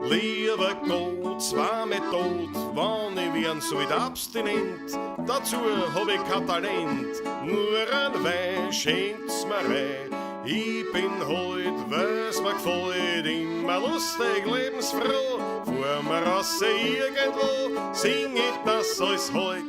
Lieber Gott, zwei mit tot, wann ich werden so wieder abstinent. Dazu hab ich kein Talent, nur ein Wein schenkt's mir rein. Ich bin heut, weil's mir gefällt, immer lustig, lebensfroh. Vor mir raus irgendwo, sing ich das als heut.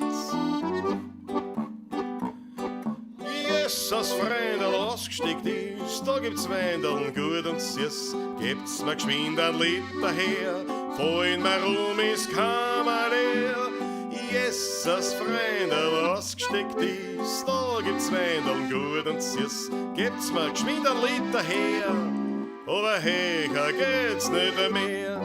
Jesus, Freundl, ausgesteckt ist, da gibt's Weindeln gut und süß. Gibt's mir geschwind ein Lied daher, vorhin mir ist Kammerleer. Jesus, Freundl, ausgesteckt ist, da gibt's Weindeln gut und süß. Gibt's mir geschwind ein Lied daher, aber höher geht's nicht mehr.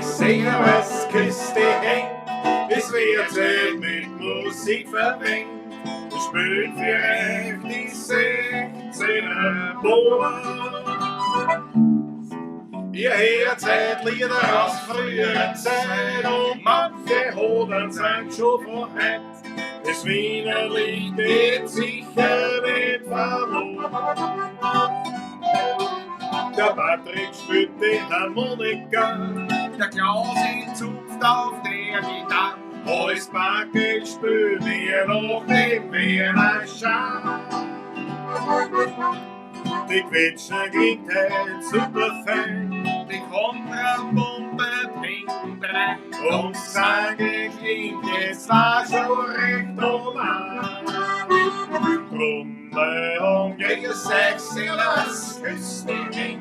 Singen, was küsst die Hände, es wird Zeit mit Musik verwendet. Wir spielen für euch die 16er Bohrer. Ihr hört Lieder aus früherer Zeit und manche Hodern sind schon von heute. Das Wiener Lied geht sicher nicht verloren. Der Patrick spielt die Harmonika, der Klausi zupft auf der Gitarre. Als Backe spielt wir noch den Wiener-Schar. Die Quetscher klingt halt super fein, die Kontrabombe hinten rein. Und sage klingt jetzt war schon recht normal. Drum gegen 6 in das küsst die Ring.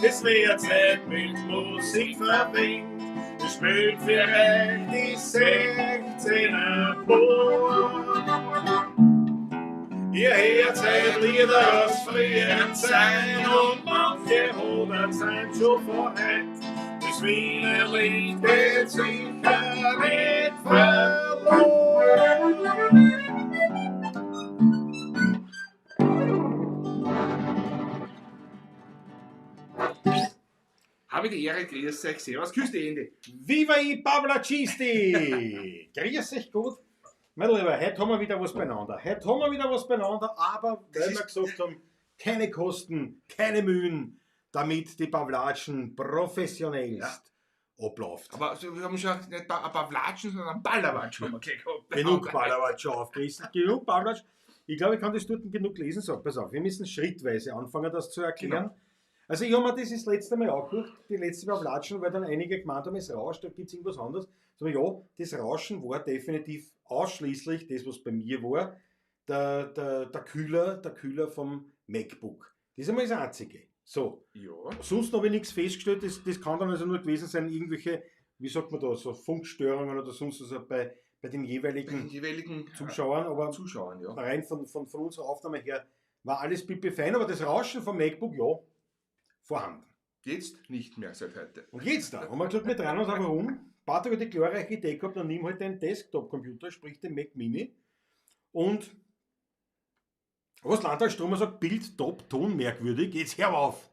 Es wird Zeit mit Musik verwendet. Wir spielen für euch die 16er Bohrer. Ihr hört Lieder aus früheren Zeiten und manche Hodern sind schon von heute. Das Wiener Lied geht sicher nicht verloren. Habe ich die Ehre, grüß euch, servus, küss die Hände. Viva i Pavlacisti! Grüß euch gut. Mein Lieber, heute haben wir wieder was beieinander. Aber weil wir gesagt haben, keine Kosten, keine Mühen, damit die Pavlatschen professionellst abläuft. Aber wir haben schon nicht ein Pavlatschen, sondern ein Ballerwatsch haben wir gleich gehabt. Genug Ballerwatsch schon aufgerissen, genug Pavlatsch. Ich glaube, ich kann das dort genug lesen. So, pass auf, wir müssen schrittweise anfangen, das zu erklären. Genau. Also ich habe mir das letzte Mal angeguckt, die letzte Pavlatschen, weil dann einige gemeint haben, es rauscht, da gibt es irgendwas anderes. So, ja, das Rauschen war definitiv ausschließlich das, was bei mir war, der Kühler vom MacBook. Das ist einmal das Einzige. So, Ja. sonst habe ich nichts festgestellt, das kann dann also nur gewesen sein, irgendwelche, wie sagt man da, so Funkstörungen oder sonst was bei den jeweiligen Zuschauern, aber Zuschauern, ja. rein von unserer Aufnahme her war alles pipi fein, aber das Rauschen vom MacBook, ja, vorhanden. Jetzt nicht mehr seit heute. Und jetzt da, haben wir gesagt, wir drehen uns aber um. Patrick hat die glorreiche Idee gehabt, dann nimm halt einen Desktop-Computer, sprich den Mac Mini und was Landtagsstromer sagt, Bild, Top, Ton, merkwürdig, jetzt hör auf.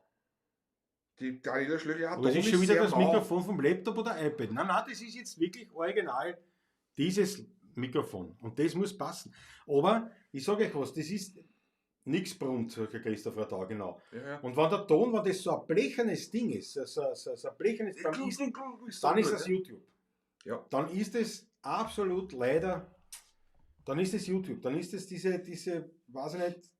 Die Niederschläge hat Aber das ist schon wieder das Mikrofon vom Laptop oder iPad. Nein, das ist jetzt wirklich original dieses Mikrofon und das muss passen. Aber ich sage euch was, das ist nichts Brunt, sagt der Christoph Radau, genau. Ja. Und wenn der Ton, wenn das so ein blechernes Ding ist, so ein blechernes, dann ist das YouTube. Ja. Dann ist es absolut leider, dann ist es YouTube. Dann ist es diese, weiß ich nicht,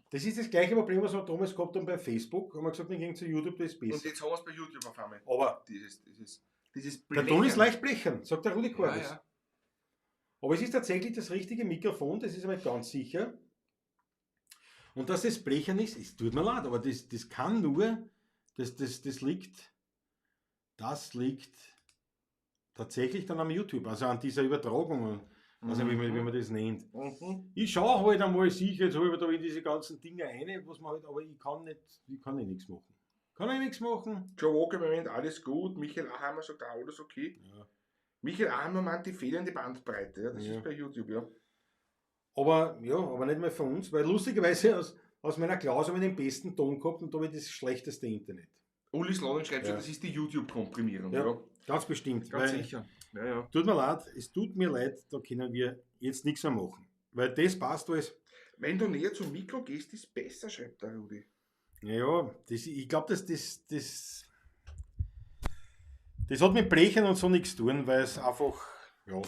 das ist das gleiche Problem, was wir damals gehabt haben bei Facebook. Haben wir gesagt, wir gehen zu YouTube, das ist besser. Und jetzt haben wir es bei YouTube auf einmal. Aber Dieses der Ton ist leicht blechern, sagt der Rudi Korbis. Ja. Aber es ist tatsächlich das richtige Mikrofon, das ist einmal ganz sicher. Und dass das blechern ist, es tut mir leid, aber das kann nur, das liegt tatsächlich dann am YouTube, also an dieser Übertragung, also wie man das nennt. Ich schaue halt einmal sicher, jetzt habe ich da in diese ganzen Dinge rein, was man halt, aber ich kann nichts machen. Joe Walker meint, alles gut. Michael Ahammer sagt auch, alles okay. Ja. Michael Ahammer meint die fehlende Bandbreite. Ja, das Ja. ist bei YouTube, ja. Aber nicht mal von uns, weil lustigerweise aus meiner Klasse habe ich den besten Ton gehabt und da habe ich das schlechteste Internet. Uli Slonen schreibt schon, Ja. das ist die YouTube-Komprimierung. Ja, Ja. ganz bestimmt. Ganz weil- sicher. Ja, ja. Es tut mir leid, da können wir jetzt nichts mehr machen. Weil das passt alles. Wenn du näher zum Mikro gehst, ist besser, schreibt der Rudi. Ja, ich glaube, das hat mit Blechen und so nichts zu tun, weil es einfach, ja.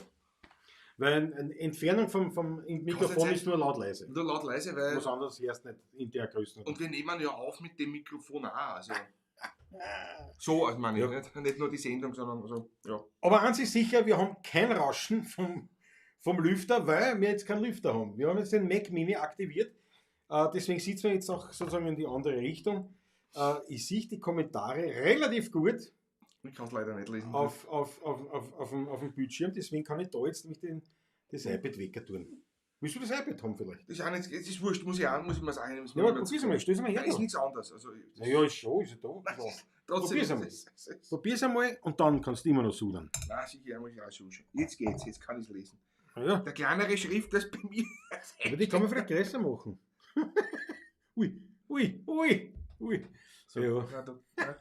Weil eine Entfernung vom Mikrofon sein- ist nur laut leise. Nur laut leise, weil. Was anderes erst nicht in der Größe. Und wir nehmen ja auf mit dem Mikrofon auch. Also. So, also meine ich, nicht nur die Sendung, sondern so, ja. Aber an sich sicher, wir haben kein Rauschen vom Lüfter, weil wir jetzt keinen Lüfter haben. Wir haben jetzt den Mac Mini aktiviert, deswegen sitzen wir jetzt auch sozusagen in die andere Richtung. Ich sehe die Kommentare relativ gut Ich kann es leider nicht lesen. auf dem Bildschirm, deswegen kann ich da jetzt nämlich das iPad wecker tun. Willst du das iPad haben vielleicht? Das ist auch nicht, es ist wurscht, muss ich mir das einnehmen. Ja, aber probier's mal, stell's mal her. Ist nichts anderes. Also, Naja, ist schon, ist ja da. trotzdem. probier's einmal. Probier's einmal und dann kannst du immer noch sudern. Nein, sicher, muss ich auch suchen. Jetzt geht's, jetzt kann ich es lesen. Ja, Der kleinere Schrift, das bei mir. aber die kann man vielleicht größer machen. Ui. So, Ja.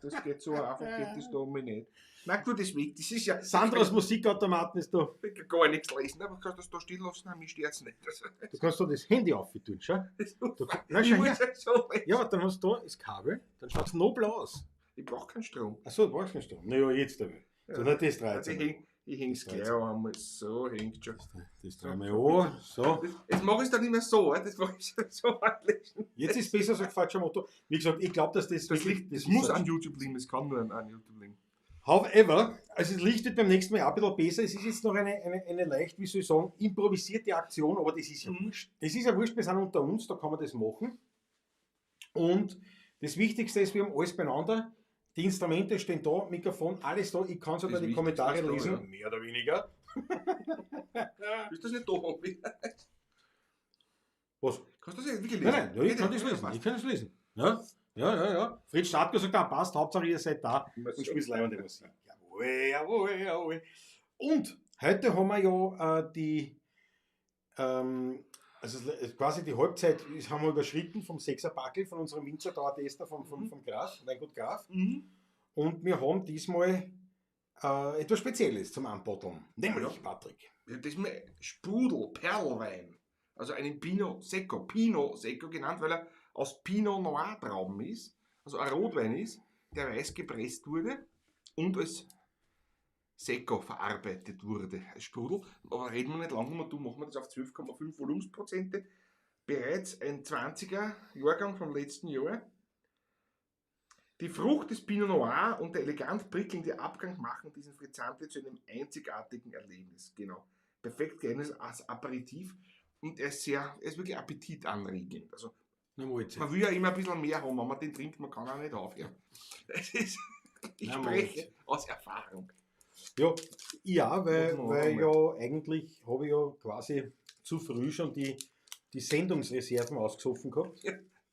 das geht so einfach, geht das da um nicht. Nein, tu das weg, das ist ja. Sandras Musikautomaten ist da. Ich kann gar nichts lesen, aber kannst du das da stehen lassen? Nein, mich stört es nicht. Also, Du kannst da das Handy auftun, schau. Du, nein, ich schau muss her. ja so lesen. Ja, dann hast du da das Kabel, dann schaut es noch blau aus. Ich brauche keinen Strom. Achso, du brauchst nicht Strom. Naja, jetzt aber. So, nicht das Also 13. ich häng's Das gleich dreht einmal. So hängt schon. Das drehen wir an. So. Jetzt mache ich es dann nicht mehr so, das mache ich so anlesen. Jetzt ist besser so ein falscher Motto. Wie gesagt, ich glaube, dass das Das, wirklich. das ist muss so- an YouTube liegen, das kann nur an YouTube liegen. However, also das Licht wird beim nächsten Mal auch ein bisschen besser. Es ist jetzt noch eine leicht, wie soll ich sagen, improvisierte Aktion, aber das ist ja wurscht. Das ist ja wurscht, wir sind unter uns, da kann man das machen. Und das Wichtigste ist, wir haben alles beieinander. Die Instrumente stehen da, Mikrofon, alles da. Ich kann sogar Das die Kommentare Wichtigste ist da, lesen, mehr oder weniger. Ist das nicht da? Was? Kannst du das jetzt wirklich lesen? Nein, ich kann das lesen. Ich kann das lesen. Ja. Fritz Startger sagt, passt, Hauptsache ihr seid da und spielt leibende Musik. Jawohl. Und heute haben wir ja quasi die Halbzeit haben wir überschritten vom Sechserpackel von unserem Winzer Dauertester vom Graf, Weingut Graf. Mhm. Und wir haben diesmal etwas Spezielles zum Anbotteln. Nämlich, Patrick. Ja, das ist mir Sprudel, Perlwein. Also einen Pinot Secco genannt, weil er aus Pinot Noir Trauben ist. Also ein Rotwein ist, der weiß gepresst wurde und als Secco verarbeitet wurde. Als Sprudel. Aber reden wir nicht lange um, machen wir das auf 12,5 Volumensprozente. Bereits ein 20er Jahrgang vom letzten Jahr. Die Frucht des Pinot Noir und der elegant prickelnde Abgang machen diesen Frizzante zu einem einzigartigen Erlebnis. Genau. Perfekt geeignet als Aperitif und er ist wirklich appetitanregend. Also, Na, Mahlzeit. man will ja immer ein bisschen mehr haben, wenn man den trinkt, man kann auch nicht aufhören. Ich Na, spreche Mahlzeit. aus Erfahrung. Ja, weil Machen wir ja eigentlich habe ich ja quasi zu früh schon die Sendungsreserven ausgesoffen gehabt.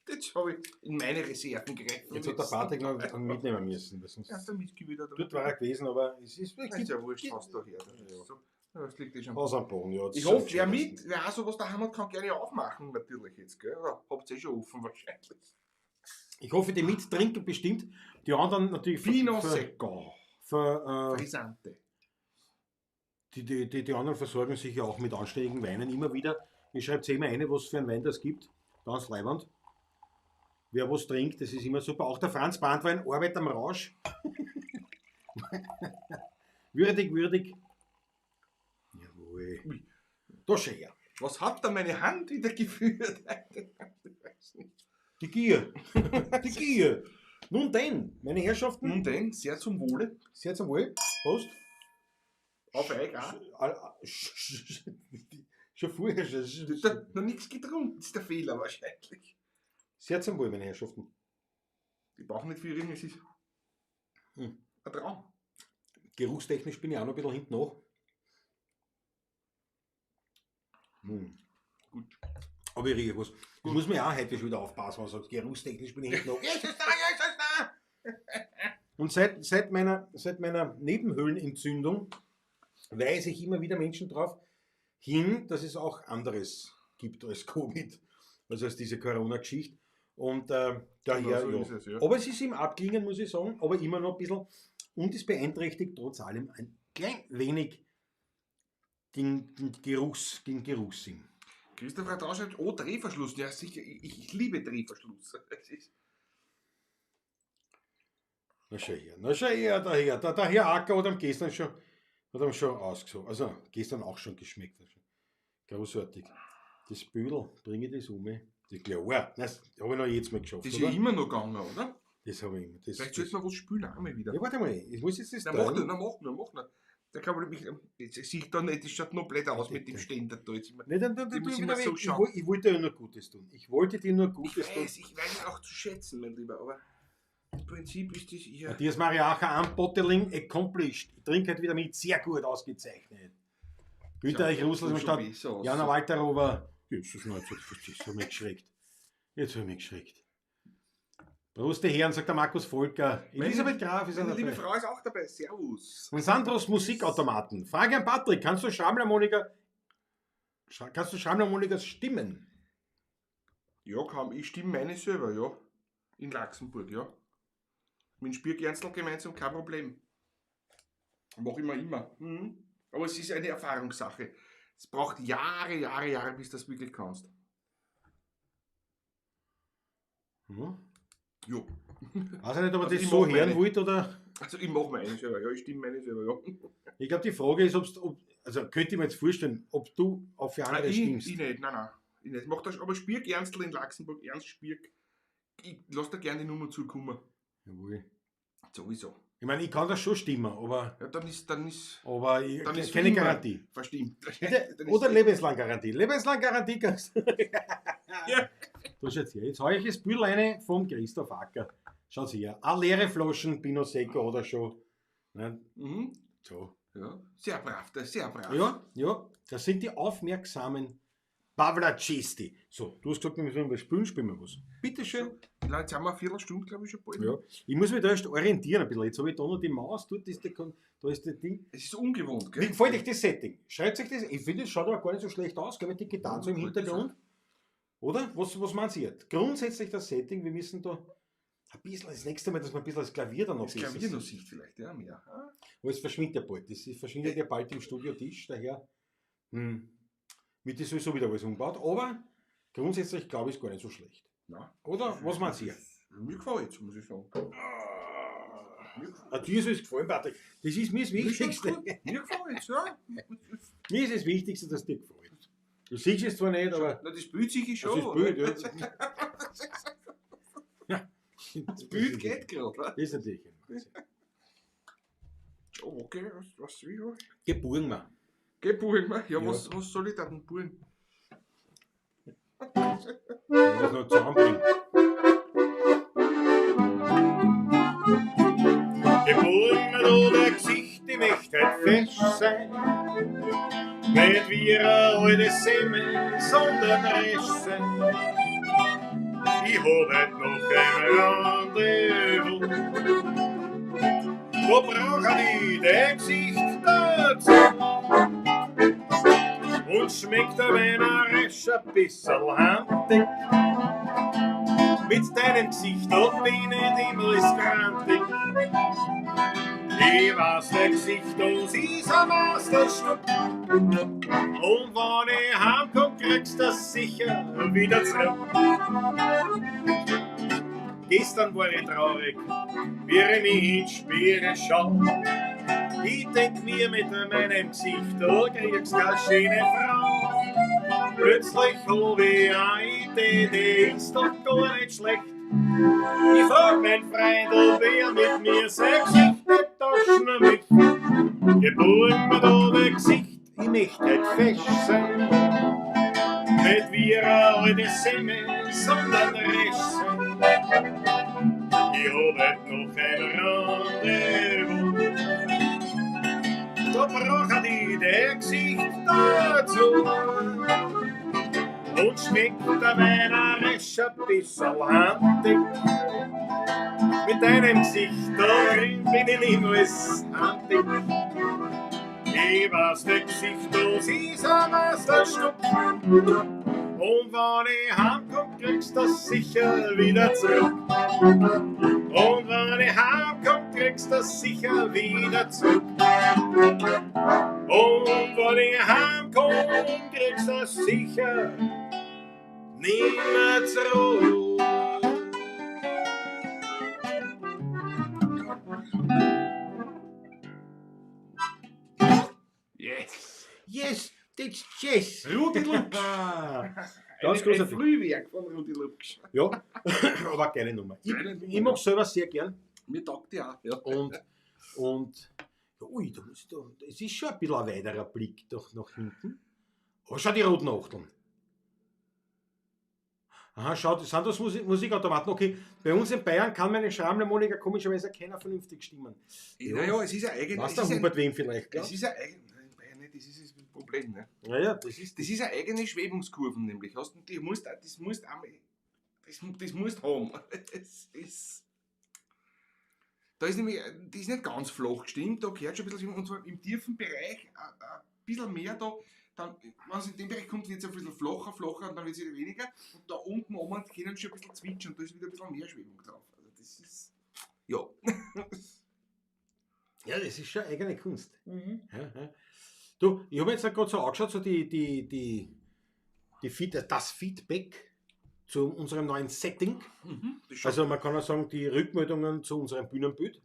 Jetzt habe ich in meine Reserven gegriffen. Jetzt hat der Patrick noch einen mitnehmen müssen. Weil sonst Ja, der Whisky wieder da. dort war er gewesen, aber es ist Das ist ja wurscht, was da her. Ja. So, ja, das liegt eh schon. aus am Boden. Ja, Ich hoffe, wer auch sowas daheim hat, kann gerne aufmachen, natürlich jetzt, gell? Oder habt ihr schon offen wahrscheinlich. Ich hoffe, die mittrinken bestimmt. Die anderen natürlich Pinot Secco. Frisante. die anderen versorgen sich ja auch mit anständigen Weinen immer wieder. Ich schreibe es immer eine, was für einen Wein das gibt. Ganz leibend. Wer was trinkt, das ist immer super. Auch der Franz Brandwein, Arbeit am Rausch. würdig. Jawohl. Ui. Da schau her. Was hat da meine Hand wieder geführt? Ich weiß nicht. Die Gier. Die Gier. Nun denn, meine Herrschaften. Nun denn, sehr zum Wohle. Sehr zum Wohl. Prost. Auf euch auch. Schon vorher Du hast schon. da noch nichts getrunken, das ist der Fehler wahrscheinlich. Sehr zum Wohl, meine Herrschaften. Ich brauche nicht viel reden, es ist Hm. ein Traum. Geruchstechnisch bin ich auch noch ein bisschen hinten nach. Gut. Aber ich rieche was. Ich muss mir auch heute schon wieder aufpassen, wenn man sagt, geruchstechnisch bin ich hinten nach. Ja, ist da. Und seit meiner Nebenhöhlenentzündung weise ich immer wieder Menschen darauf hin, dass es auch anderes gibt als Covid, also als diese Corona-Geschichte. Und daher, so ja. ist es, ja. Aber es ist im Abklingen, muss ich sagen, aber immer noch ein bisschen. Und es beeinträchtigt trotz allem ein klein wenig den Geruchssinn. Christopher Trau schreibt, oh, Drehverschluss. Ja, sicher, ich liebe Drehverschluss. Es ist- Na schau her, der Herr Acker hat ihm gestern schon ausgesucht. Also gestern auch schon geschmeckt. Also, großartig. Das Büdel, bringe ich das um. Das klar, das habe ich noch jetzt mal geschafft. Das ist oder? ja immer noch gegangen, oder? Das habe ich immer. Vielleicht sollten wir was spülen, auch mal wieder. Ja, warte mal, ich muss jetzt das Na, mach nur. Da kann man mich, das sieht da nicht, das schaut noch blöd aus mit dem Ständer da. Jetzt immer. Nein, dann tu Die ich müssen wieder wir so weg. schauen. Ich wollte dir nur Gutes tun. Ich wollte dir nur Ich Gutes tun. weiß es auch zu schätzen, mein Lieber, aber im Prinzip ist das ja. Matthias Mariacha, Unbottling accomplished. Ich trinke halt wieder mit, sehr gut ausgezeichnet. Österreich, Russland, Stadt. Jana Walterower. Jesus, jetzt habe ich mich geschreckt. Prost, die Herren, sagt der Markus Volker. Elisabeth Graf ist auch Meine liebe dabei. Frau ist auch dabei. Servus. Und Sandros Musikautomaten. Frage an Patrick, kannst du Schramlermonikas stimmen? Ja, ich stimme meine selber, ja. In Laxenburg, ja. Mit dem Spürgernstl gemeinsam, kein Problem. Mach ich mir immer. Mhm. Aber es ist eine Erfahrungssache. Es braucht Jahre, bis du das wirklich kannst. Hm? Jo. Weiß ich nicht, ob er Also das ich so mach hören meine. wollte oder. Also ich mache meine selber, ja. Ich stimme meine selber, ja. Ich glaube, die Frage ist, also könnte ich mir jetzt vorstellen, ob du auf für andere Ich stimmst. nicht, nein. Ich nicht. Mach das, aber Spürgernstl in Laxenburg, Ernst Spürg. Ich lass dir gerne die Nummer zukommen. Jawohl. Sowieso. Ich meine, ich kann das schon stimmen, aber Ja, dann ist ich Dann ist keine immer- Garantie. verstimmt. Oder Lebenslang-Garantie. Lebenslang-Garantie kannst du. Ja. Du schaut her, jetzt habe ich das Bühl rein vom Christoph Acker. Schaut her, eine leere Flaschen Pinot Seco oder schon. Ne? Mhm. So. Ja. Sehr brav, sehr brav. Ja, das sind die aufmerksamen Pavlacisti. So, du hast gesagt, wir müssen was spielen, spielen wir was. Bitteschön. Jetzt haben wir eine Viertelstunde, glaube ich, schon bald. Ja. Ich muss mich da erst orientieren ein bisschen. Jetzt habe ich da noch die Maus, da ist das Ding. Es ist ungewohnt, Wie gell? gefällt euch das Setting? Schreibt euch das? Ich finde, es schaut aber gar nicht so schlecht aus, gell, mit den Gitarren so im Ja, Hintergrund. Oder? Was meint ihr jetzt? Grundsätzlich das Setting, wir müssen da ein bisschen, das nächste Mal, dass man ein bisschen das Klavier dann noch Das besser Klavier noch sieht. sieht vielleicht, ja, mehr. Aber es verschwindet ja bald. Das verschwindet ja bald im Studiotisch, daher wird das sowieso wieder alles umgebaut. Aber grundsätzlich glaube ich, ist gar nicht so schlecht. Ja. Oder? Was meint ihr? Mir gefällt es, muss ich sagen. Dir soll es gefallen, Patrick. Das ist mir das Wichtigste. Mir gefällt es, ja. Mir ist das Wichtigste, dass dir gefällt. Du siehst es zwar nicht, aber Na, das Bild sehe ich das schon. ist Bild. Ja. Das Bild geht gerade. Das ist natürlich. Oh, okay, was will ich? Geburen wir. Geh, buchen wir. Ja, Ja. was soll ich da denn buchen? Was noch zusammenbringen. Geboren mit oder Gesicht, ich möchte halt fesch sein. Nicht wie eine alte Semmel, sondern resch sein. Ich hab halt noch ein Rendezvous. Da brauche ich dein Gesicht dazu. Und schmeckt der Wein resch ein bisschen handig. Mit deinem Gesicht, da bin ich immer grantig. Ich weiß, dein Gesicht, das ist ein Meisterstück. Und wenn ich heimkomm, kriegst du das sicher wieder zurück. Gestern war ich traurig, wie ich mich ins Spiegel schau. Ich denk mir mit meinem Gesicht, da kriegst du eine schöne Frau. Plötzlich hab ich eine Idee, die ist doch gar nicht schlecht. Ich frag meinen Freund, ob er mit mir sein Gesicht nicht tauschen möchte. Geboren mit einem Gesicht, ich möchte halt fesch sein. Nicht wie eine alte Semmel, sondern resch sein. Ich hab halt noch ein Rendezvous. Da braucht ich dein Gesicht dazu. Und schmeckt der Wein resch ein bisschen handig. Mit deinem Gesicht da drin bin ich niemals handig. Ich weiß, dein Gesicht, das ist ein Meisterstück. Und wenn ich heimkomm, kriegst du das sicher wieder zurück. Und wenn ich heimkomm, kriegst du das sicher wieder zurück. Und wenn ich heimkomm, kriegst du das sicher nimmer zurück. Yes! Yes, that's yes. Rudi Lux. Ganz Ein großartig. Frühwerk von Rudi Lux. Ja, aber geile Nummer. Geile Nummer, Ich mag selber sehr gern. Mir taugt die auch. Ja. Und ja, ui, es ist schon ein bisschen ein weiterer Blick doch nach hinten. Aber schau die roten Achteln. Aha, schau, das sind das Musikautomaten. Okay, bei uns in Bayern kann meine Schrammelmonika komischerweise keiner vernünftig stimmen. Naja, es ist ja eigentlich. Was der Hubert wem vielleicht, Das ist ja eigentlich. Nein, Bayern nicht, das ist das Problem. Ne? Naja, das ist Das ist eine eigene Schwebungskurven nämlich. Das musst du haben. Es ist, da ist nämlich, die ist nicht ganz flach gestimmt, da gehört schon ein bisschen, und zwar im tiefen Bereich ein bisschen mehr da. Dann, wenn es in den Bereich kommt, wird es ein bisschen flacher und dann wird es wieder weniger. Und da unten oben können schon ein bisschen zwitschern und da ist wieder ein bisschen mehr Schwebung drauf. Also das ist, ja. ja, das ist schon eigene Kunst. Ja, ja. Du, ich habe jetzt gerade so angeschaut, so das Feedback zu unserem neuen Setting. Das schaut, Also man kann auch sagen, die Rückmeldungen zu unserem Bühnenbild.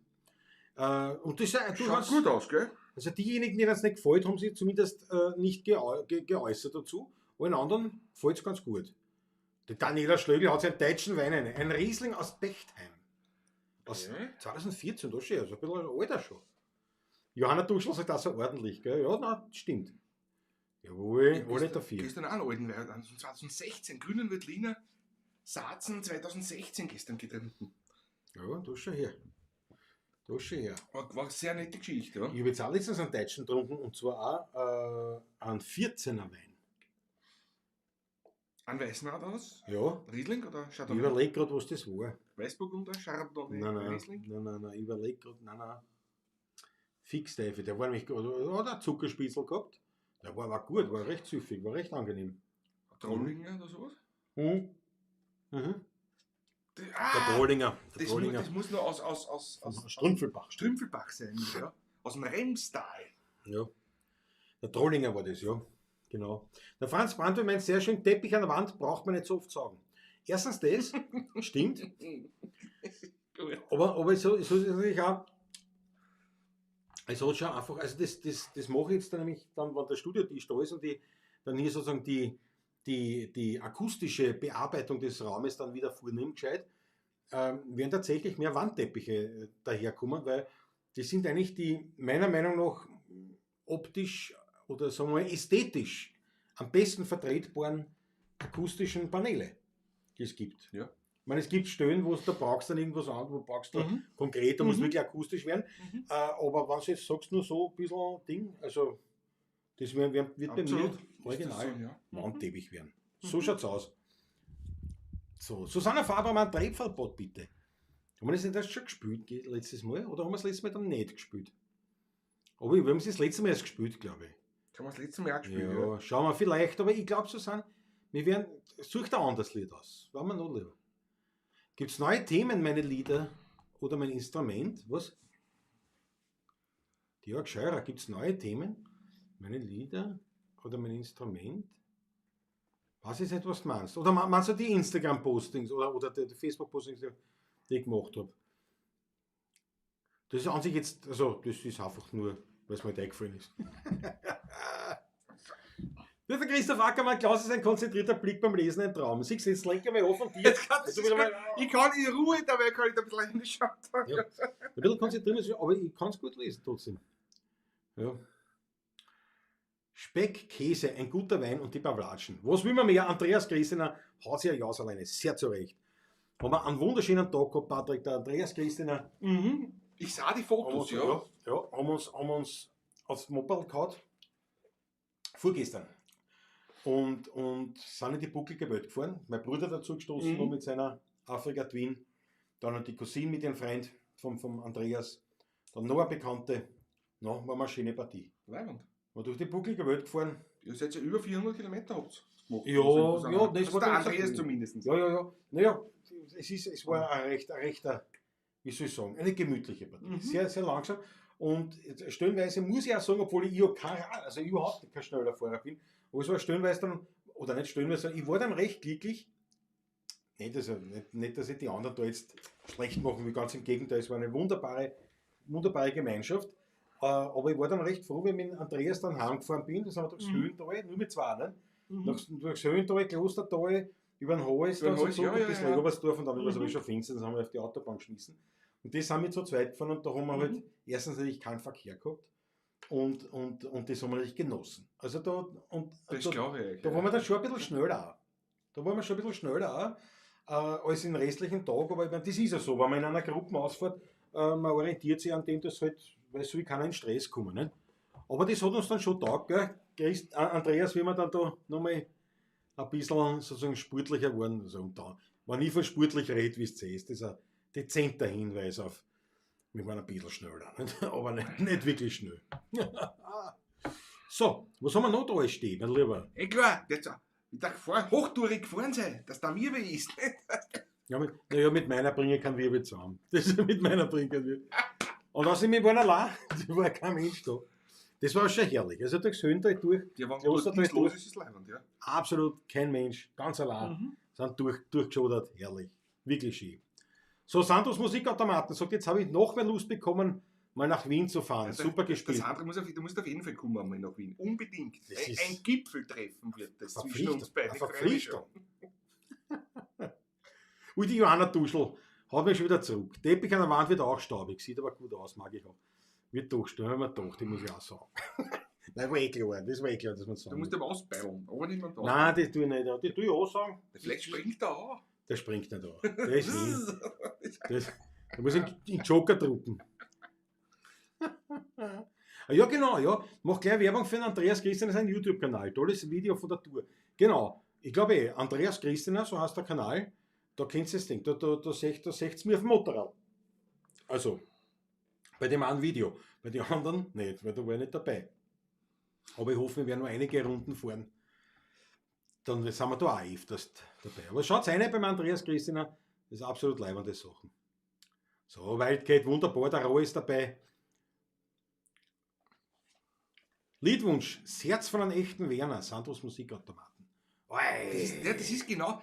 Und das ist ja schaut durchaus, gut aus, gell? also diejenigen, denen es nicht gefällt, haben sich zumindest nicht geäußert dazu. Allen anderen gefällt es ganz gut. Die Daniela Schlögl hat sich einen deutschen Wein rein. Ein Riesling aus Bechtheim. Aus Okay. 2014, das schon, also ein bisschen alter schon. Johanna Duschel sagt das so ordentlich, gell? Ja, nein, stimmt. Jawohl, alle dafür. Gestern auch einen alten Wein, 2016, Grünen Veltliner, Saatzen 2016 gestern getrunken. Ja, das schon her. Das schon her. War eine sehr nette Geschichte, ja? Ich habe jetzt auch letztens einen Deutschen getrunken und zwar auch einen 14er Wein. Ein Weißenart aus? Ja, Riesling oder ich Chardonnay? überlege gerade, was das war. Weißburgunder, Chardonnay, Nein, Riesling? ich überlege gerade, nein. Fixteife, der war nämlich, oder hat einen Zuckerspitzel gehabt. Der war gut, war recht süffig, war recht angenehm. Trollinger oder sowas? Mhm. Der Ah, Trollinger. Der das, Trollinger. das muss nur aus Strümpfelbach. Strümpfelbach sein, ja? Aus dem Remstal. Ja. Der Trollinger war das, ja. Genau. Der Franz Brandl meint sehr schön, Teppich an der Wand braucht man nicht so oft sagen. Erstens das, stimmt. Aber so ist es natürlich auch. Es hat schon einfach, also das mache ich jetzt dann nämlich, dann, wenn der Studiotisch da ist und dann hier sozusagen die akustische Bearbeitung des Raumes dann wieder vornimmt, gescheit, werden tatsächlich mehr Wandteppiche daherkommen, weil die sind eigentlich die meiner Meinung nach optisch oder sagen wir mal ästhetisch am besten vertretbaren akustischen Paneele, die es gibt. Ja. Ich meine, es gibt Stellen, wo du brauchst dann irgendwas an, wo brauchst du konkret, da muss wirklich akustisch werden. Aber wenn du jetzt sagst, nur so ein bisschen Ding, also das wird bei mir original Wandteppich werden. So schaut's aus. So, Susanna Fabermann, Trepferlbad bitte. Haben wir das nicht erst schon gespielt letztes Mal? Oder haben wir das letzte Mal dann nicht gespielt? Aber wir haben es das letzte Mal erst gespielt, glaube ich. Kann man das letzte Mal auch gespielt, Ja, schauen wir vielleicht, aber ich glaube, Susanne, wir werden, sucht ein anderes Lied aus. Wollen wir noch lieber. Gibt es neue Themen, meine Lieder oder mein Instrument? Was? Georg Scheurer, gibt es neue Themen? Meine Lieder oder mein Instrument? Was ist nicht, was du meinst? Oder meinst du die Instagram-Postings oder die Facebook-Postings, die ich gemacht habe? Das ist an sich jetzt, also das ist einfach nur, weil es mir nicht eingefallen ist. Der Christoph Ackermann, Klaus ist ein konzentrierter Blick beim Lesen ein Traum. Siehst du, jetzt lenke ich mich an von dir. Ich kann in Ruhe, dabei kann ich da ein bisschen reinschauen. Ja. Ein bisschen konzentrieren, aber ich kann es gut lesen trotzdem. Ja. Speck, Käse, ein guter Wein und die Pavlatschen. Was will man mehr? Andreas Christiner haut sich ein Jaus alleine, sehr zurecht. Haben wir einen wunderschönen Tag gehabt, Patrick, der Andreas Christiner. Ich sah die Fotos, ja. Ja, haben uns aufs Moped gehauen. Vorgestern. Und sind in die bucklige Welt gefahren. Mein Bruder dazu gestoßen noch mit seiner Afrika Twin. Dann hat die Cousine mit ihrem Freund vom Andreas. Dann noch eine Bekannte. War mal eine schöne Partie. Leibend. Wir durch die bucklige Welt gefahren. Ihr seid ja über 400 Kilometer habt. gemacht. Ja, Also, ja, das also war der ganz Andreas okay. zumindest. Ja. Naja, es war ein rechter, wie soll ich sagen, eine gemütliche Partie. Mhm. Sehr, sehr langsam. Und stellenweise muss ich auch sagen, obwohl ich also überhaupt kein schneller Fahrer bin, aber es war stellenweise dann, oder nicht stellenweise, sondern ich war dann recht glücklich. Nicht, dass ich die anderen da jetzt schlecht machen will, ganz im Gegenteil, es war eine wunderbare Gemeinschaft. Aber ich war dann recht froh, wie ich mit Andreas dann heimgefahren bin. Das haben wir durchs Höhental, nur mit zwei, ne? Durchs Höhental, Klostertal, über den Hals, Über den dann so Hals, zurück ja, und ja, bis ja. Legersdorf und dann über so schon Finster, das haben wir auf die Autobahn geschmissen. Und das sind wir zu zweit gefahren und da haben wir halt erstens natürlich keinen Verkehr gehabt und das haben wir richtig genossen. Also Das glaube ich. da waren wir dann schon ein bisschen schneller auch. Als den restlichen Tag, aber ich meine, das ist ja so, wenn man in einer Gruppe ausfährt, man orientiert sich an dem, dass halt, weil so wie keiner in Stress kommen. Nicht? Aber das hat uns dann schon taugt, gell? Andreas, wie wir dann da nochmal ein bisschen sozusagen sportlicher waren. Also, und da, wenn ich von sportlich rede, wie es ist, das ist ein dezenter Hinweis auf, wir waren ein bisschen schneller, nicht? Aber nicht wirklich schnell. So, was haben wir noch da alles stehen, mein Lieber? Klar, jetzt, ich dachte, hochtourig gefahren sein, dass da mir weh ist. Ja, mit meiner bringe ich keinen Wirbel zusammen. Das ist mit meiner bringe ich keinen Wirbel. Und außerdem, wir waren allein, da war kein Mensch da. Das war schon herrlich. Also durchs Höhental durch, Die waren Klostertal nichts los, durch, ist das Leibend, ja. absolut kein Mensch, ganz allein, sind durchgeschodert, herrlich, wirklich schön. So, Santos Musikautomaten sagt, jetzt habe ich noch mehr Lust bekommen, mal nach Wien zu fahren. Also, Super gespielt. Das andere du musst auf jeden Fall kommen einmal nach Wien. Unbedingt. Das ist Ein Gipfeltreffen wird das zwischen Verpflichtung. uns beiden. Eine Verpflichtung. Und die Johanna Duschel hat mich schon wieder zurück. Teppich an der Wand wird auch staubig, sieht aber gut aus, mag ich auch. Wird durchstehen, haben wir gedacht, die muss ich auch sagen. Nein, war eh klar, das war eh klar, dass man Du sagen musst ihm ausbeilen, aber nicht mehr da. Nein, das tue ich nicht. Das tue ich auch sagen. Vielleicht springt er auch. Der springt nicht an. Der ist nie. Da muss ich in Joker drucken. Ja, genau, ja. Mach gleich Werbung für den Andreas Christiner, seinen YouTube-Kanal. Tolles Video von der Tour. Genau. Ich glaube, Andreas Christiner, so heißt der Kanal, da kennst du das Ding. Da seht ihr mir auf dem Motorrad. Also, bei dem einen Video. Bei den anderen nicht, weil da war ich nicht dabei. Aber ich hoffe, wir werden noch einige Runden fahren. Dann sind wir da auch öfters dabei. Aber schaut rein beim Andreas Christiner, das ist absolut leibende Sachen. So, Wildcat, wunderbar, der Roh ist dabei. Liedwunsch, das Herz von einem echten Werner, Santos Musikautomaten. Das ist genau.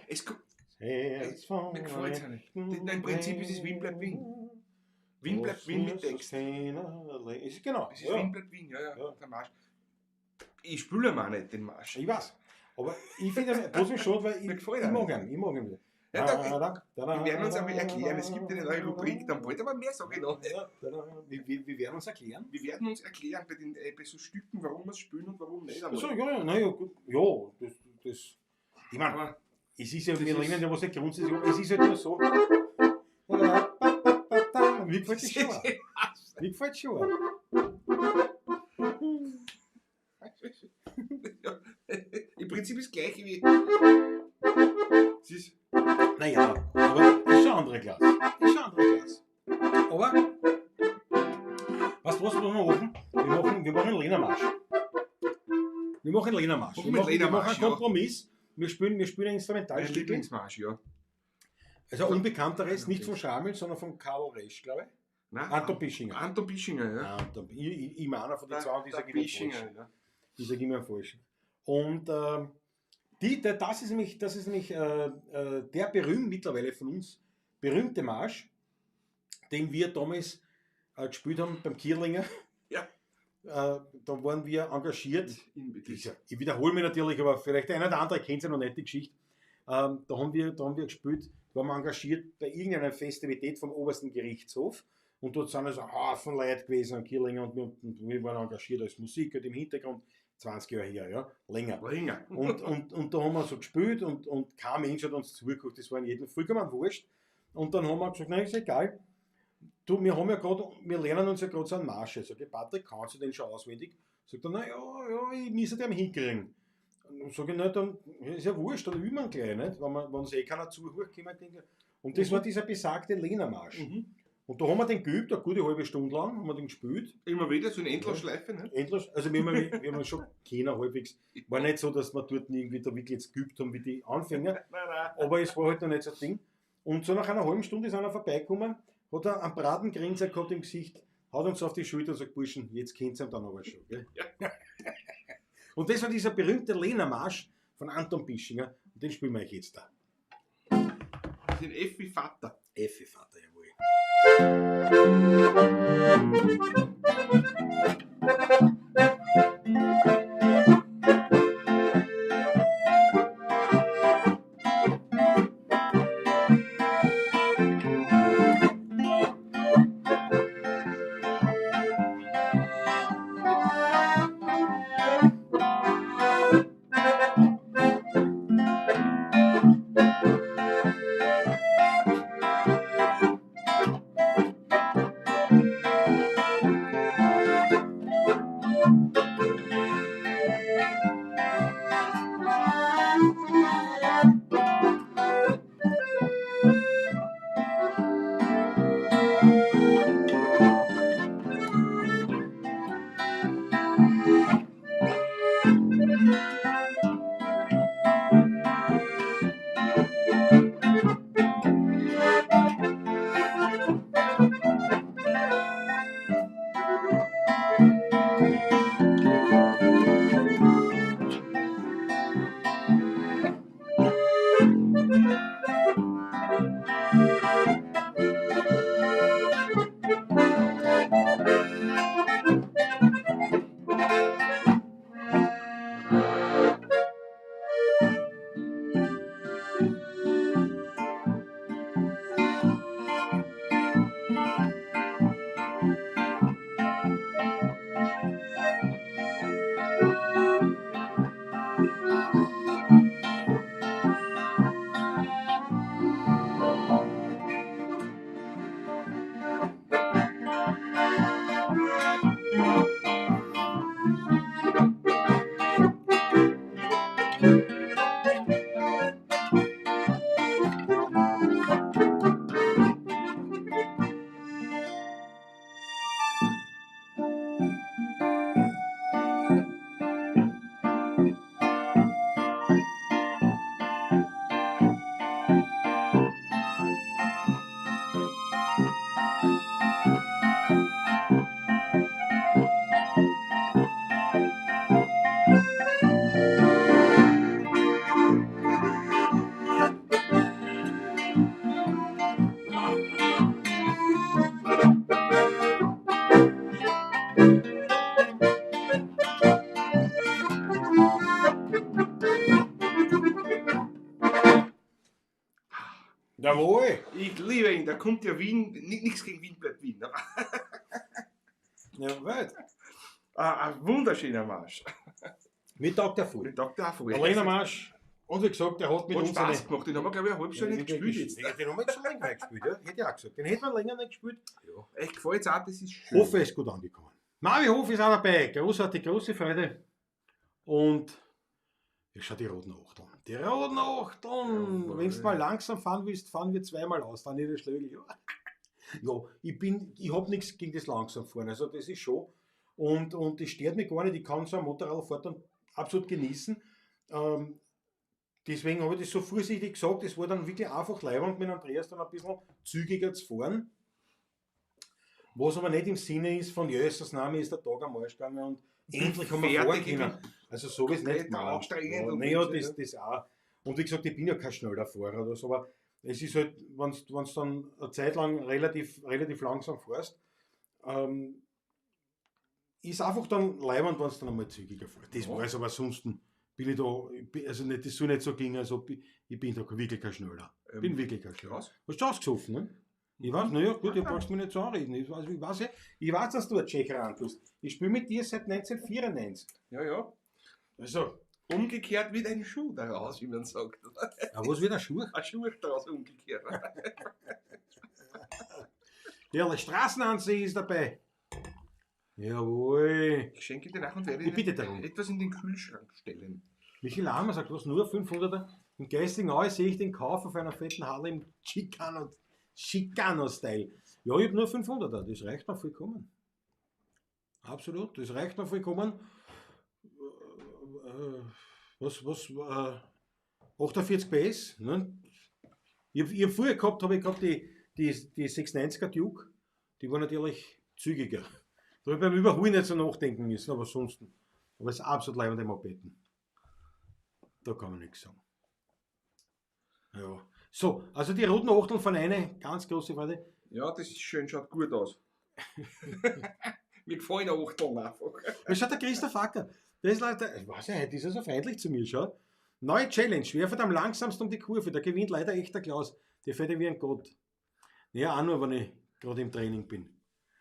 Herz von Mir gefällt es nicht. Im Prinzip ist es Wien bleibt Wien. Wien bleibt Wien mit Text. Ist genau. Es ist Wien bleibt Wien, ja. Der Marsch. Ich spüle mal nicht den Marsch. Ich weiß. Aber ich finde es trotzdem schon, weil Mir ich gefällt er mag ihn wieder. Ja, wir werden uns einmal erklären, es gibt eine neue Rubrik, dann bald, aber mehr sage ich noch nicht. Wir werden uns erklären. Wir werden uns erklären bei so Stücken, warum wir es spielen und warum nicht. Also, naja, gut. Ja, das. Ich meine, Aber es ist ja, wir lernen ja was der Grund ist, es ist halt nur so. Wie gefällt es schon? Wie gefällt es schon? im Prinzip ist das gleiche wie. Es ist. Naja, aber ist schon ein anderes Glas. Aber, was wir machen? Wir machen einen Lena-Marsch. Wir machen einen Kompromiss. Wir spielen ein Mein Instrumentalstück. Lieblingsmarsch, ja. Also ein unbekannteres, nicht von Schamel, sondern von Karl Resch, glaube ich. Nein, Anton Pischinger. Anton Pischinger, ja. Ich meine, von den zwei, die sage ich immer falsch. Pischinger, ja. Die sage ich immer falsch. Und das ist nämlich der mittlerweile von uns berühmte Marsch, den wir damals gespielt haben beim Kierlinger. Ja. Da waren wir engagiert. Ich Ich wiederhole mich natürlich, aber vielleicht der eine oder andere kennt ja noch nicht die Geschichte. Da haben wir gespielt, da waren wir engagiert bei irgendeiner Festivität vom obersten Gerichtshof. Und dort sind also ein Haufen Leute gewesen am Kierlinger und wir waren engagiert als Musiker im Hintergrund. 20 Jahre her, ja, länger. Und da haben wir so gespielt und kein Mensch hat uns zugeguckt, das war in jedem vollkommen wurscht. Und dann haben wir gesagt, nein, ist egal. Du, wir lernen uns ja gerade so einen Marsch. Sag ich, Patrick, kannst du den schon auswendig? Sagt er, ja, ich muss den hinkriegen. Sag ich, na, dann ist ja wurscht, dann üben wir ihn gleich, nicht? Wenn uns keiner zuhört, können wir denken. Und das war dieser besagte Lena-Marsch. Und da haben wir den geübt, eine gute halbe Stunde lang, haben wir den gespielt. Immer wieder so eine Endlosschleife, ne? Endlos, also wir haben schon keiner halbwegs, war nicht so, dass wir dort irgendwie da wirklich jetzt geübt haben wie die Anfänger, Nein. aber es war halt noch nicht so ein Ding. Und so nach einer halben Stunde ist einer vorbeigekommen, hat er einen Bratengrinser gehabt im Gesicht, hat uns auf die Schulter und sagt, Burschen, jetzt kennt ihr ihn dann aber schon. Gell? Ja. Und das war dieser berühmte Lena-Marsch von Anton Bischinger, und den spielen wir euch jetzt da. Den F wie Vater. Effi, Vater, jawohl. Jawohl! Ich liebe ihn, da kommt ja Wien, nichts gegen Wien bleibt Wien. Aber Jawohl! ein wunderschöner Marsch. Mit Tag der Full. Den Tag der Erfolg. Der Lena Marsch, und wie gesagt, der hat mit Hat uns Spaß gemacht, den haben wir, glaube ich, eine halbe Stunde nicht gespielt jetzt. Den haben wir jetzt schon länger nicht gespielt, ja? Hätte ich auch gesagt. Den hätten wir länger nicht gespielt. Ja, echt gefällt es auch, das ist schön. Hoffe, es ist gut angekommen. Mavi Hof ist auch dabei. Großartig, große Freude. Und ich schau die roten Achteln. Die roten Achteln! Jawohl. Wenn du mal langsam fahren willst, fahren wir zweimal aus. Dann nicht der Schlögel. Ja, ja, ich habe nichts gegen das langsam fahren. Also das ist schon. Und das stört mich gar nicht. Ich kann so ein Motorradfahrt dann absolut genießen. Deswegen habe ich das so vorsichtig gesagt. Es war dann wirklich einfach leibend mit Andreas dann ein bisschen zügiger zu fahren. Was aber nicht im Sinne ist von Jesus Name ist der Tag am Arsch gegangen und endlich haben wir fahren können. Also so ist nicht Komplett anstrengend Ja, und naja, so, das auch. Und wie gesagt, ich bin ja kein schneller Fahrer oder so, aber es ist halt, wenn du dann eine Zeit lang relativ langsam fährst, ist einfach dann leibend, wenn es dann einmal zügiger fährt. Das war es, aber sonst bin ich da, also nicht, das soll nicht so gehen, also ich bin da wirklich kein Schneller. Ich bin wirklich kein Schneller. Was? Hast du ausgesoffen, ne? Ich weiß, naja, gut, du brauchst mich nicht so anreden. Ich weiß, dass du ein Tschecher antust. Ich spiele mit dir seit 1994. Ja, ja. Also, Umgekehrt wie ein Schuh daraus, wie man sagt. ja, was wird ein Schuh? Ein Schuh daraus umgekehrt. Ja, der Straßenansee ist dabei. Jawohl. Ich schenke dir nach und werde Ich bitte darum. etwas in den Kühlschrank stellen. Michael Lahmer sagt, was nur 500er. Im geistigen Auge sehe ich den Kauf auf einer fetten Halle im Chican und Chicano-Style. Ja, ich habe nur 500er, das reicht mir vollkommen. Absolut, das reicht mir vollkommen. Was, 48 PS. Ne? Ich hab früher gehabt, die 690er Duke, die war natürlich zügiger. Da habe ich beim Überholen nicht so nachdenken müssen, aber sonst. Aber es ist absolut leibende Mopeden. Da kann man nichts sagen. Ja. So, also die roten Achteln von eine ganz große Freude. Ja, das ist schön, schaut gut aus. Mir gefallen auch Achteln einfach. Was schaut der Christoph Acker? Der ist leider, ich weiß ja, heute ist er so freundlich zu mir, schau. Neue Challenge, wer fährt am langsamsten um die Kurve? Der gewinnt leider echt der Klaus. Der fährt ja wie ein Gott. Ja, auch nur, wenn ich gerade im Training bin.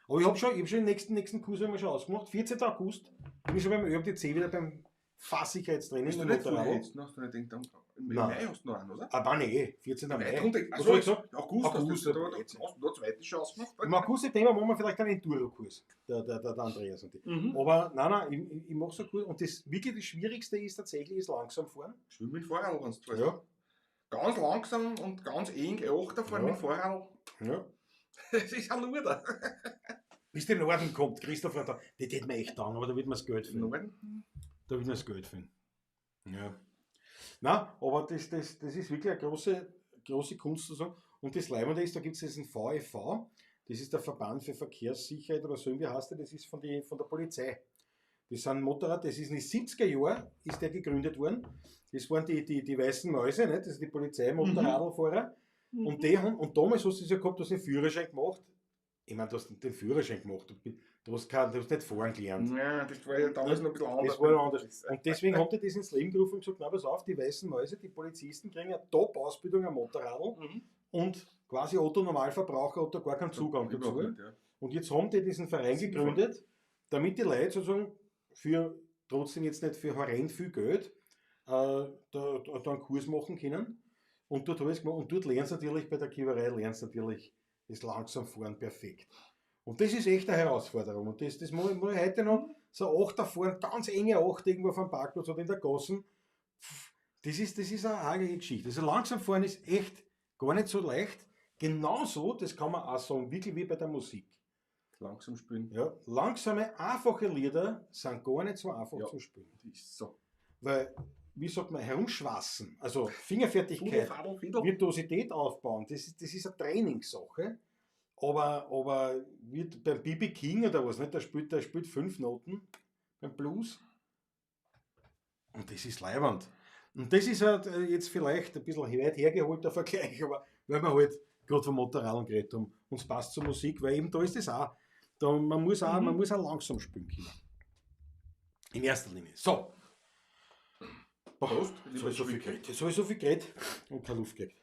Aber ich hab schon den nächsten Kurs schon ausgemacht. 14. August. Ich bin schon beim ÖMTC wieder beim Fahrsicherheitstraining. Bist du im nicht früher Motorrad. jetzt? Hast du nicht gedacht, im Nein. Mai hast du noch einen, oder? Aber nee, 14. Mai. Mai. Was hab ich gesagt? August August, hast du ja. da eine zweite Chance gemacht. Im August, September machen wir vielleicht einen Enduro-Kurs. Der Andreas und die. Mhm. Aber nein, ich mache so Kurs. Und das wirklich das Schwierigste ist tatsächlich das langsam fahren. Schön mit Fahrrad kannst du Ja. Ganz langsam und ganz eng Achter fahren Ja. mit Fahrrad. Ja. Das ist ein Luder. Bis der Norden kommt, Christoph, da, das hätte mir echt tun, aber da wird man das Geld finden. Norden? Da wird man das Geld finden. Ja. Nein, aber das ist wirklich eine große Kunst zu sagen. Und das Leibende ist, da gibt es diesen VfV, das ist der Verband für Verkehrssicherheit oder so irgendwie heißt der, das ist von der Polizei. Das sind Motorrad, das ist in den 70er Jahren ist der gegründet worden. Das waren die weißen Mäuse, nicht? Das sind die Polizei-Motorradlfahrer. Und damals hast du es ja gehabt, du hast den Führerschein gemacht. Ich meine, du hast den Führerschein gemacht, du hast nicht fahren gelernt. Ja, das war ja damals noch ein bisschen anders. Das war ja anders. Und deswegen haben die das ins Leben gerufen und gesagt, na pass auf, die weißen Mäuse, die Polizisten kriegen eine Top-Ausbildung am Motorradl und quasi Otto-Normalverbraucher hat da gar keinen Zugang dazu. Ja. Und jetzt haben die diesen Verein gegründet, damit die Leute sozusagen trotzdem jetzt nicht für horrend viel Geld da einen Kurs machen können. Und dort habe ich gemacht. Und dort lernst du natürlich bei der Kiewerei, natürlich das Langsamfahren perfekt. Und das ist echt eine Herausforderung. Und das mache ich heute noch. So Achter fahren, ganz enge Achter irgendwo auf dem Parkplatz oder in der Gassen. Das ist eine arge Geschichte. Also langsam fahren ist echt gar nicht so leicht. Genauso, das kann man auch sagen, wirklich wie bei der Musik. Langsam spielen. Ja, langsame, einfache Lieder sind gar nicht so einfach zu spielen. Das ist so. Weil, wie sagt man, herumschwassen, also Fingerfertigkeit, Virtuosität aufbauen, das ist eine Trainingssache. Aber wie beim B.B. King oder was, nicht? Der spielt 5 Noten beim Blues. Und das ist leiwand. Und das ist halt jetzt vielleicht ein bisschen weit hergeholter Vergleich, aber weil wir halt gerade vom Motorrad geredet haben. Und es passt zur Musik, weil eben da ist das auch. Man muss auch langsam spielen können. In erster Linie. So. Prost. Jetzt habe ich so viel geredet und keine Luft gekriegt.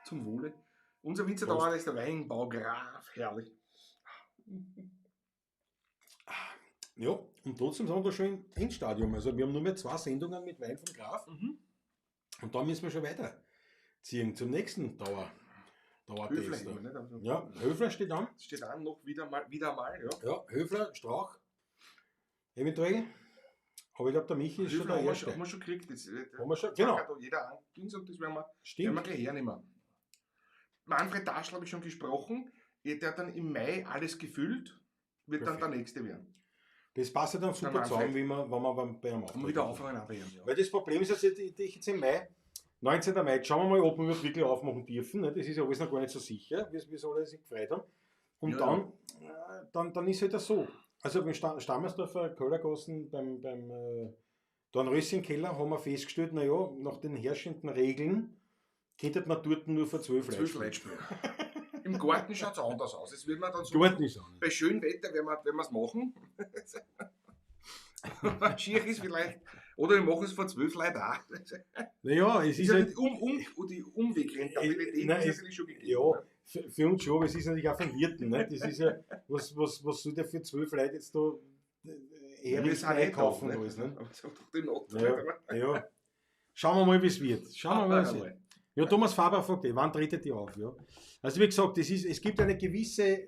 Zum Wohle. Unser Winzerdauer ist der Weinbau Graf. Herrlich. Ja, und trotzdem sind wir schon im Endstadium. Also wir haben nur mehr 2 Sendungen mit Wein von Graf. Und dann müssen wir schon weiterziehen zum nächsten Dauertest. Höfler, nicht? Also, Ja, Höfler steht an. steht an, noch wieder mal, ja. Ja, Höfler, Strauch. Eventuell. Aber ich glaube, der Michi ist schon Höfler der haben Erste. wir schon gekriegt. Das, Haben wir schon, genau. Hat da jeder angekündigt und das werden wir Stimmt. gleich hernehmen. Manfred Daschl habe ich schon gesprochen. Der hat dann im Mai alles gefüllt. Wird dann der nächste werden. Das passt ja dann super Der zusammen, wenn wir bei einem Und wieder aufhören werden. Ja. Weil das Problem ist, dass ich jetzt im Mai, 19. Mai, jetzt schauen wir mal, ob wir das wirklich aufmachen dürfen. Ne? Das ist ja alles noch gar nicht so sicher, wie es alle sich gefreut haben. Und dann ist halt das so. Also beim Stammersdorfer Köllergassen, beim Dornröschenkeller haben wir festgestellt, naja, nach den herrschenden Regeln könnte man dort nur für 12 Leute spielen. Im Garten schaut es anders aus. Das wird man dann so. Garten ist anders. Bei schönem Wetter werden wir es machen. Schier ist vielleicht. Oder wir machen es vor 12 Leuten auch. Naja, es ist halt. Die Umwegrentabilität Nein, ist natürlich schon gegeben. Ja, für uns schon, aber es ist natürlich auch von Wirten. Ne? Das ist ja, was soll der für 12 Leute jetzt da wir einkaufen alles, ne? Aber so durch die Not. Ja. Schauen wir mal, wie es wird. Ja, Thomas Faber fragt, wann tretet die auf? Ja? Also wie gesagt, es gibt eine gewisse,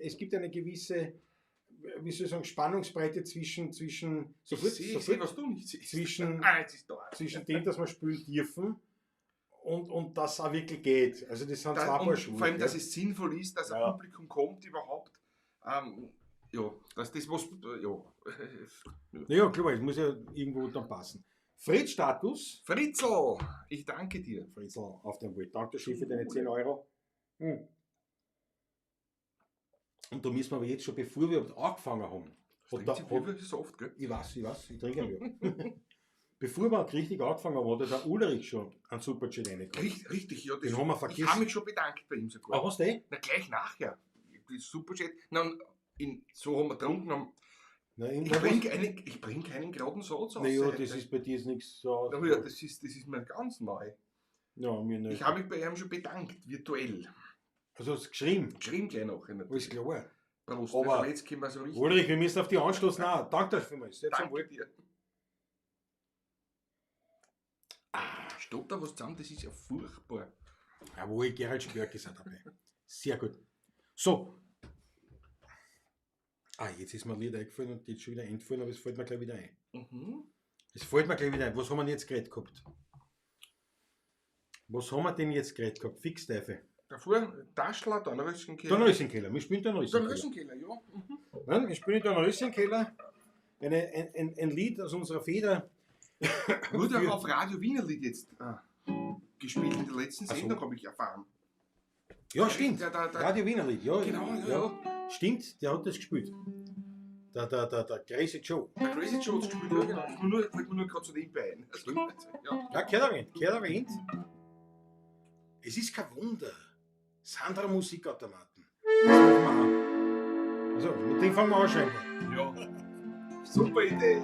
wie soll ich sagen, Spannungsbreite zwischen Ich sehe, was du nicht siehst. zwischen dem, dass wir spielen dürfen und das auch wirklich geht. Also das sind zwei Paar Und Schuhe. vor allem, dass ja. es sinnvoll ist, dass ein Ja. Publikum kommt überhaupt. Ja, dass das was. Ja. Ja, klar, es muss ja irgendwo dann passen. Fritz-Status. Fritzl, ich danke dir. Fritzl auf dem Bild. Danke schön für deine 10 Euro. Hm. Und da müssen wir aber jetzt schon, bevor wir überhaupt angefangen haben, So oft, gell? ich weiß, ich trinke ja. Bevor wir richtig angefangen haben, hat der Ulrich schon einen Superchat reingekommen. Richtig, ja. Den haben wir ich vergessen. habe mich schon bedankt bei ihm sogar. Ah, hast du den? Na, gleich nachher. Das ist Superchat. So haben wir getrunken. Nein, Ich bring keinen geraden Satz aus. naja, das ist bei dir jetzt nichts so. Na ja, das ist mir ganz neu. Ja, mir nicht. Ich habe mich bei ihm schon bedankt, virtuell. Also hast du geschrieben. Geschrieben gleich nachher Alles natürlich. klar. Prost. Aber- Aber jetzt können wir so richtig. Ulrich, wir müssen auf die anstoßen. Nein, danke dir vielmals. Jetzt zum Danke Wohl. dir. Stopp da was zusammen, das ist ja furchtbar. Jawohl, Gerald Spörk ist auch dabei. Sehr gut. So. Jetzt ist mir ein Lied eingefallen und jetzt schon wieder entfallen, aber es fällt mir gleich wieder ein. Es fällt mir gleich wieder ein. Was haben wir denn jetzt geredet gehabt? Was haben wir denn jetzt geredet gehabt? Fixteife. Davor Taschler, Donnerröschenkeller. Donnerröschenkeller. Wir spielen Donnerröschenkeller. Donnerröschenkeller, ja. Nein, wir spielen Donnerröschenkeller. Ein Lied aus unserer Feder. Wurde auch auf Radio Wienerlied jetzt gespielt in der letzten Ach so. Sendung, habe ich erfahren. Ja, stimmt. Der- Radio Wienerlied, ja. Genau, ja. Stimmt, der hat das gespielt. Der Crazy Joe. Der Crazy Joe hat gespielt, ja genau. Fällt mir nur gerade so nebenbei ein. Also, ja. Ja, gehört erwähnt. Es ist kein Wunder. Sandra Musikautomaten. Das machen wir auch. Also, mit dem fangen wir an scheinbar. Ja. Super Idee.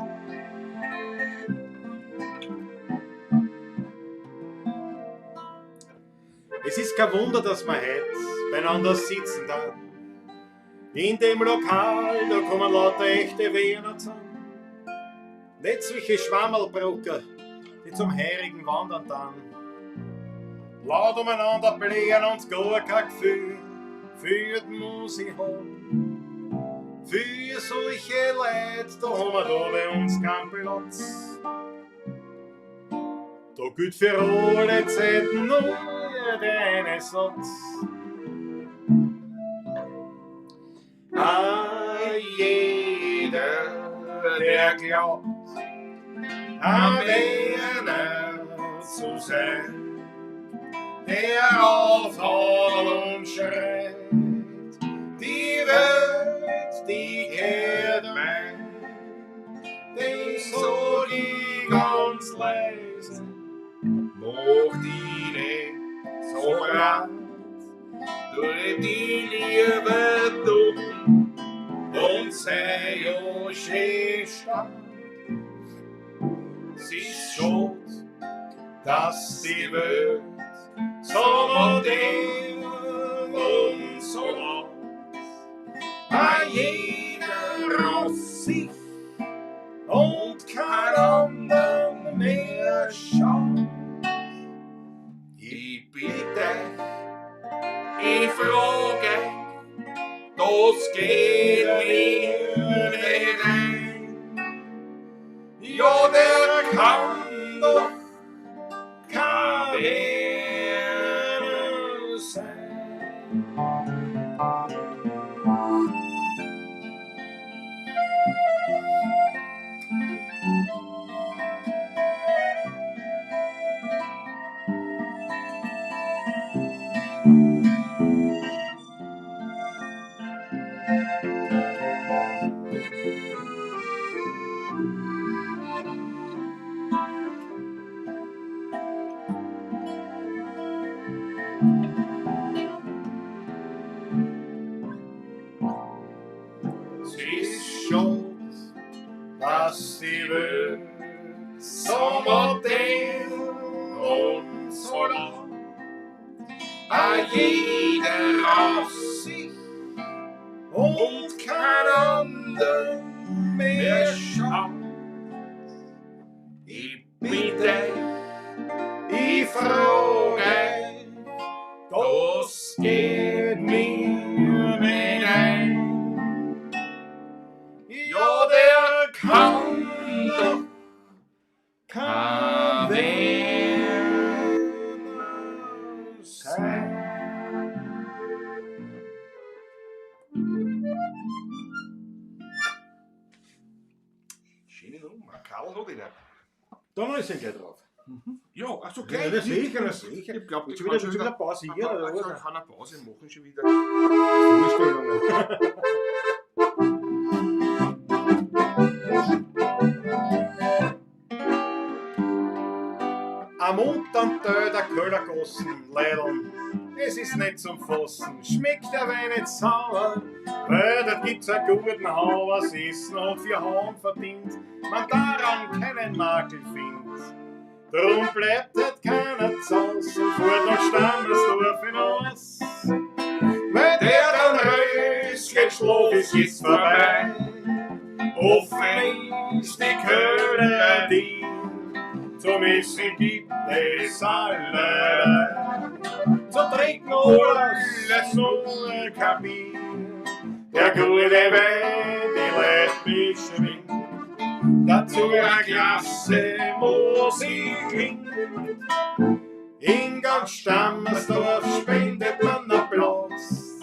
Es ist kein Wunder, dass wir heute beieinander sitzen da. In dem Lokal, da kommen lauter echte Wiener zusammen. Nicht solche Schwammelbrucker, die zum Heurigen wandern dann. Laut umeinander blähen und gar kein Gefühl für die Musik haben. Für solche Leute, da haben wir da bei uns keinen Platz. Da gilt für alle Zeiten nur der eine Satz. Jeder, der glaubt, am Wiener zu sein, der aufhaut und schreit, die Welt, die kehrt mein, dem sag ich ganz leise, mach die nicht so breit, durch die Liebe dumm und sei ja schön stark. Es ist schade, dass die Welt so modern und so laut, jeder auf sich und kein anderen mehr schaut. Ich bitte, ich frage, das geht mir nicht ein. Ja, der kann doch kein Wiener sein. Es ist schade, dass die Welt so modern und so laut, jeder auf sich und kein anderen mehr schaut. Ich bitte, ich frage, das geht mir nicht ein. Ja, der kann doch kein Wiener frei. Schöne Nummer. Karl hat ihn. Da noch ist ein gleich drauf. Ja, also Ja, gleich. das sicher, das sicher. Ich glaube, Jetzt schon wieder pausieren, oder was? Ich kann eine Pause machen schon wieder. Vorstellungen. Am unteren Teil der Köhlergassen, Leideln, es ist nicht zum Fassen, schmeckt der Wein nicht sauer, weil dort gibt's einen guten Hau, was Essen hat für Hahn verdient, man daran keinen Makel findet. Drum bleibt dort keiner Zaus und fährt nach Stammesdorf hinaus, weil der dann Röschen Schlaf ist jetzt vorbei. Offen ist die Köhler, die zum Essen gibt es allerlei. Zu trinken alles nur kein Bier. Der gute Wein, die lässt mich schwingen. Dazu eine klasse Musik klingt. In ganz Stammesdorf spendet man Applaus,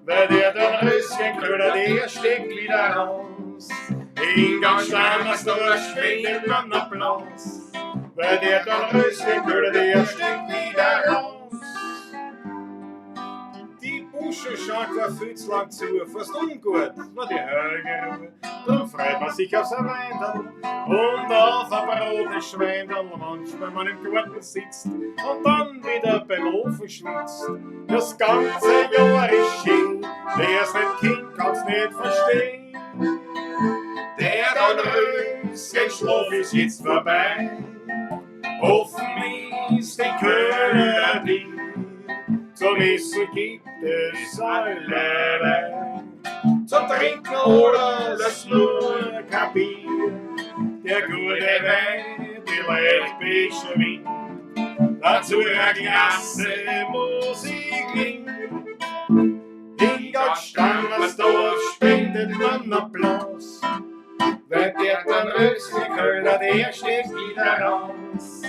weil der dann Röschenköhler, der steckt wieder raus. In ganz Stammesdorf spendet man Applaus, weil der dann Röschenköhler, der steckt wieder raus. Die Busche schaut war viel zu lang zu, fast ungut war die Höhe Ruhe. Drum freut man sich auf sein Weindl und auf ein brates Schweindl, manchmal man im Garten sitzt und dann wieder beim Ofen schwitzt. Das ganze Jahr ist schön, wer's nicht kennt, kann's nicht verstehen. Der dann Röschen Schlaf ist jetzt vorbei. Offen ist die Köhler, die zum Essen gibt es allerlei. Zum Trinken oder das nur kein Bier. Der gute Wein, die leicht beschwingt. Dazu eine klasse Musik klingt. In ganz Stammesdorf spendet man Applaus, weil der dann Röschenköhler, der steht wieder raus.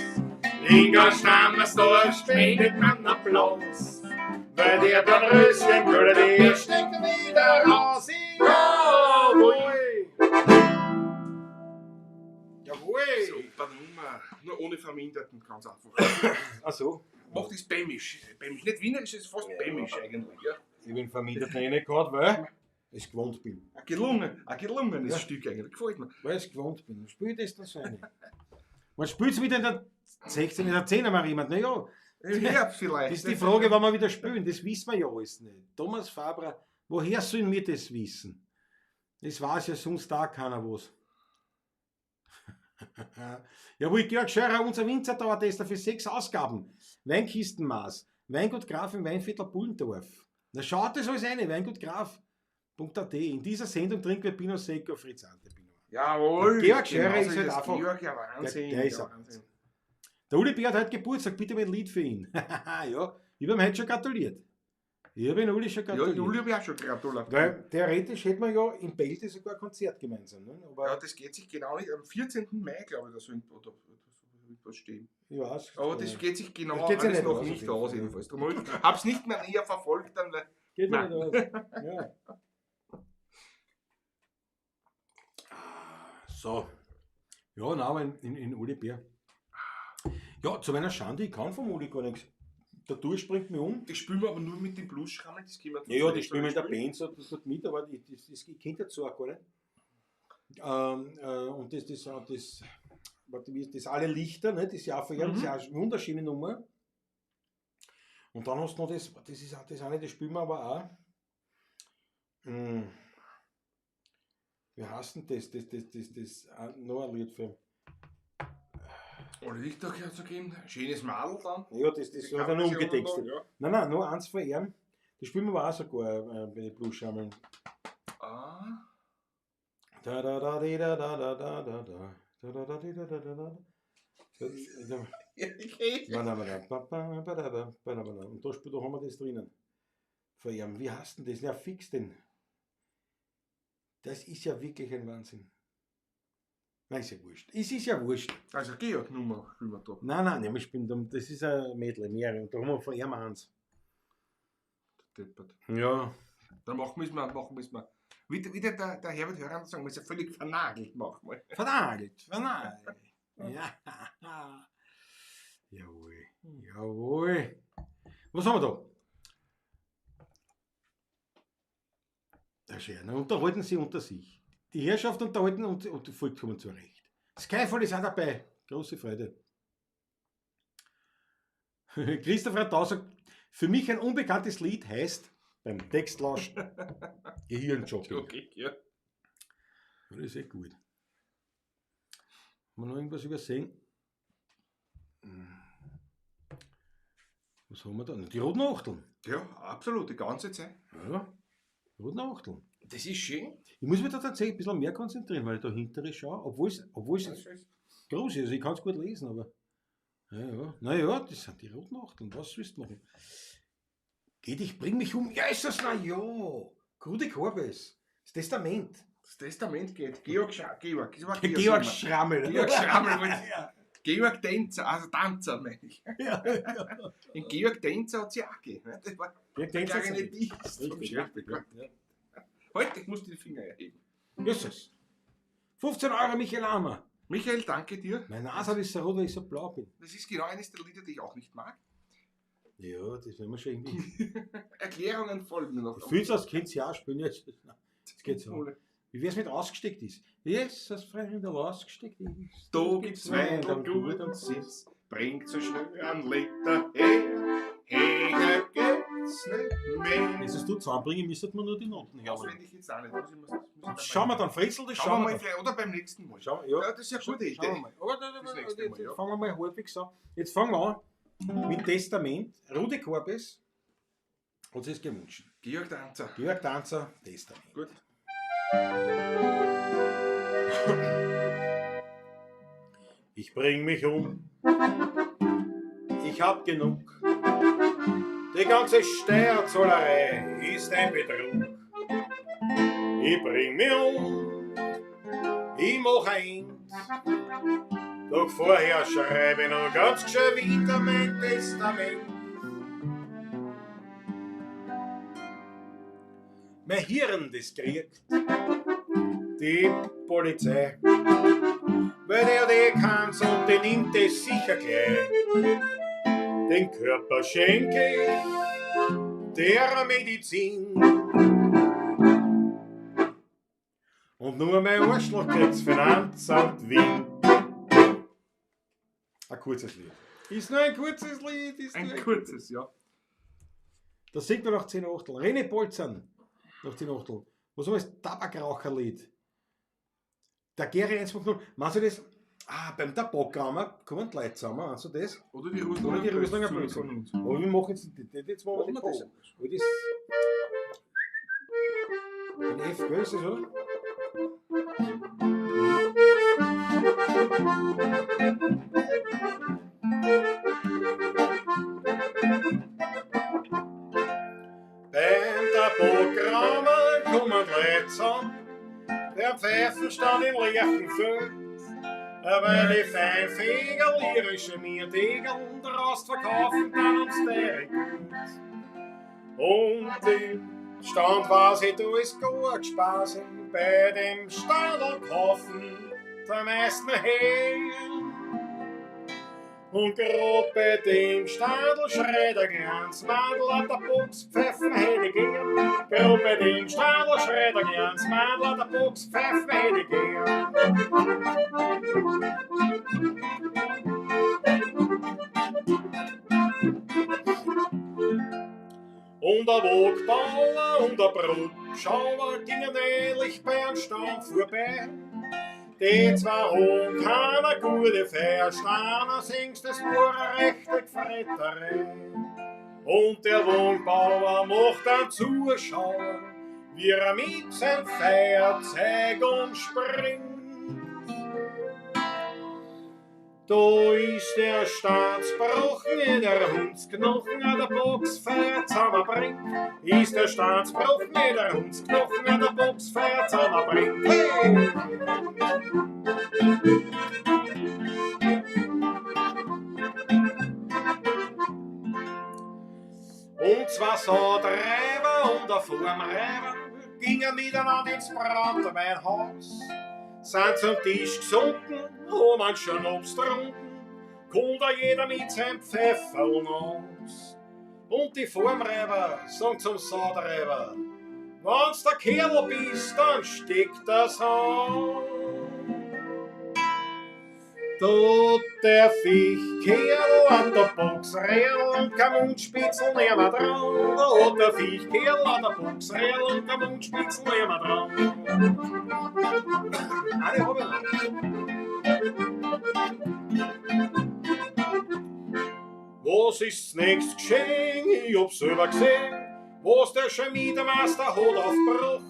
In ganz Stammesdorf spendet man Applaus, weil der dann Röschenköhler, der steckt wieder raus. Jawohl! Jawohl! Super Nummer. Nur ohne Verminderten, ganz einfach. Ach so. Macht das bämisch. Bämisch. Nicht wienerisch, es ist fast bämisch eigentlich. Ja. Ich bin vermietet nicht gehabt, weil ich es gewohnt bin. Ein gelungenes Ja. Stück eigentlich. Gefällt mir. Weil ich es gewohnt bin. Spielt das dann so eine. Man spielt es wieder in der 16, in der 10er mal jemand. Naja, Ja, vielleicht. das ist die Frage, wann wir wieder spielen. Das wissen wir ja alles nicht. Thomas Fabra, woher sollen wir das wissen? Das weiß ja sonst auch keiner was. Jawohl, Georg Scheurer, unser Winzertauertester für 6 Ausgaben. Weinkistenmaß, Weingut Graf im Weinviertel Bullendorf. Na schaut das alles rein, weingutgraf.at. In dieser Sendung trinken wir Pinot Seco, Fritz Ante Pinot. Jawohl. Georg Scheurer genauso ist halt das einfach- Georg, ja, Wahnsinn. Der ist ja, ein Wahnsinn. Der Uli Bär hat heute Geburtstag, bitte mal ein Lied für ihn. Ja, ich habe ihm heute schon gratuliert. Ich habe ihn Uli schon Ja, gratuliert. Julio wäre auch schon gratuliert. Weil theoretisch hätten wir ja in Belte sogar ein Konzert gemeinsam. Ne? Aber Ja, das geht sich genau nicht. Am 14. Mai, glaube ich, da soll was stehen. ich weiß. Aber das geht sich genau Das geht sich alles nicht noch aus, nicht auf jeden aus, Fall. jedenfalls. Darum habe es nicht mehr näher verfolgt, dann, weil Geht ja Nein. nicht aus. Ja. So. Ja, nein, aber in Uli Bär. Ja, zu meiner Schande, ich kann vom Uli gar nichts. Der Tour springt mir um. das spielen wir aber nur mit dem Bluesschrammel, das können wir Ja, die spielen mit der Band so mit, aber ich kenne dazu auch gar nicht. Und warte, wie ist das alle Lichter, ne? Das ist ja auch für das ist ja eine wunderschöne Nummer. Und dann hast du noch das ist auch das eine, das spielen wir aber auch. Wie heißt denn das noch ein Lied für. Oder Lichter zu geben, schönes Madel dann. Ja, das Die hat er kann noch man sich umgetextet. auch noch- Nein, nur eins von ihm. Das spielen wir aber auch sogar bei den Blueschammeln. Ja. Ah, Da da da di, da da da da da da da da da di, da da da da. okay. Und da haben wir das drinnen. Von ihm. Wie heißt denn das? Ja, fix denn. Das ist ja wirklich ein Wahnsinn. Nein, ist ja wurscht. Es ist ja wurscht. Also Georg Nummer spielen wir da. Nein, wir spielen da. Das ist ein Mädel, mehrere. Und da haben wir von ihm eins. Deppert. Ja. Dann müssen wir. Wie der Herbert Hörer sagen, wir sind ja völlig vernagelt, machen wir. Vernagelt. Ja. Jawohl. Was haben wir da? Der Scherner, unterhalten sie unter sich. Die Herrschaft unterhalten und die Volk kommen zurecht. Skyfall ist auch dabei. Große Freude. Christoph Radau sagt, für mich ein unbekanntes Lied heißt beim Textlauschen Gehirnjogging. Okay, ja. Das ist eh gut. Haben wir noch irgendwas übersehen? Was haben wir da? Die roten Achteln. Ja, absolut, die ganze Zeit. Ja, roten Achteln. Das ist schön. Ich muss mich da tatsächlich ein bisschen mehr konzentrieren, weil ich da hintere schaue, obwohl es groß ist. Also ich kann es gut lesen, aber. Naja, das sind die roten Achteln. Was willst du machen? Geht, ich bring mich um. Ja, ist das? Na ja. Krude Korbes. Das Testament. Das Testament geht. Georg Schrammel. Georg Schrammel. Georg Schrammel. Ja. Georg Tänzer, also Tanzer, meine ich. Ja. Den Georg Tänzer hat es ja auch gegeben. Das war Georg der Tänzer kleine hat's Dicht vom Richtig, Schrammel. ja. Heute muss ich die Finger erheben. Jesus. 15 Euro Michael Ammer. Michael, danke dir. Meine Nase ist so rot, weil ich so blau bin. Das ist genau eines der Lieder, die ich auch nicht mag. Ja, das werden wir schon irgendwie. Erklärungen folgen noch. Ich fühle es, als kennt sie auch spielen. Jetzt geht's so. Wie wär's mit ausgesteckt ist? Jesus, Freund, der ausgesteckt ist. Da gibt's Wein und Gut und Sitz, bringt so schnell einen Liter her. Hey, geht's nicht mehr. Wenn es du zusammenbringen, müssten wir nur die Noten hören. Auswendig jetzt auch nicht. Muss ich Schauen wir dann, Fritzel, das Schauen wir mal, dann. vielleicht, oder beim nächsten Mal. Schau, Ja, das ist ja eine gute Schauen wir Idee. mal. Aber Das nächste Mal, jetzt ja. fangen wir mal halbwegs an. Jetzt fangen wir an mit Testament. Rudi Korbes hat sich das gewünscht. Georg Tanzer. Georg Tanzer, Testament. Gut. Ich bring mich um. Ich hab genug. Die ganze Steuerzahlerei ist ein Betrug. Ich bring mich um. Ich mach ein. Doch vorher schreibe ich noch ganz gescheit wieder mein Testament. Mein Hirn, das kriegt die Polizei. Weil der die kann's und den nimmt es sicher gleich. Den Körper schenke ich der Medizin. Und nur mein Arschloch kriegt's Finanzamt Wien. Ein kurzes Lied. Ist nur ein kurzes Lied. Ein kurzes, ja. Das singt man nach 10 Achtel. René Bolzan nach 10 Achtel. Was haben wir das Tabakraucherlied? Der Gary 1.0. Meinst du das? Beim Tabakraucher kommen die Leute zusammen. Meinst du das? Oder die Oder die Rüstlinger Blödsinn Blödsinn. von uns. Aber wir machen jetzt das machen wir das. Aber das ein F, gell, ist das, oder? Beim Tabakraucher kommen die Leute zusammen. Der Pfeifen stand in Lerchenfeld. Weil die Feinfeger irische Mierdegel daraus verkaufen dann uns der gut. Und im Stand war sie da ist gut spaßen, bei dem Stadel kaufen der meisten Hehl. Und grad bei dem Stadel schreit der Glanzmadel, hat der Box pfeifen hätte ich gern. Grad bei dem Stadel schreit der Glanzmadel, hat der Box pfeifen hätte ich gern. Und der Wogbauer und der Brutschauer gingen ähnlich bei einem Stamm vorbei. Die zwei haben keine gute Verstanden, singst, das war eine rechte Verräterei. Und der Wohnbauer macht einen Zuschauer, wie er mit seinem Feuerzeug umspringt. Da ist der Staatsbrochen in der Hundsknochen an der Boxfeier zusammenbringt. Ist der Staatsbrochen in der Hundsknochen an der Boxfeier zusammenbringt. Hey! Und Und zwei Saatreiber und ein Formreiber gingen miteinander ins Brandweinhaus. Sind zum Tisch gesunken, haben einen Schnaps getrunken, konnte jeder mit seinem Pfefferl aus. Und die Formreiber sagen zum Saatreiber, wenn's der Kerl bist, dann steckt das Haus. Tut der Viechkerl an der Boxrell und kein Mundspitzel nimmer dran. Tut der Viechkerl an der Boxrell und kein Mundspitzel nimmer dran. Eine hab ich noch. Was ist das nächste Geschenk? Ich hab's selber gesehen, was der Schmiedemeister hat aufgebracht.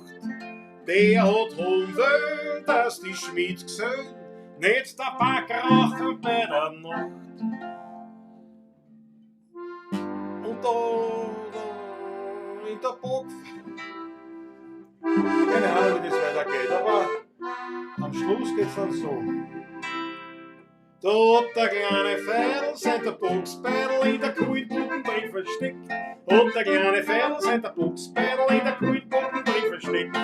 Der hat holen wollen, dass die Schmied gesehen nicht Tabak rauchen bei der Nacht. Und da in der Box. Keine Ahnung, wie das weitergeht, aber am Schluss geht's dann so. Da hat der kleine Pfeil sein der Boxbeidel in der Kultbuben drin versteckt. Und der kleine Pfeil sein der Boxbeidel in der Kultbuben drin versteckt.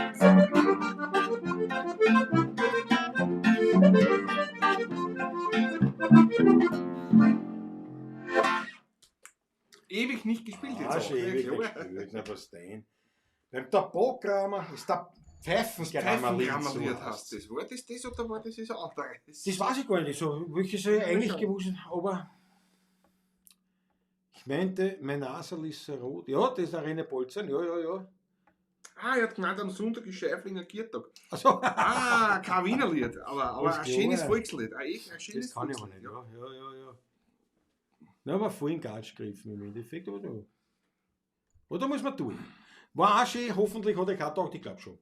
Ewig nicht gespielt jetzt. Ah, schon ewig klar. gespielt, na was denn? Beim Tabakrammer ist der Pfeifengrammaliert Pfeifengrammaliert hast du das. War das das oder war das ein anderes? Das weiß ich gar nicht, so, welche soll ich eigentlich gewusst, aber ich meinte, mein Nasel ist so rot. Ja, das ist eine reine Bolzen, ja. Ah, er hat gemeint, am Sonntag ist Scheiflinger Kirtag. Also, Ah, kein Wiener Lied, aber Das ein klar, schönes ja. Volkslied. Ein schönes das kann ich aber Volkslied, nicht, ja. Na, aber voll in Gatsch gegriffen im Endeffekt, oder? Oder muss man tun? War auch schön, hoffentlich hat er keinen gedacht, ich glaube schon.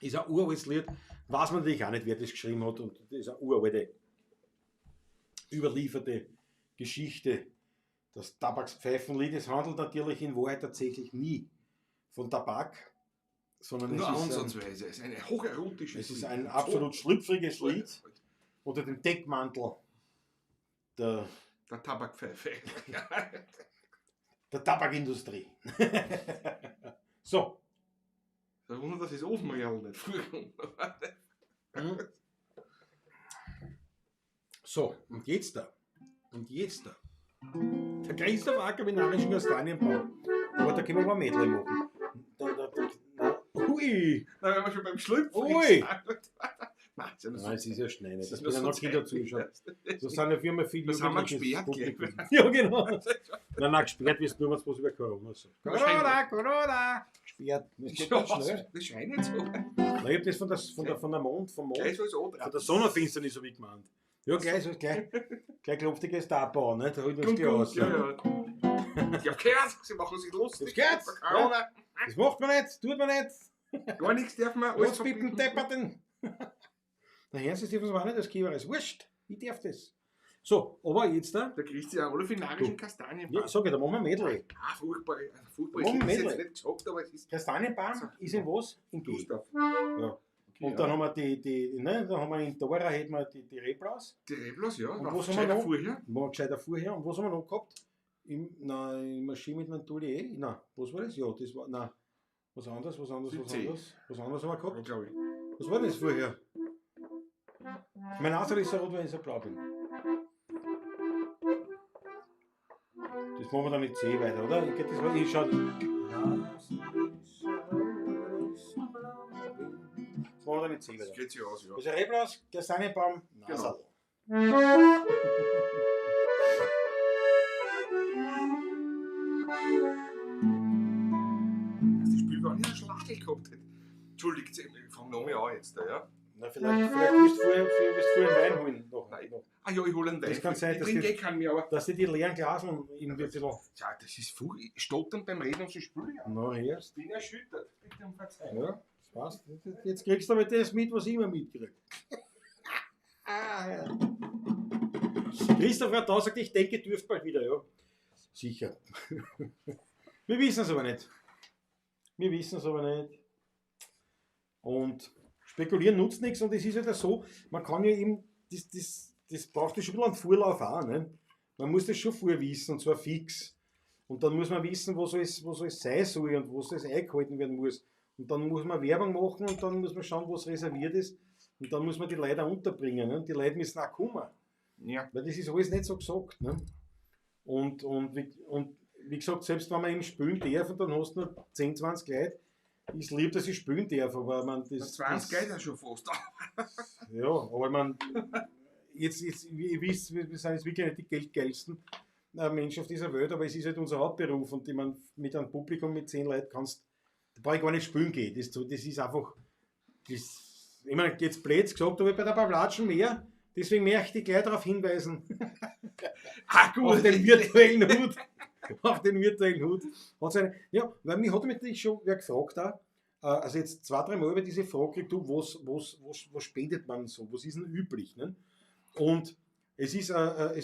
Ist ein uraltes Lied, weiß man natürlich auch nicht, wer das geschrieben hat, und das ist eine uralte, überlieferte Geschichte. Das Tabakspfeifenlied, es handelt natürlich in Wahrheit tatsächlich nie von Tabak, sondern Nur es ist, ansatzweise. Es ist ein hocherotisches es ist Lied. ein absolut schlüpfriges Lied unter dem Deckmantel der Der Tabakpfeife. der Tabakindustrie. So. Da wundert, dass das Ofenreal nicht früher kommt. So, und jetzt da. Der Christoph Acker mit narischen Kastanienbau. Aber da können wir mal ein Mädel machen. Ui! Na, wenn wir schon beim Schlüpfen Ui. Nein, das ist ja Nein, es ist ja schnell nicht. Das nur sind ja noch so Kinder Zeit. zuschauen. Das sind ja viel viele Das haben wir jugendliches gesperrt, Publikum. Ja, genau. Nein, gesperrt wirst du nur, wenn du was über Corona sagst. Wahrscheinlich. Corona! Gesperrt. Das geht ganz schnell. Das scheint nicht so. Nein, ich hab das vom Gleich Mond, so ist von der Sonnenfinsternis so wie gemeint. Ja, gleich klopft die Gestapo an, ne? Da holt man das gleich aus. Ja. Ich hab gehört, sie machen sich lustig. Das gehört. Corona. Das macht man nicht, tut man nicht. Gar nichts darf man. Alles Was mit dem Depperten? Na, Herr, Sie dürfen es auch nicht, das Kiewer ist wurscht. Ich darf das. So, aber jetzt da. Da kriegst du ja alle finalischen Kastanien. Ja, sag ich, da machen wir ein Medley. Ah, furchtbar. Furchtbar. Warum Ich hätte es Mädel? jetzt nicht gesagt, aber es ist Kastanienbaum ist in was? In G. Gustav. Ja. Und Ja. dann haben wir dann haben wir in Dora hätten wir die Reblaus. Die Reblos, ja. Und war was haben wir noch? vorher? War gescheiter vorher. Und was haben wir noch gehabt? Im Maschine mit einem Tuli. Nein, was war das? Ja, das war. Nein. Was anderes. 17. Was anderes haben wir Ja, gehabt? glaube ich. Was war das vorher? Mein Nase ist so rot, wenn ich so blau bin. Das machen wir dann mit C weiter, oder? Ich glaube, das war ich schon. Das machen wir dann mit C Das weiter. geht sich aus, ja. Also Reblaus, Kastanienbaum, Nasal. Dass das Spiel gar nicht eine Schlachtel gehabt hätte. Entschuldigt, ich fange noch mal an jetzt, ja. Na, vielleicht willst du vorher einen Wein holen. Noch. Ah ja, ich hole einen Wein. Das kann sein, ich dass trinke die- eh keinen mehr, aber... Dass die leeren Glaseln irgendwie ein bisschen. Ja, das ist furchtbar. Stottern beim Reden und so spülen. Ja. Na, erst. Ich bin erschüttert. Bitte um Verzeihung. Ja, das passt. Jetzt kriegst du aber das mit, was ich immer mitkriege. Ja. Christoph hat da gesagt, ich denke, ihr dürft bald wieder, ja. Sicher. Wir wissen es aber nicht. Und spekulieren nutzt nichts, und es ist ja so, man kann ja eben, das braucht ja schon ein bisschen einen Vorlauf auch. Ne? Man muss das schon vorwissen, und zwar fix. Und dann muss man wissen, wo es sein soll und wo es eingehalten werden muss. Und dann muss man Werbung machen und dann muss man schauen, wo es reserviert ist. Und dann muss man die Leute auch unterbringen. Ne? Und die Leute müssen auch kommen. Ja. Weil das ist alles nicht so gesagt. Ne? Und wie gesagt, selbst wenn man eben spielen darf und dann hast du nur 10, 20 Leute, ist lieb, dass ich spielen darf. Aber man, das 20 geht ja schon fast. ja, aber man, jetzt ihr wisst, wir sind jetzt wirklich nicht die geldgeilsten Menschen auf dieser Welt, aber es ist halt unser Hauptberuf und ich meine, mit einem Publikum mit 10 Leuten da brauche ich gar nicht spielen gehen. Das ist einfach, ich meine, jetzt blöd gesagt, aber bei der Pavlatschen mehr. Deswegen möchte ich gleich darauf hinweisen, auf den virtuellen Hut. Auf den virtuellen Hut. Ja, weil mich hat mich schon wer gefragt auch, also jetzt 2, 3 Mal über diese Frage gekriegt, du, was spendet man so, was ist denn üblich? Ne? Und es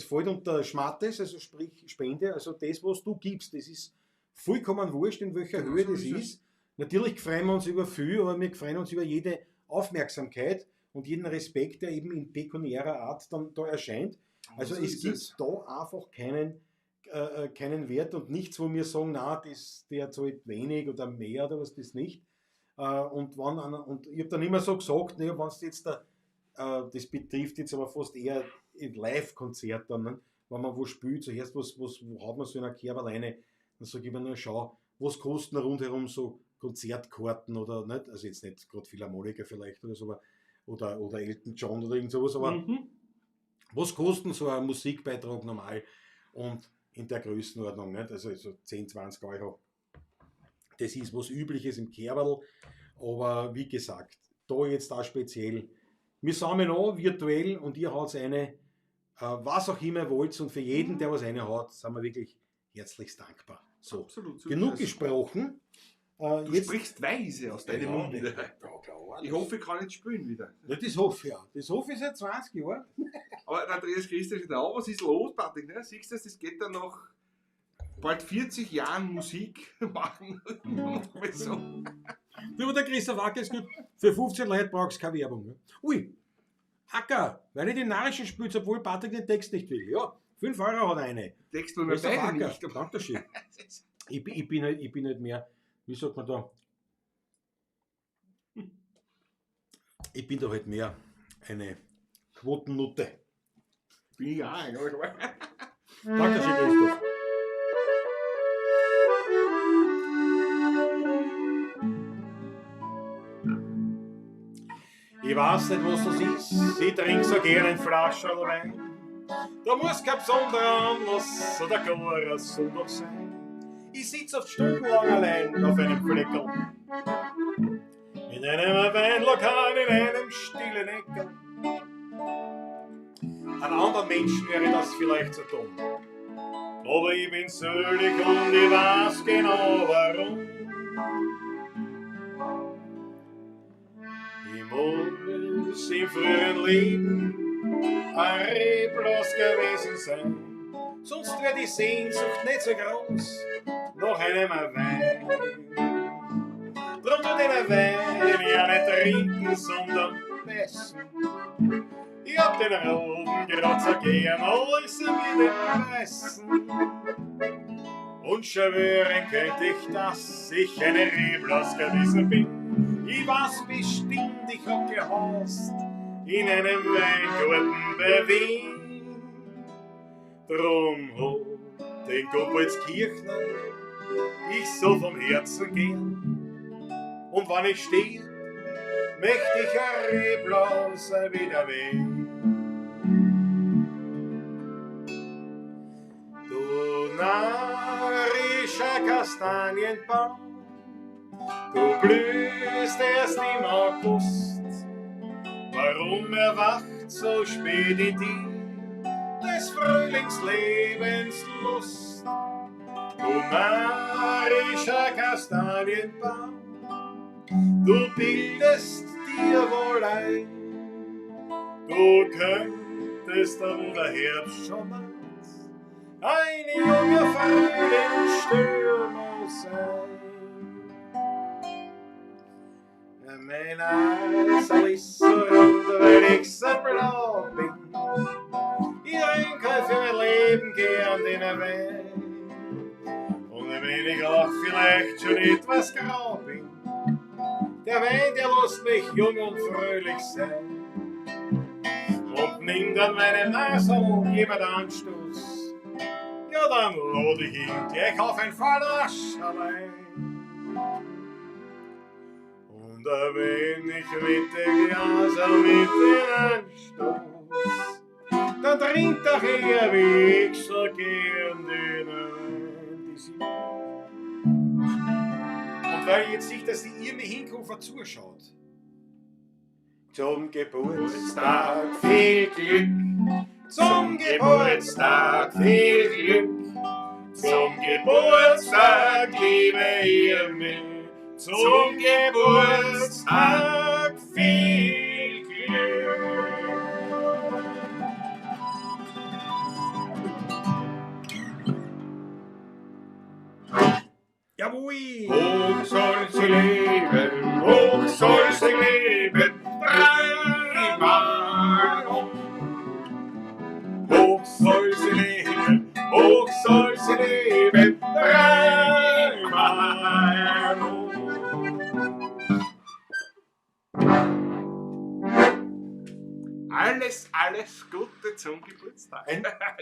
fällt unter Schmattes, also sprich Spende, also das, was du gibst, das ist vollkommen wurscht, in welcher Genau, Höhe so das ist es. ist. Natürlich freuen wir uns über viel, aber wir freuen uns über jede Aufmerksamkeit und jeden Respekt, der eben in pekuniärer Art dann da erscheint. Also So es ist gibt es. da einfach keinen Wert und nichts, wo wir sagen, na, der zahlt wenig oder mehr oder was, das nicht. Und ich habe dann immer so gesagt, wenn es jetzt das betrifft jetzt aber fast eher ein Live-Konzert dann, ne? Wenn man wo spielt, zuerst wo hat man so in einer Kerbe alleine, dann sage ich mir nur, schau, was kosten rundherum so Konzertkarten oder nicht, also jetzt nicht gerade Philharmoniker vielleicht oder so, oder Elton John oder irgend sowas, aber was kosten so ein Musikbeitrag normal und in der Größenordnung, nicht? Also so 10, 20 Euro. Das ist was Übliches im Kerberl, aber wie gesagt, da jetzt auch speziell, wir sammeln an, virtuell und ihr haut eine, was auch immer ihr wollt und für jeden, der was reinhaut, sind wir wirklich herzlichst dankbar. So, Absolut. So genug ist es. gesprochen. Du sprichst weise aus deinem Mund. Ja, Ich hoffe, ich kann nicht spielen wieder. Ja, das hoffe ich ja. Das hoffe ich seit 20 Jahren. Aber der Andreas Christian steht auch, was ist los, Patrick? Ne? Siehst du, das geht dann nach bald 40 Jahren Musik machen. So. Du, aber der Christoph Acker ist gut. Für 15 Leute brauchst du keine Werbung. Ne? Ui, Acker, weil ich den Narischen spielt, obwohl Patrick den Text nicht will. Ja, 5 Euro hat eine. Text wollen wir Christoph beide Acker, nicht. Dankeschön. Ich bin nicht mehr, wie sagt man da? Ich bin da halt mehr eine Quotennutte. Bin ich auch, aber Dankeschön, Christoph. Ich weiß nicht, was das ist, ich trinke so gern ein Flascherl Wein. Da muss kein besonderer Anlass oder gar ein Sonntag sein. Ich sitz oft stundenlang allein auf einem Fleckerl. In einem Weinlokal, in einem stillen Eckerl. An anderen Menschen wäre das vielleicht zu dumm. Aber ich bin selig und ich weiß genau warum. Ich muss im früheren Leben ein Reblos gewesen sein, sonst wäre die Sehnsucht nicht so groß nach einem Wein. Drum tut den Wein ja nicht trinken, sondern messen. Ich hab den roten grad so gern, als wie den weißen. Und schwören könnte ich, dass ich eine Reblos gewesen bin. Ich weiß bestimmt, ich hab gehaust in einem Weingarten bei Wien. Drum hat den Gopolskirchner ich so vom Herzen gern. Und wenn ich stehe, möchte ich ein Reblaus wieder wehen. Du narischer Kastanienbaum, du blühst erst im August. Warum erwacht so spät in dir des Frühlingslebens Lust? Du narischer Kastanienbaum, du bildest dir wohl ein, du könntest dann der Herbst schon mal ein junger Frühlingsstürmer sein. Mein Eisel ist so rund, weil ich so blau bin. Ich trinke für mein Leben gern den Wein. vielleicht schon etwas grau bin. Der Wein, der lässt mich jung und fröhlich sein. Und nimmt an meinem Nasel jemand Anstoß. Ja, dann lade ich ihn gleich auf ein Falasch allein. Und wenn ich mit dem Glas mit den Anstoß, dann trinkt doch er wie ich so gern den Und weil jetzt sich, dass die Irme Hinkofer zuschaut. Zum Geburtstag viel Glück, zum Geburtstag viel Glück, zum Geburtstag, liebe Irme, zum Geburtstag viel Glück. Jawohl! Hoch soll sie leben, hoch soll sie leben, dreimal hoch. Hoch soll sie leben, hoch soll sie leben, dreimal hoch. Alles Gute zum Geburtstag.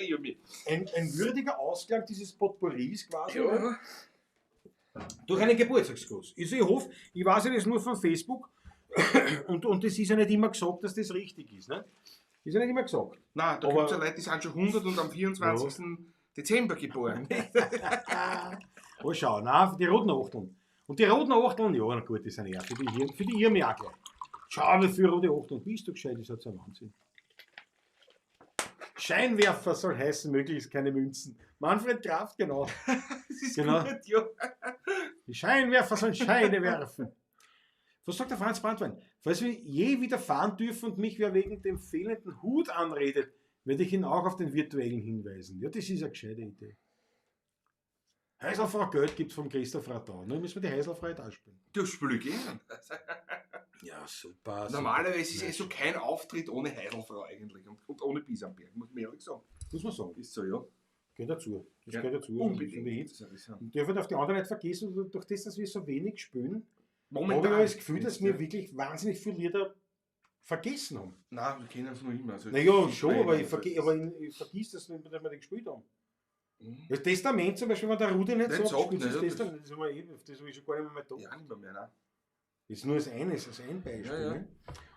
Jumi. Ein würdiger Ausklang dieses Potpourris quasi. Ja. Durch einen Geburtstagsgruß. Also ich hoffe, ich weiß ja das nur von Facebook und das ist ja nicht immer gesagt, dass das richtig ist. Ne? Ist ja nicht immer gesagt. Nein, da Aber- gibt es ja Leute, die sind schon 100 und am 24. Dezember geboren. Oh schau, nein, die roten Achteln. Und die roten Achteln, ja, na gut, die sind ja für die Irme auch gleich. Schau, wie viele rote Achteln. Bist du gescheit, das hat so ein Wahnsinn. Scheinwerfer soll heißen, möglichst keine Münzen. Manfred Kraft, genau. Das ist Genau. gut, ja. Die Scheinwerfer sollen Scheine werfen. Was sagt der Franz Brandwein? Falls wir je wieder fahren dürfen und mich wer wegen dem fehlenden Hut anredet, werde ich ihn auch auf den virtuellen hinweisen. Ja, das ist eine gescheite Idee. Heiselfrau Geld gibt es vom Christoph Ratau. Nun müssen wir die Heiselfrau jetzt ausspielen. Du spiel gern. Ja, super. Normalerweise ist es so kein Auftritt ohne Heidelfrau eigentlich und ohne Bisamberg, muss man ehrlich sagen. Muss man sagen. Ist so, ja. Geht dazu. Das Ja, geht dazu. Unbedingt. Und dürfen auf die anderen nicht vergessen, durch das, dass wir so wenig spielen, habe ich Momentan. auch das Gefühl, dass wir wirklich wahnsinnig viele Lieder vergessen haben. Nein, wir kennen es noch immer. Also Naja, schon, aber ich, vergesse vergiss das nicht, dass wir die gespielt haben. Mhm. Das Testament zum Beispiel, wenn der Rudi nicht Nicht sagt, sagt, spielt das ne, Testament, das habe ich schon gar nicht mehr da. Ja, nicht mehr, nein. Das ist nur das ein Beispiel. Ja, ja. Ne?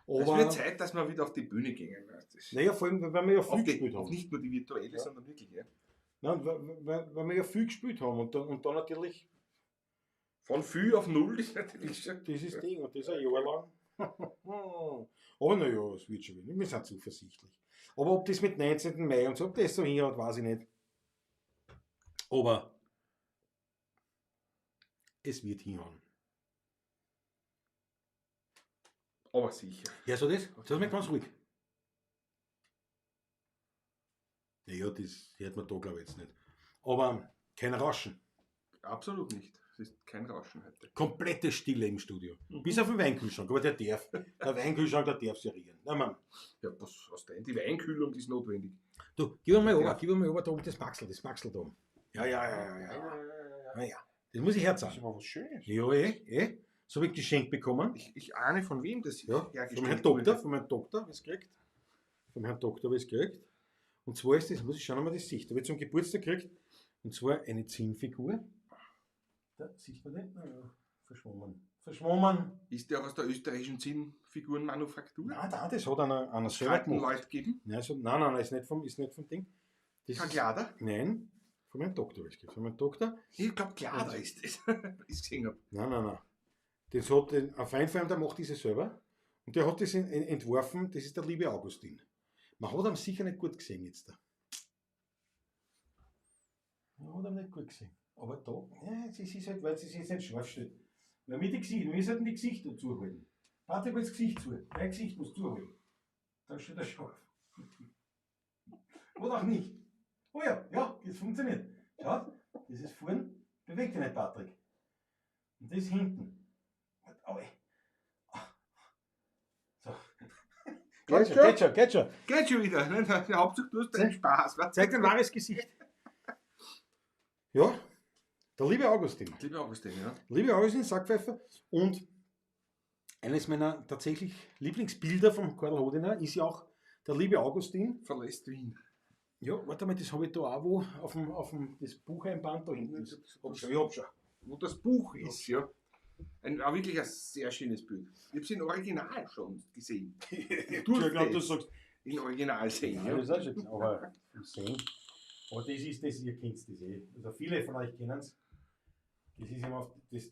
Es Aber, wird Zeit, dass wir wieder auf die Bühne gehen. Das naja, vor allem, weil wir ja viel gespielt auf haben. nicht nur die virtuelle, Ja. sondern wirklich. Ja. Nein, weil wir ja viel gespielt haben und dann natürlich Von viel auf null ist natürlich schon. dieses Ding und das ein Jahr lang. Aber naja, es wird schon wieder. Wir sind zuversichtlich. Aber ob das mit 19. Mai und so, ob das so hinhaut, weiß ich nicht. Aber es wird hinhauen. Aber sicher. Ja, so das? Jetzt ist mir ganz ruhig. Naja, das hört man da glaube ich jetzt nicht. Aber kein Rauschen. Absolut nicht. Es ist kein Rauschen heute. Komplette Stille im Studio. Bis auf den Weinkühlschrank. Aber der darf. Der Weinkühlschrank, der darf serieren. Na Mann. Ja, was denn? Die Weinkühlung ist notwendig. Du, gib mir mal Ja. over, da oben das Maxel da oben. Ja. Naja, das muss ich Das ist herzahlen. aber was Schönes. Ja, so habe ich geschenkt bekommen. Ich ahne, von wem das Ja, hergestellt vom Herrn wurde. Doktor, habe ich es gekriegt. Vom Herrn Doktor habe ich es gekriegt. Und zwar ist das, muss ich schauen, ob man das sieht. Da habe ich zum Geburtstag gekriegt. Und zwar eine Zinnfigur. Da sieht man den? Naja, verschwommen. Ist der aus der österreichischen Zinnfigurenmanufaktur? Nein, das hat einer selber Kalten gemacht. Leute geben? Nein, ist nicht vom Ding. Das Kein ist, Glader? nein, von meinem Doktor habe ich gekriegt. Von meinem Doktor. Ich glaube, Glader ist das. Ich gesehen habe. Nein. Das hat ein Freund von ihm, der macht diese selber. Und der hat das entworfen, das ist der liebe Augustin. Man hat ihn sicher nicht gut gesehen jetzt. Man hat ihn nicht gut gesehen. Aber da, ja, es ist halt, weil es jetzt nicht scharf steht. Weil wir sollten die Gesichter zuhalten. Warte mal das Gesicht zu. Dein Gesicht muss zuhalten. Dann steht er scharf. Oder auch nicht. Oh ja, das funktioniert. Schaut, das ist vorne. Bewegt dich nicht, Patrick. Und das hinten. Oh, so. Geht schon. Geht schon wieder. Ne? Der Hauptsache, du hast deinen Spaß. Was? Zeig dein wahres Gesicht. Ja, Der liebe Augustin. Liebe Augustin, ja. Liebe Augustin Sackpfeifer. Und eines meiner tatsächlich Lieblingsbilder von Karl Hodener ist ja auch der liebe Augustin. Verlässt Wien. Ja, warte mal, das habe ich da auch wo auf dem das Bucheinband da hinten. Ich hab schon. Wo das Buch ist, ja. Auch wirklich ein sehr schönes Bild. Ich habe es in Original schon gesehen. Ich durfte glaube, du es. sagst. In Original sehen, Ja, ja. das ist auch schon, aber sehen. Aber das ist das, ihr kennt das eh. Also viele von euch kennen es. Das ist immer das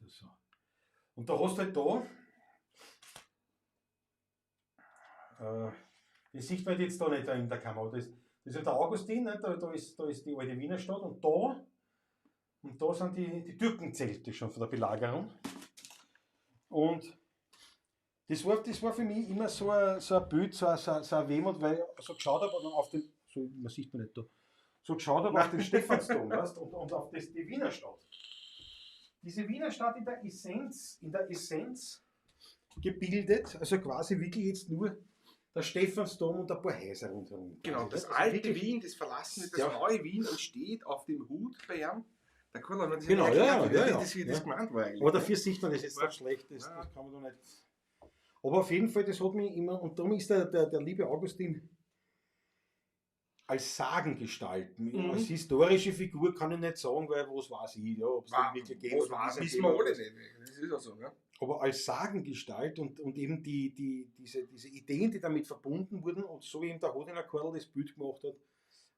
so. Und da hast du halt da, das sieht man jetzt da nicht in der Kamera. Das ist ja der Augustin, nicht? Da ist die alte Wiener Stadt und da sind die Türkenzelte schon von der Belagerung. Und das war für mich immer so ein Bild, so ein Wehmut, weil ich so geschaut habe auf den, so, man sieht man nicht da, so geschaut habe auf den Stephansdom, weißt, und auf die Wiener Stadt. Diese Wiener Stadt in der Essenz gebildet, also quasi wirklich jetzt nur der Stephansdom und ein paar Häuser rundherum. Genau, Also das also alte wirklich- Wien, das verlassene, das Ja. neue Wien entsteht auf dem Hut bei ihm. Der Karl hat mir das Genau, erklärt, ja, wie ja, das, wie ja. das gemeint war eigentlich. Aber dafür sieht man das jetzt nicht schlecht, das Ja. kann man doch nicht. Aber auf jeden Fall, das hat mich immer, und darum ist der liebe Augustin als Sagengestalt, als historische Figur kann ich nicht sagen, weil was weiß ich, ja, ob es den wirklich geht. Was oder weiß, wie wissen es wir geht. alle nicht. Das ist ja so, ne? Aber als Sagengestalt und eben diese Ideen, die damit verbunden wurden und so wie eben der Hodener Karl das Bild gemacht hat,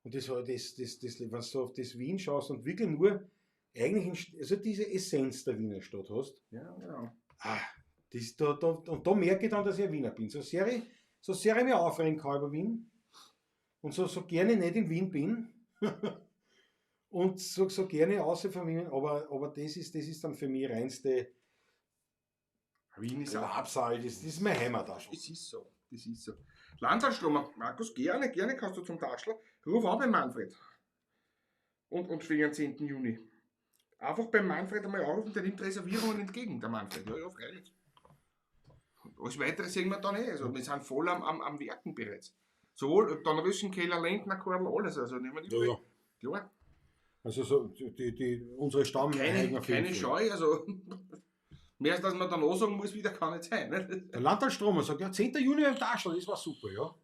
und das, wenn du so auf das Wien schaust und wirklich nur eigentlich also diese Essenz der Wiener Stadt hast, Ja, genau. und da merke ich dann, dass ich ein Wiener bin. So sehr ich mich aufregen kann über Wien und so gerne nicht in Wien bin und so gerne außer von Wien, aber das ist dann für mich reinste Wien ist auch. Absal, das ist meine Heimat auch schon. Das ist so. Das ist so. Landtagsstrom, Markus, gerne kannst du zum Taschler. Ruf an beim Manfred. Und für den 10. Juni. Einfach beim Manfred einmal anrufen, der nimmt Reservierungen entgegen, der Manfred. Ja, freilich. Alles weitere sehen wir dann eh. Also wir sind voll am Werken bereits. Sowohl Donnerwischen, Keller, Lendner, Korl, alles. Also nehmen wir die Ja, ja. Klar. Also so unsere Stamm Keine Scheu, also mehr als dass man dann auch sagen muss, wieder kann nicht sein. Ne? Der Landtagsstromer sagt, ja, 10. Juni im Taschel, das war super, ja.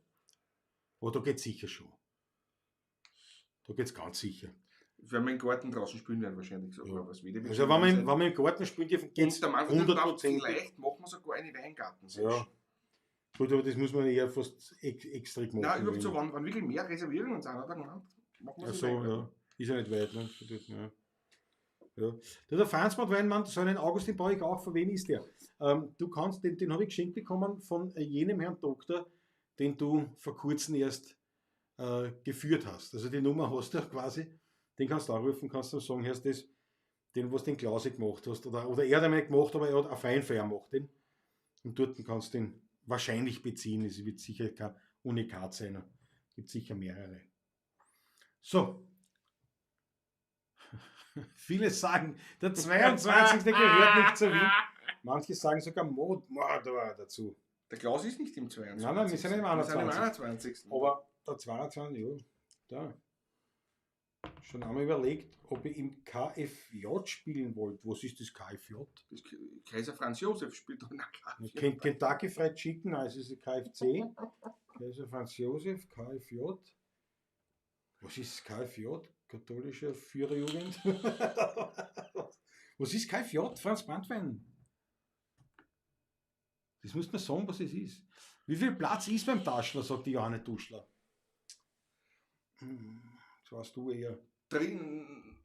Aber da geht es sicher schon. Da geht es ganz sicher. Wenn wir im Garten draußen spielen werden, wahrscheinlich so. Ja. Was wieder Also wenn wir im Garten spielen dürfen, geht es und der Manfred hat gedacht, 100%. vielleicht machen wir sogar eine Weingarten. Ja. Gut, aber das muss man eher fast extra machen. Nein, überhaupt so, wenn wirklich mehr Reservierungen sind, hat er gemeint, machen wir Ach so. so, ja. Ist ja nicht weit, ne? Ja. Ja. Der Franzmann Weinmann, so einen Augustin brauche ich auch. Von wem ist der? Du kannst, den habe ich geschenkt bekommen von jenem Herrn Doktor, den du vor kurzem erst geführt hast. Also die Nummer hast du quasi, den kannst du anrufen, kannst du sagen, hast das, den, was den Klausi gemacht hast. Oder er hat einmal gemacht, aber er hat auf Feinfeier gemacht den. Und dort kannst du den wahrscheinlich beziehen. Es wird sicher kein Unikat sein. Es gibt sicher mehrere. So. Viele sagen, der 22. gehört nicht zu Wien. Manche sagen sogar Mordor dazu. Der Klaus ist nicht im 22. Nein, wir sind im 21. 21. Aber der 22, ja, da. Schon einmal überlegt, ob ich im KFJ spielen wollte. Was ist das KFJ? Das Kaiser Franz Josef spielt doch nach Kentucky Fried Chicken, also ist es KFC. Kaiser Franz Josef, KFJ. Was ist KFJ? Katholische Führerjugend. Was ist KFJ? Franz Brandwein. Das muss man sagen, was es ist. Wie viel Platz ist beim Taschler, sagt die Johanne Tuschler. Das weißt du eher. Drin,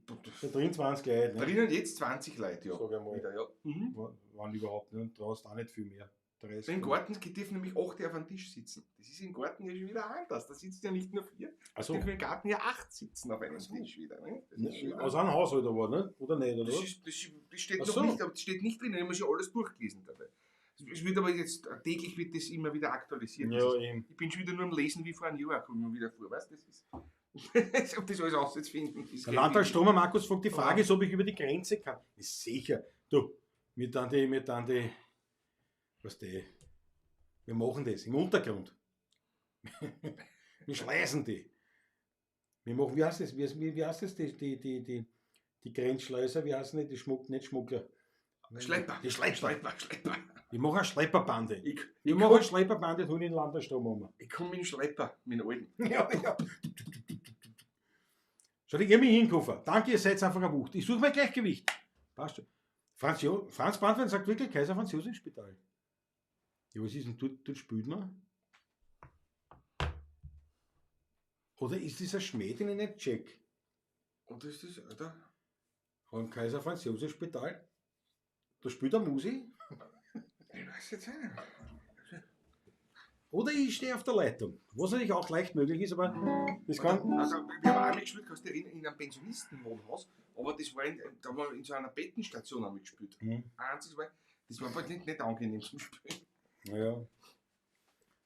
Da drin 20 Leute. Ne? drinnen jetzt 20 Leute, ja. Sag einmal. Wieder, ja. Waren überhaupt nicht. Du hast auch nicht viel mehr. Der Rest Im Garten dürfen nämlich 8 auf einem Tisch sitzen. Das ist im Garten ja schon wieder anders. Da sitzen ja nicht nur 4. Also, Dürfen im Garten ja 8 sitzen auf einem Tisch wieder. Ne? Das ist schon wieder- aus einem Haushalt aber, ne? Oder nicht? Oder? Das steht Ach noch so. nicht, aber das steht nicht drin, ich habe schon alles durchgelesen dabei. Es wird aber jetzt, täglich wird das immer wieder aktualisiert. Das Ja, ist, eben. ich bin schon wieder nur am Lesen wie vor einem Jahr, kommt mir wieder vor, weißt du, das ist, ob das alles auszufinden ist. Der Landtagsstromer Markus fragt, die Frage ist, ob ich über die Grenze kann. Ist sicher. Du, wir machen das im Untergrund. Wir schleißen die. Wir machen, wie heißt das? Wie heißt das? Die Grenzschleuser, wie heißen die nicht Schmuggler? Schlepper. Die Schlepper. Schlepper. Ich mache eine Schlepperbande. Ich Ich mache eine Schlepperbande, tun in den Landesstrom um. komme mit dem Schlepper, mit dem alten. Ja, ja. Schau, ihr mich hinkaufen. Danke, ihr seid einfach ein Wucht. Ich suche mein Gleichgewicht. Passt schon. Franz Brandwein sagt wirklich Kaiser Franz Josef Spital. Ja, was ist denn dort spielt man? Oder ist dieser Schmäh, den ich nicht check? Oder ist das, oder? Am Kaiser Franz Josef Spital? Da spielt er Musik? Ich weiß jetzt nicht. Oder ich stehe auf der Leitung. Was natürlich auch leicht möglich ist, aber das kann. Also, wir haben auch mitgespielt, kannst du dir erinnern, in einem Pensionistenwohnhaus, aber das war da haben wir in so einer Bettenstation auch mitgespielt. Einziges Mal, das war halt nicht angenehm zum Spielen. Naja.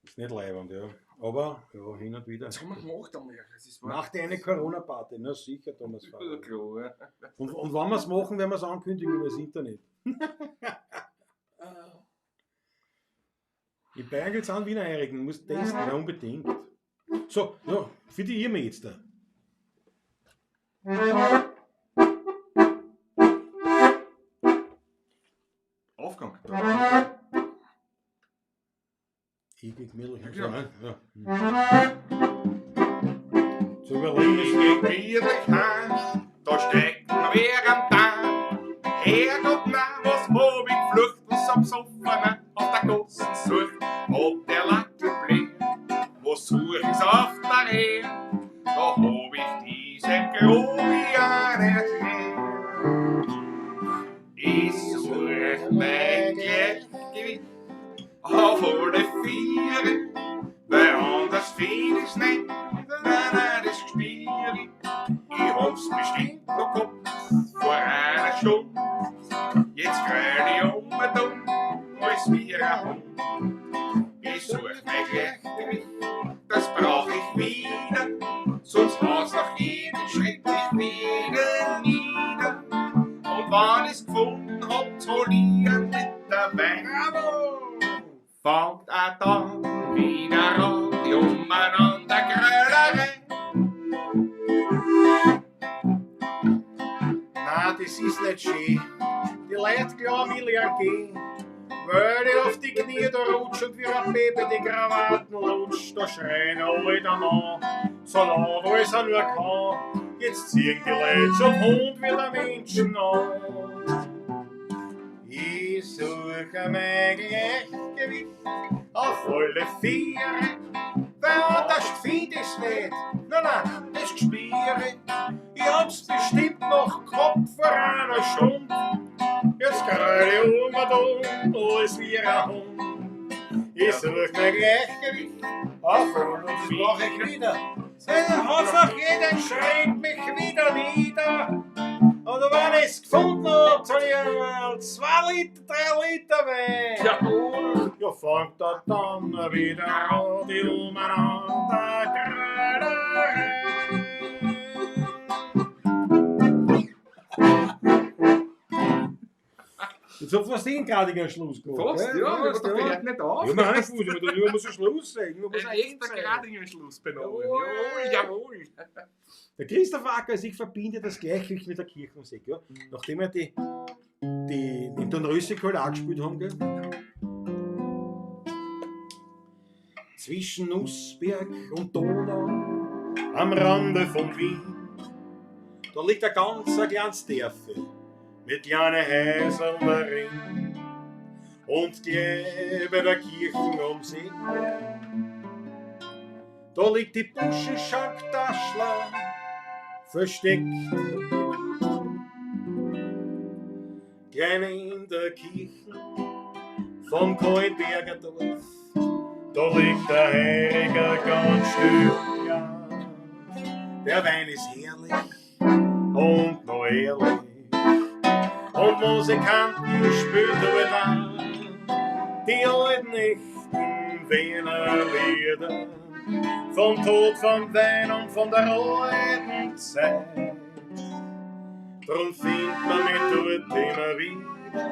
Ist nicht leibend, ja. Aber ja, hin und wieder. Das haben wir gemacht einmal. Das war Macht ihr eine Corona-Party? Na sicher, Thomas ja, Fahrer. klar, ja. Und wenn wir es machen, werden wir es ankündigen über das Internet. Ich bayern jetzt an Wiener Heirigen, muss testen, ja, unbedingt. So, ja, für die ihr mir jetzt da. Aufgang. Ewig Mittel. Ja. Ja. Zu überlegen Ich ist. geh gemütlich heim, da steckt noch wer am Darm. Herrgott, na, was hab ich geflucht, was am Sofa auf der Gosse sucht. Ob der Latte bläht, was such ich's auf der Rehe? Da hab ich diese Grobian erklärt. Ich such mein Gleichgewicht auf alle Viere, weil anders find ich's nicht, nein, das ist schwierig. Ich hab's bestimmt noch gehabt vor einer Stunde, jetzt greil ich dumm, als wie ein Hund. Ich such mein Gleichgewicht, das brauch ich wieder, sonst haut's nach jedem Schritt mich wieder nieder. Und wenn ich's gefunden hab, hol ich ihn mit der Wein. Fangt auch dann wieder an, die umeinander Grölerei. Na, das ist nicht schön. Die Leute glauben, ich lerne gehen. Weil ich auf die Knie da rutsch und wie ein Baby die Krawatten lutscht. Da schreien alle dann an, so laut als er nur kann. Jetzt ziehen die Leute schon Hund wieder Menschen an. Ich suche mein Gleichgewicht auf alle Viere, weil anders find ich's nicht. Nein, das Gespiere. Ich hab's bestimmt noch gehabt vor einer Stunde. Jetzt greil ich alles wie ein Hund. Ich such mein Gleichgewicht auf und das mach ich wieder. Einfach jeden Schritt mich wieder nieder. Und wenn ich's gefunden hab, soll ich 2 Liter, 3 Liter Wein. Jawohl! Ja, fangt da dann wieder an, die umeinander Grölerei. Jetzt hat fast den gerade einen Schluss gemacht. Fast, ja, das hört nicht auf. Ja, man muss man muss einen Schluss sagen. Man muss Ein ein echter Ende sagen. geradigen Schluss benommen. Jawohl. Jawohl! Der Christoph Acker, also ich verbinde das Gleichgewicht mit der Kirchenmusik. Ja? Nachdem wir die in den Rössikal auch gespielt haben, gell? Zwischen Nussberg und Donau, am Rande von Wien, da liegt ein ganz kleines Dörfel mit kleinen Häusern darin und gleich bei der Kirche am See. Da liegt die Buschenschank-Taschler versteckt. Klein in der Kirche vom Kaltberger Dorf, da liegt der Heiliger ganz still, ja. Der Wein ist herrlich und noch ehrlich. Und Musikanten spielen dort an die alten echten Wiener Lieder vom Tod, vom Wein und von der alten Zeit. Drum findet man mich dort immer wieder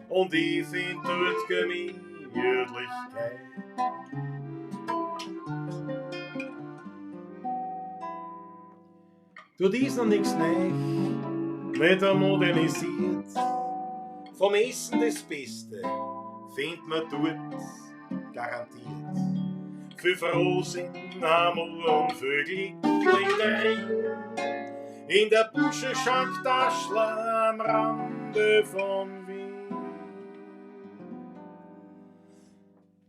und ich find dort Gemütlichkeit. tut ist noch nix neu, mit der modernisiert. Vom Essen das Beste findet man dort garantiert. Für Frohsinn, Amor und für Glück in der Ring, in der Busche Schanktaschler am Rande von Wien.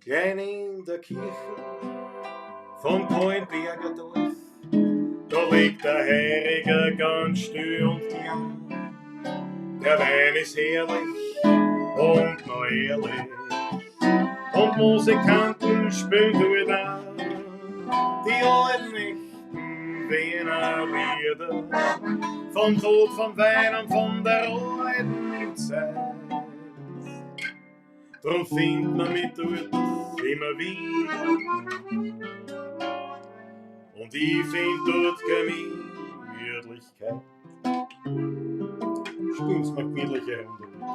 Gern in der Kirche vom Poinberger Dorf, da liegt der Herriger ganz still und klein. Der Wein ist herrlich und noch ehrlich, und Musikanten spielen dort an die alten echten Wiener Lieder, vom Tod, vom Wein und von der alten Zeit. Drum findet man mich dort immer wieder, und ich find dort Gemütlichkeit. Spielen's mal gemütliche Runde, bitte.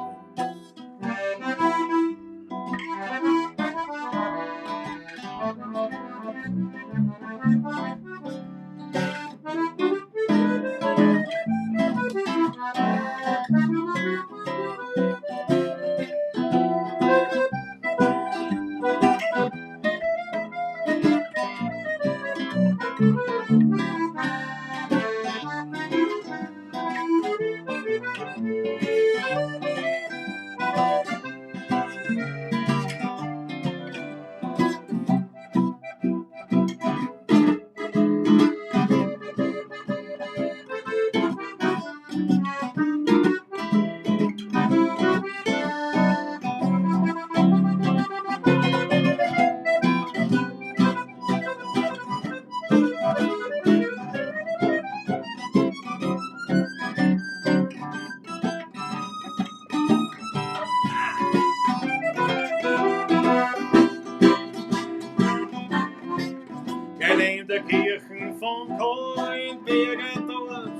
In der Kirchen von Poinberger Dorf,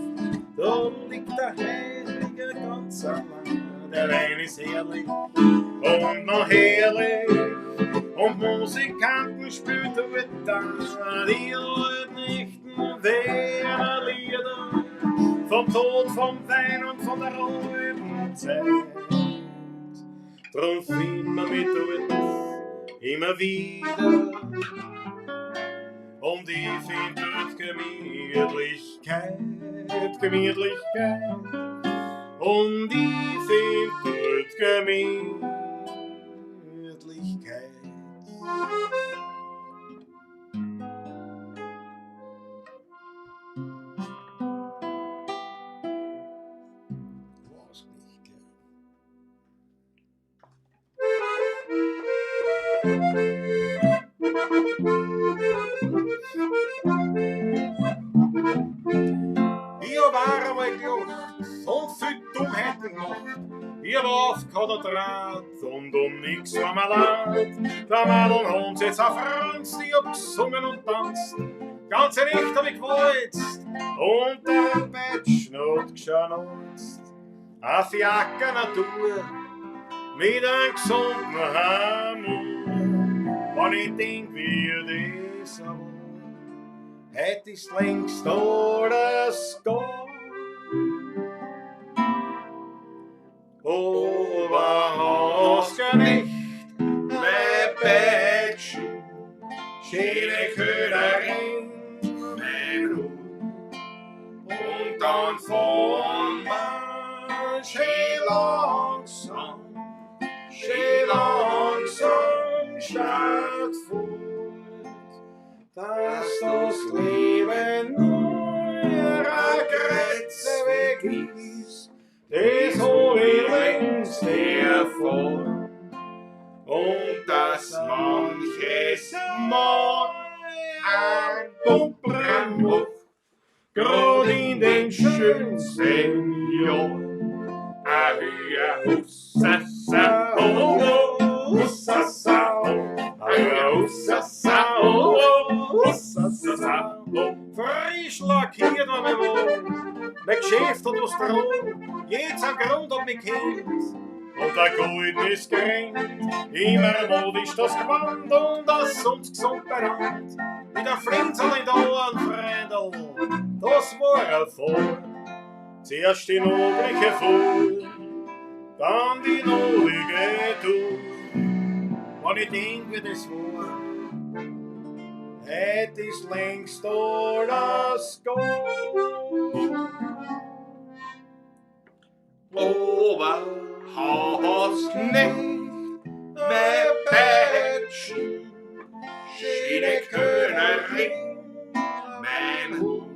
da liegt der Heilige ganz allein. Der Wein ist herrlich und noch herrlich, und Musikanten spielen dort dann die alten echten Wiener Lieder, vom Tod, vom Wein und von der alten Zeit. Drum findet man mich dort immer wieder, und ich find dort Gemütlichkeit, Gemütlichkeit. Und ich find dort Gemütlichkeit. Was nicht, ja. Ich war einmal gelacht und viel Dummheiten gemacht. Ich war auf Quadrat und um nix war mir leid. Der Madel haben sie jetzt erfranst, ich hab gesungen und tanzt. Ganze Nacht hab ich gewalzt und der Batschen hat geschnauzt. Auf Jacke Natur mit einem gesunden Hammer. Wenn ich denk, wie das war, hätt ich's längst alles gone. Aber hast du nicht mehr Batschen, schöne Köderin, mein Hut. Und dann fahren wir schön langsam statt fort, dass das Leben nur eine Grenzweg ist. Das hab ich längst erfahren, und dass manches Mal ein Pumpen macht, grad in den schönsten Jahren. A hüa hussassa, oh, oh, hussassa, oh, a hüa hussassa, oh, oh, hussassa, oh. Frisch lackiert an mir wohl, mein Geschäft hat was dran, jetzt ein Grund hat mich kennt. Und der Gold ist gerannt, immer modisch das Gewand und das uns gesund berannt. Mit der Flinzel in der Ohren, Freundl, das war ein Fall. Zuerst die noblige Fuhr, dann die noblige Tour. Wenn ich denk, wie das war, hätt ich's längst alles gone. Aber hast nicht mehr Pätschen, schöne Könnerin, mein Hut.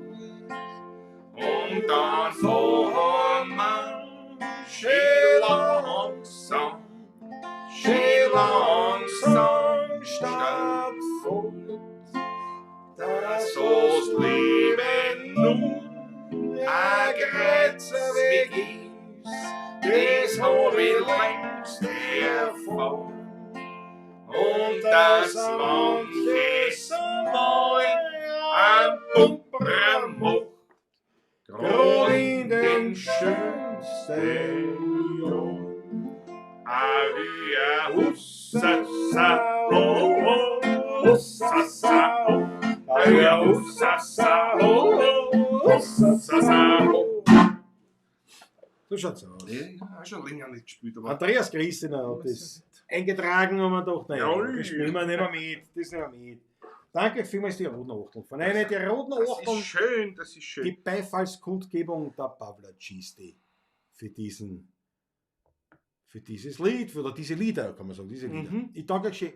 Und dann fahren wir schön langsam statt fort, dass das Leben nun ein Kreuzweg ist, das hab ich längst erfahren. Und dass manches Mal ein Pumper macht, grad in den schönsten Jahren. Wie ein Hussassa, oh, oh, Hussassa, oh, wie ein Hussassa, oh, oh, Hussassa, oh. So schaut's aus. Ich habe schon länger nicht gespielt, aber Andreas Christiner hat das eingetragen und man dachte, naja, Ja, das spielen wir nicht mehr mit, das nehmen wir mit. Danke vielmals die Roten Achteln. Von einer der Roten das Achteln ist schön, das ist die schön. Beifallskundgebung der Pavlacisti für dieses Lied, oder diese Lieder, kann man sagen, diese Lieder. Mhm. Ich danke euch schön.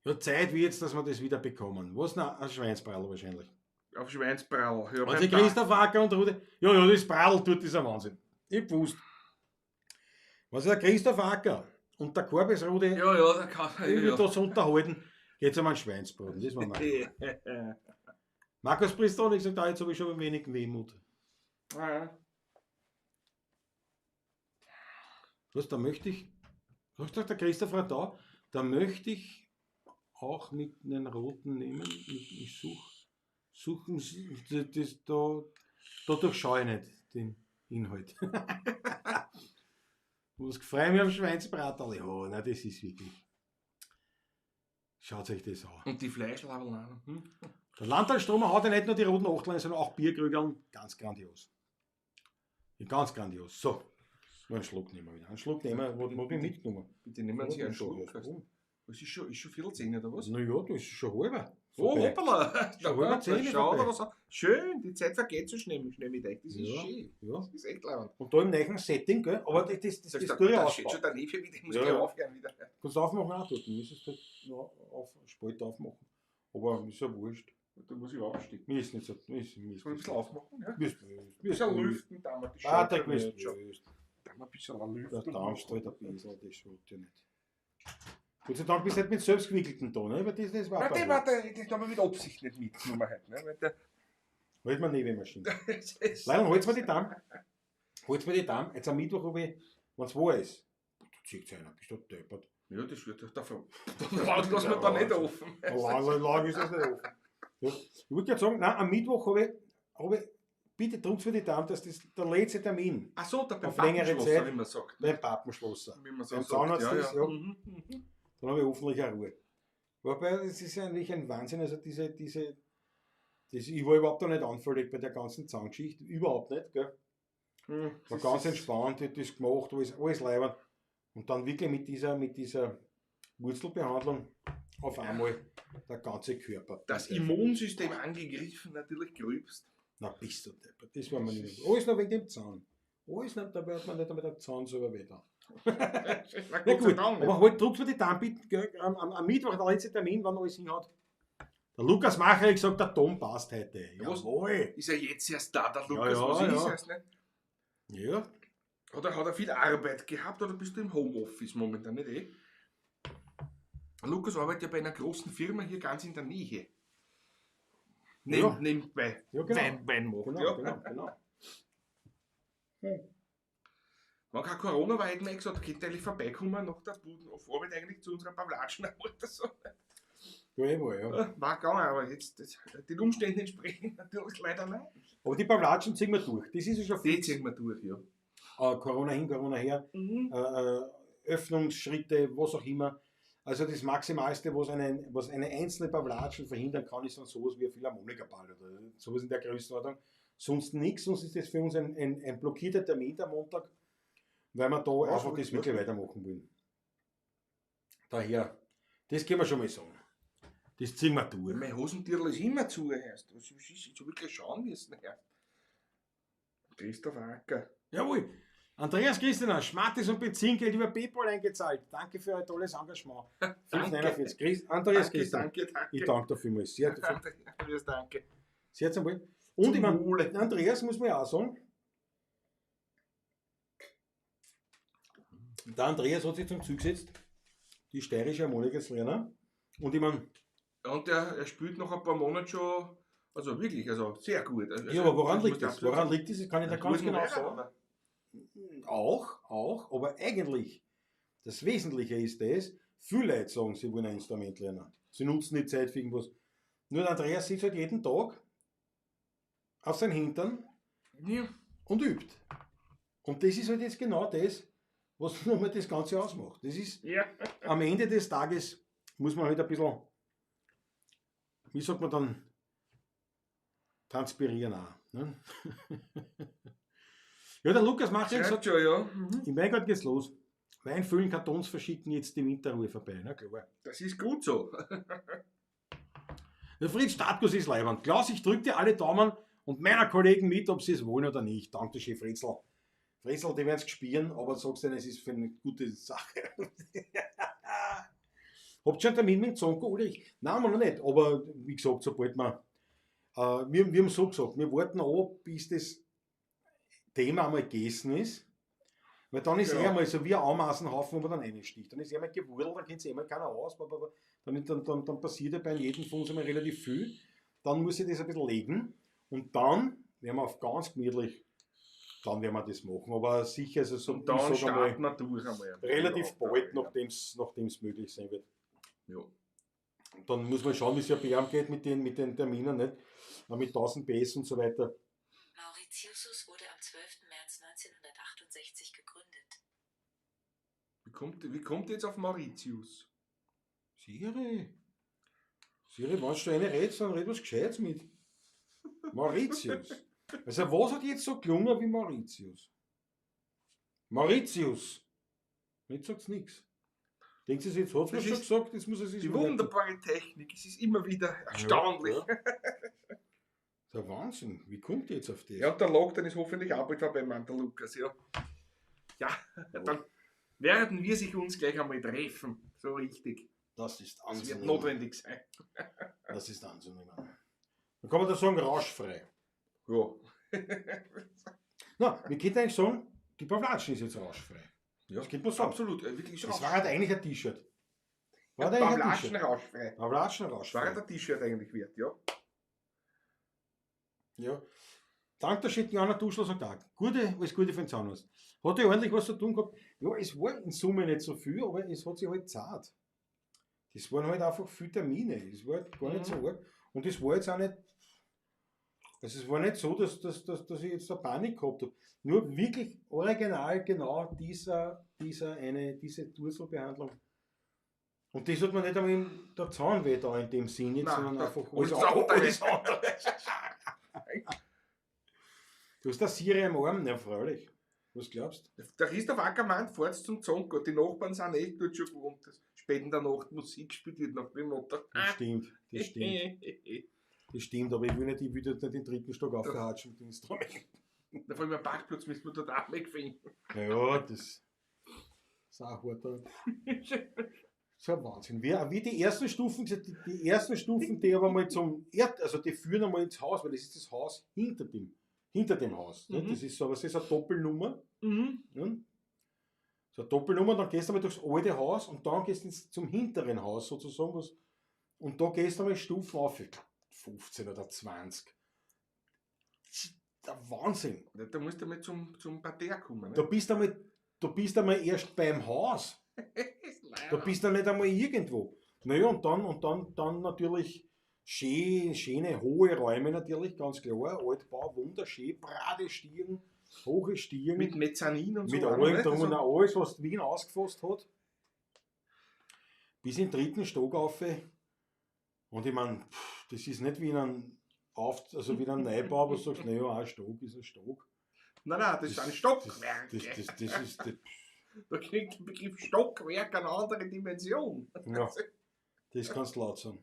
Ja, Zeit wird jetzt, dass wir das wieder bekommen. Was noch? Ein Schweinsbrall wahrscheinlich. Auf Schweinsbrall. Ja, Also Christoph Acker und Rudi, ja, das Bradl tut dieser Wahnsinn. Ich wusste. Was ist der Christoph Acker und der Korbis Rudi ja, da kann irgendwie das unterhalten, geht es um einen Schweinsbraten. Das war mein. Markus Priester hat gesagt, jetzt habe ich schon ein wenig Wehmut. Was, da möchte ich, hast du gesagt, der Christoph war da möchte ich auch mit einem roten nehmen. Ich suchen das da durchschaue ich nicht den Inhalt. Was freue mich am Schweinsbraterl. Ja, nein, das ist wirklich. Schaut euch das an. Und die Fleischlabeln auch. Der Landtalstromer hat ja nicht nur die roten Achtlein, sondern auch Bierkrügeln. Ganz grandios. Ja, ganz grandios. So, nur einen Schluck nehmen wir wieder. Einen Schluck nehmen wir, was mag ich mitgenommen? Bitte nehmen Sie einen Schluck. Warum? Was ist schon viel 10 oder was? Naja, das ist schon halber. Oh, vorbei. hoppala! Schon halber 10 Schau, vorbei. was schön, die Zeit vergeht so schnell mit euch. Das ist Ja, schön. ja. Das ist echt leibend. Und da im neuen Setting, gell? Aber das Das tue ich steht ausbauen. schon der Neffe wieder, ich muss Ja, gleich ja. aufhören wieder. Kannst du aufmachen auch dort. Du müsstest halt noch auf Spalt aufmachen. Aber ist ja wurscht. Da muss ich aufstehen. Mir ist nicht so. Mir ist Soll ich ein bisschen aufmachen? Ja? Mir ist Ein bisschen lüften, da mal die Patrick, mir Schulter ist schon. wurscht. Da mal ein bisschen Der lüften. dampft halt ein bisschen, das schaut ja nicht. Gott sei Dank bist du nicht mit selbstgewickelten da, ne? Weil das war Nein, das haben wir mit Absicht nicht mitgenommen heute. Ne? Weil der, Halt mir Nebemaschine. das ist- Leider, hol's mir die Dame. Hol's mir die Dame. Jetzt am Mittwoch habe ich, wenn es wo ist. Da zieht sich einer, bist du deppert. Ja, das wird doch davon. Das lassen wir da nicht offen. Lang ist das nicht offen. Ja. Ich würde gerade sagen, nein, am Mittwoch habe ich bitte drückt für die Dame, dass das der letzte Termin Ach so, da beim Auf längere Pappenschlosser, Zeit. wie man sagt. beim Pappenschlosser. Wie man so Beim sagt. Zahnarzt ist, ja. Mhm. Dann habe ich hoffentlich auch Ruhe. Wobei, es ist eigentlich ein Wahnsinn, also ich war überhaupt noch nicht anfällig bei der ganzen Zahngeschichte, überhaupt nicht, gell. Mhm. War Das ganz ist- entspannt, hat das gemacht, alles leibend. Und dann wirklich mit dieser Wurzelbehandlung auf einmal der ganze Körper. Das Immunsystem angegriffen, natürlich gröbst. Na, bist du deppert. Das war mir nicht. Alles noch wegen dem Zahn. Alles noch, da wird man nicht einmal der Zahn selber wieder. Na Ja gut, gut, aber halt druckst du die Dame bitte, gell, am Mittwoch, der letzte Termin, wann alles hinhaut. Der Lukas Macher hat gesagt, der Tom passt heute. Was? Jawohl. Ist er jetzt erst da, der Lukas? ja, Was ist ja. es nicht? Ja, Hat er viel Arbeit gehabt oder bist du im Homeoffice momentan nicht eh? Lukas arbeitet ja bei einer großen Firma hier ganz in der Nähe. Ja. Nebenbei. Ja, genau. Wein macht. genau, ja. genau. Wenn kein Corona war, hätten wir gesagt, könnt ihr eigentlich vorbeikommen nach der auf Arbeit eigentlich zu unserer Pavlatschen oder so. Ja, wohl, ja. War gegangen, aber jetzt den Umständen entsprechend natürlich leider nein. Aber die Pavlatschen ziehen wir durch. Das ist ja schon Die fix. ziehen wir durch, ja. Corona hin, Corona her. Mhm. Öffnungsschritte, was auch immer. Also das Maximalste, was eine einzelne Pavlatschen verhindern kann, ist dann sowas wie ein Philharmonikerball oder sowas in der Größenordnung. Sonst nichts, sonst ist das für uns ein blockierter Termin am Montag, weil wir da Ja, einfach so das ist wirklich das. weitermachen wollen. Daher, das können wir schon mal sagen. Das ziehen wir durch. Mein Hosentierl ist immer zu, erst. Ich habe wirklich schauen müssen, erst. Christoph Acker. Jawohl. Andreas Christian, Schmattes und Benzingeld über PayPal eingezahlt. Danke für euer tolles Engagement. 5,49. Andreas Danke, Christian, danke, danke. ich danke dir vielmals. Sehr, Andreas, danke. sehr zum Wohl. Und ich Zum Wohle. meine, Andreas muss man ja auch sagen, der Andreas hat sich zum Zug gesetzt, die steirische Harmonika zu lernen. Und ich meine, Und er spielt noch ein paar Monate schon, also wirklich, also sehr gut. Also, ja, aber woran das liegt muss ich das? absolut Woran sagen. liegt das? Das kann ich da Ja, ganz gut, genau modern, sagen. aber- Auch, aber eigentlich, das Wesentliche ist das, viele Leute sagen, sie wollen ein Instrument lernen. Sie nutzen die Zeit für irgendwas. Nur der Andreas sitzt halt jeden Tag auf seinen Hintern Ja. und übt. Und das ist halt jetzt genau das, was nochmal das Ganze ausmacht. Das ist, Ja. am Ende des Tages muss man halt ein bisschen, wie sagt man dann, transpirieren auch. Ne? Ja, der Lukas macht ja gesagt, Sergio, ja. Mhm. im Weingarten geht's los. Wein füllen, Kartons verschicken, jetzt die Winterruhe vorbei. Na klar. Das ist gut so. Der Fritz Statkus ist leibend. Klaus, ich drücke dir alle Daumen und meiner Kollegen mit, ob sie es wollen oder nicht. Danke schön, Fritzl. Fritzl, die werden es gespielen, aber sagst du, es ist für eine gute Sache. Habt ihr schon einen Termin mit dem Zonko, Ulrich? Nein, wir noch nicht. Aber wie gesagt, sobald wir haben so gesagt, wir warten an, bis das Thema einmal gegessen ist. Weil dann ist Ja. einmal so wie ein Ameisenhaufen, wo man dann reinsticht. Dann ist einmal gewurdelt, dann kennt sich einmal keiner aus. Dann passiert ja bei jedem von uns einmal relativ viel. Dann muss ich das ein bisschen legen. Und dann werden wir auf ganz gemütlich, dann werden wir das machen. Aber sicher, also so, Und dann ich sag einmal, starten wir durch einmal. relativ Ja, bald, ja. nachdem es möglich sein wird. Ja. Dann muss man schauen, wie es ja bei ihm geht mit den Terminen, nicht? Mit 1000 PS und so weiter. Mauritius wurde am 12. März 1968 gegründet. Wie kommt ihr jetzt auf Mauritius? Siri, wenn du eine redest, dann red was Gescheites mit. Mauritius. Also was hat jetzt so gelungen wie Mauritius? Mauritius. Jetzt sagt es nichts. Denkt sie, jetzt hat es Das schon ist gesagt, jetzt muss es sich Die merken. wunderbare Technik, es ist immer wieder erstaunlich. Ja, ja. Der Wahnsinn. Wie kommt ihr jetzt auf das? Ja, und der Lockdown ist hoffentlich auch bald vorbei, meint der Lukas. Ja, ja dann werden wir sich uns gleich einmal treffen. So richtig. Das ist Das wird anzunehmen. notwendig sein. Das ist anzunehmen. Dann kann man da sagen, rauschfrei. Ja. Na, wir könnten eigentlich sagen, die Pavlatschen ist jetzt rauschfrei. Ja, Das könnte man sagen. absolut. Wirklich Das war halt eigentlich ein T-Shirt. War Beim eigentlich ein Latschen T-Shirt. rauschfrei. Pavlatschen Das war rauschfrei. halt ein T-Shirt eigentlich wert, ja. Ja. Dank der Schittianer Duschler sagt auch, alles Gute für den Zahnarzt. Hat ja ordentlich was zu tun gehabt. Ja, es war in Summe nicht so viel, aber es hat sich halt zart. Das waren halt einfach viele Termine. Das war halt gar nicht so arg. Und das war jetzt auch nicht, also es war nicht so, dass ich jetzt eine Panik gehabt habe. Nur wirklich original genau diese Durzelbehandlung. Und das hat man nicht einmal in der Zahnweh da in dem Sinn, jetzt, Nein, sondern da- einfach alles alles andere. andere. Du hast eine Siri am Arm, na freilich. Was glaubst du? Der Christoph Acker meint, fahrt zum Zonko. Die Nachbarn sind echt dort schon gewohnt, dass spät in der Nacht Musik gespielt wird nach dem Motto. Das stimmt, das stimmt. Das stimmt, aber ich will nicht dort nicht den dritten Stock aufgehatschen mit dem Instrument. Da vor allem am Parkplatz müssen wir dort auch wegfinden. Ja, das ist auch hart. Das ist ein Wahnsinn. Wie die ersten Stufen, die ersten Stufen, die aber mal also die führen einmal ins Haus, weil das ist das Haus hinter dem Haus. Ne? Mhm. Das ist so, aber das ist eine Doppelnummer. Mhm. Ne? So eine Doppelnummer, dann gehst du einmal durchs alte Haus und dann gehst du zum hinteren Haus sozusagen. Und da gehst du einmal Stufen auf, ich glaub, 15 oder 20. Der Wahnsinn. Ja, da musst du mal zum Parterre kommen. Du Ne? bist einmal erst beim Haus. Du bist dann nicht einmal irgendwo. Naja, und dann natürlich schöne, hohe Räume natürlich, ganz klar. Altbau, wunderschön, breite Stiegen, hohe Stiegen. mit Mezzanin und mit so. allem ne? drum und Also, alles, was Wien ausgefasst hat. bis in den 3. Stock rauf. Und ich meine, das ist nicht wie also wie ein Neubau, wo du sagst, naja, ein Stock ist ein Stock. Nein, das ist ein Stockwerk. Das ist, Da kriegt der Begriff Stockwerk eine andere Dimension. ja, das kannst du laut sagen.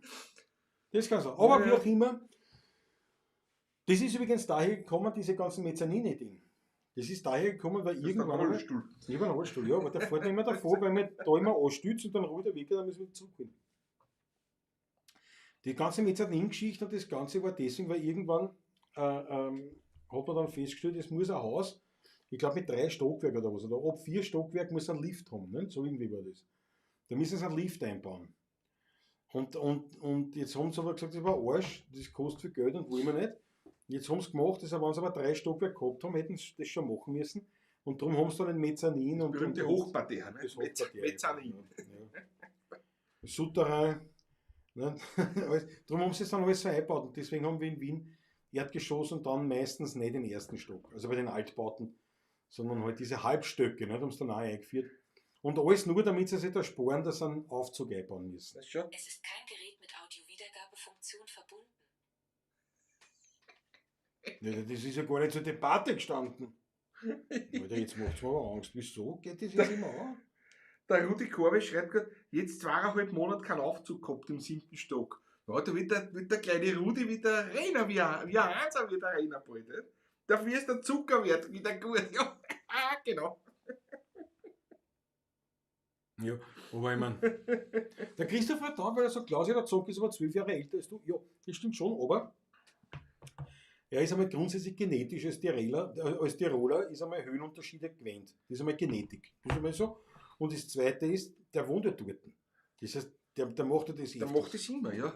Das kannst du. Aber wie auch immer, das ist übrigens daher gekommen, diese ganzen Mezzanine-Ding. Das ist daher gekommen, weil irgendwann. Rollstuhl. Ich habe einen Rollstuhl, ja, aber der fährt nicht mehr davor, weil man da immer anstützt und dann ruht er weg, dann müssen wir zurückholen. Die ganze Mezzanine-Geschichte und das Ganze war deswegen, weil irgendwann hat man dann festgestellt, es muss ein Haus, ich glaube mit 3 Stockwerken oder was, oder ab 4 Stockwerken muss ein Lift haben, ne? So irgendwie war das. Da müssen sie einen Lift einbauen. Und jetzt haben sie aber gesagt, das war Arsch, das kostet viel Geld und wollen wir nicht. Jetzt haben sie gemacht, also wenn sie aber 3 Stockwerke gehabt haben, hätten sie das schon machen müssen. Und darum haben sie dann ein Mezzanin und Berühmte Hochparterre, ne? das Hochparterre. Mezzanin. Ja. Souterrain. Ne? Darum haben sie es dann alles so eingebaut. Und deswegen haben wir in Wien Erdgeschoss und dann meistens nicht den 1. Stock. Also bei den Altbauten, sondern halt diese Halbstöcke, ne? Da haben sie dann auch eingeführt. Und alles nur, damit sie sich da sparen, dass sie einen Aufzug einbauen müssen. Das schon. Es ist kein Gerät mit Audiowiedergabefunktion verbunden. Ja, das ist ja gar nicht zur Debatte gestanden. Alter, jetzt macht es mir aber Angst. Wieso geht das jetzt immer an? Der Rudi Korbe schreibt gerade, jetzt 2,5 Monate keinen Aufzug gehabt im 7. Stock. Ja, da wird der kleine Rudi wieder reiner, wie ein Einser wird er reiner bald. Nicht? Dafür ist der Zuckerwert wieder gut. Ja, genau. Ja, aber ich meine, der Christoph war da, weil er sagt, Klaus, der Zock ist aber 12 Jahre älter als du. Ja, das stimmt schon, aber er ist einmal grundsätzlich genetisch als Tiroler ist einmal Höhenunterschiede gewöhnt. Das ist einmal Genetik. Das ist einmal so. Und das Zweite ist, der wohnt ja dort. Das heißt, der macht ja das Der macht das immer, ja.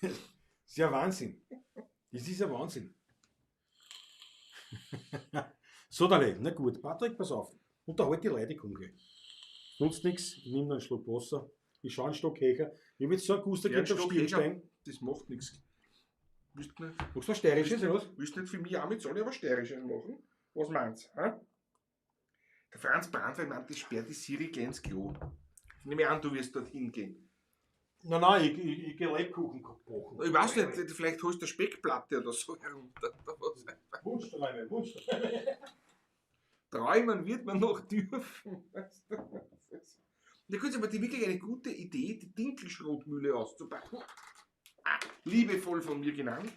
Das ist ja Wahnsinn. Das ist ja Wahnsinn. So, Dale, na gut, Patrick, pass auf. Unterhalt die Leute, ich komme gleich. Nutzt nichts, ich nehme einen Schluck Wasser, ich schaue einen Stock Hecher. Ich habe jetzt so einen Guster Ja, einen gekriegt auf Stock Hecher. Stirnstein. Das macht nichts. Willst du nicht, Magst du was Steirisches oder was? willst du nicht für mich auch mit soll ich aber Steirisches machen? Was meinst du? Der Franz Brandwein meint, das sperrt die Siri gleich ins Klo. Ich nehme an, du wirst dorthin gehen. Nein, ich gehe Lebkuchen kochen. Ich weiß nicht, vielleicht holst du eine Speckplatte oder so herunter. Wunschträume, Wunschträume. Träumen wird man noch dürfen. Weißt du? Ja gut, aber die wirklich eine gute Idee, die Dinkelschrotmühle auszubauen. Liebevoll von mir genannt.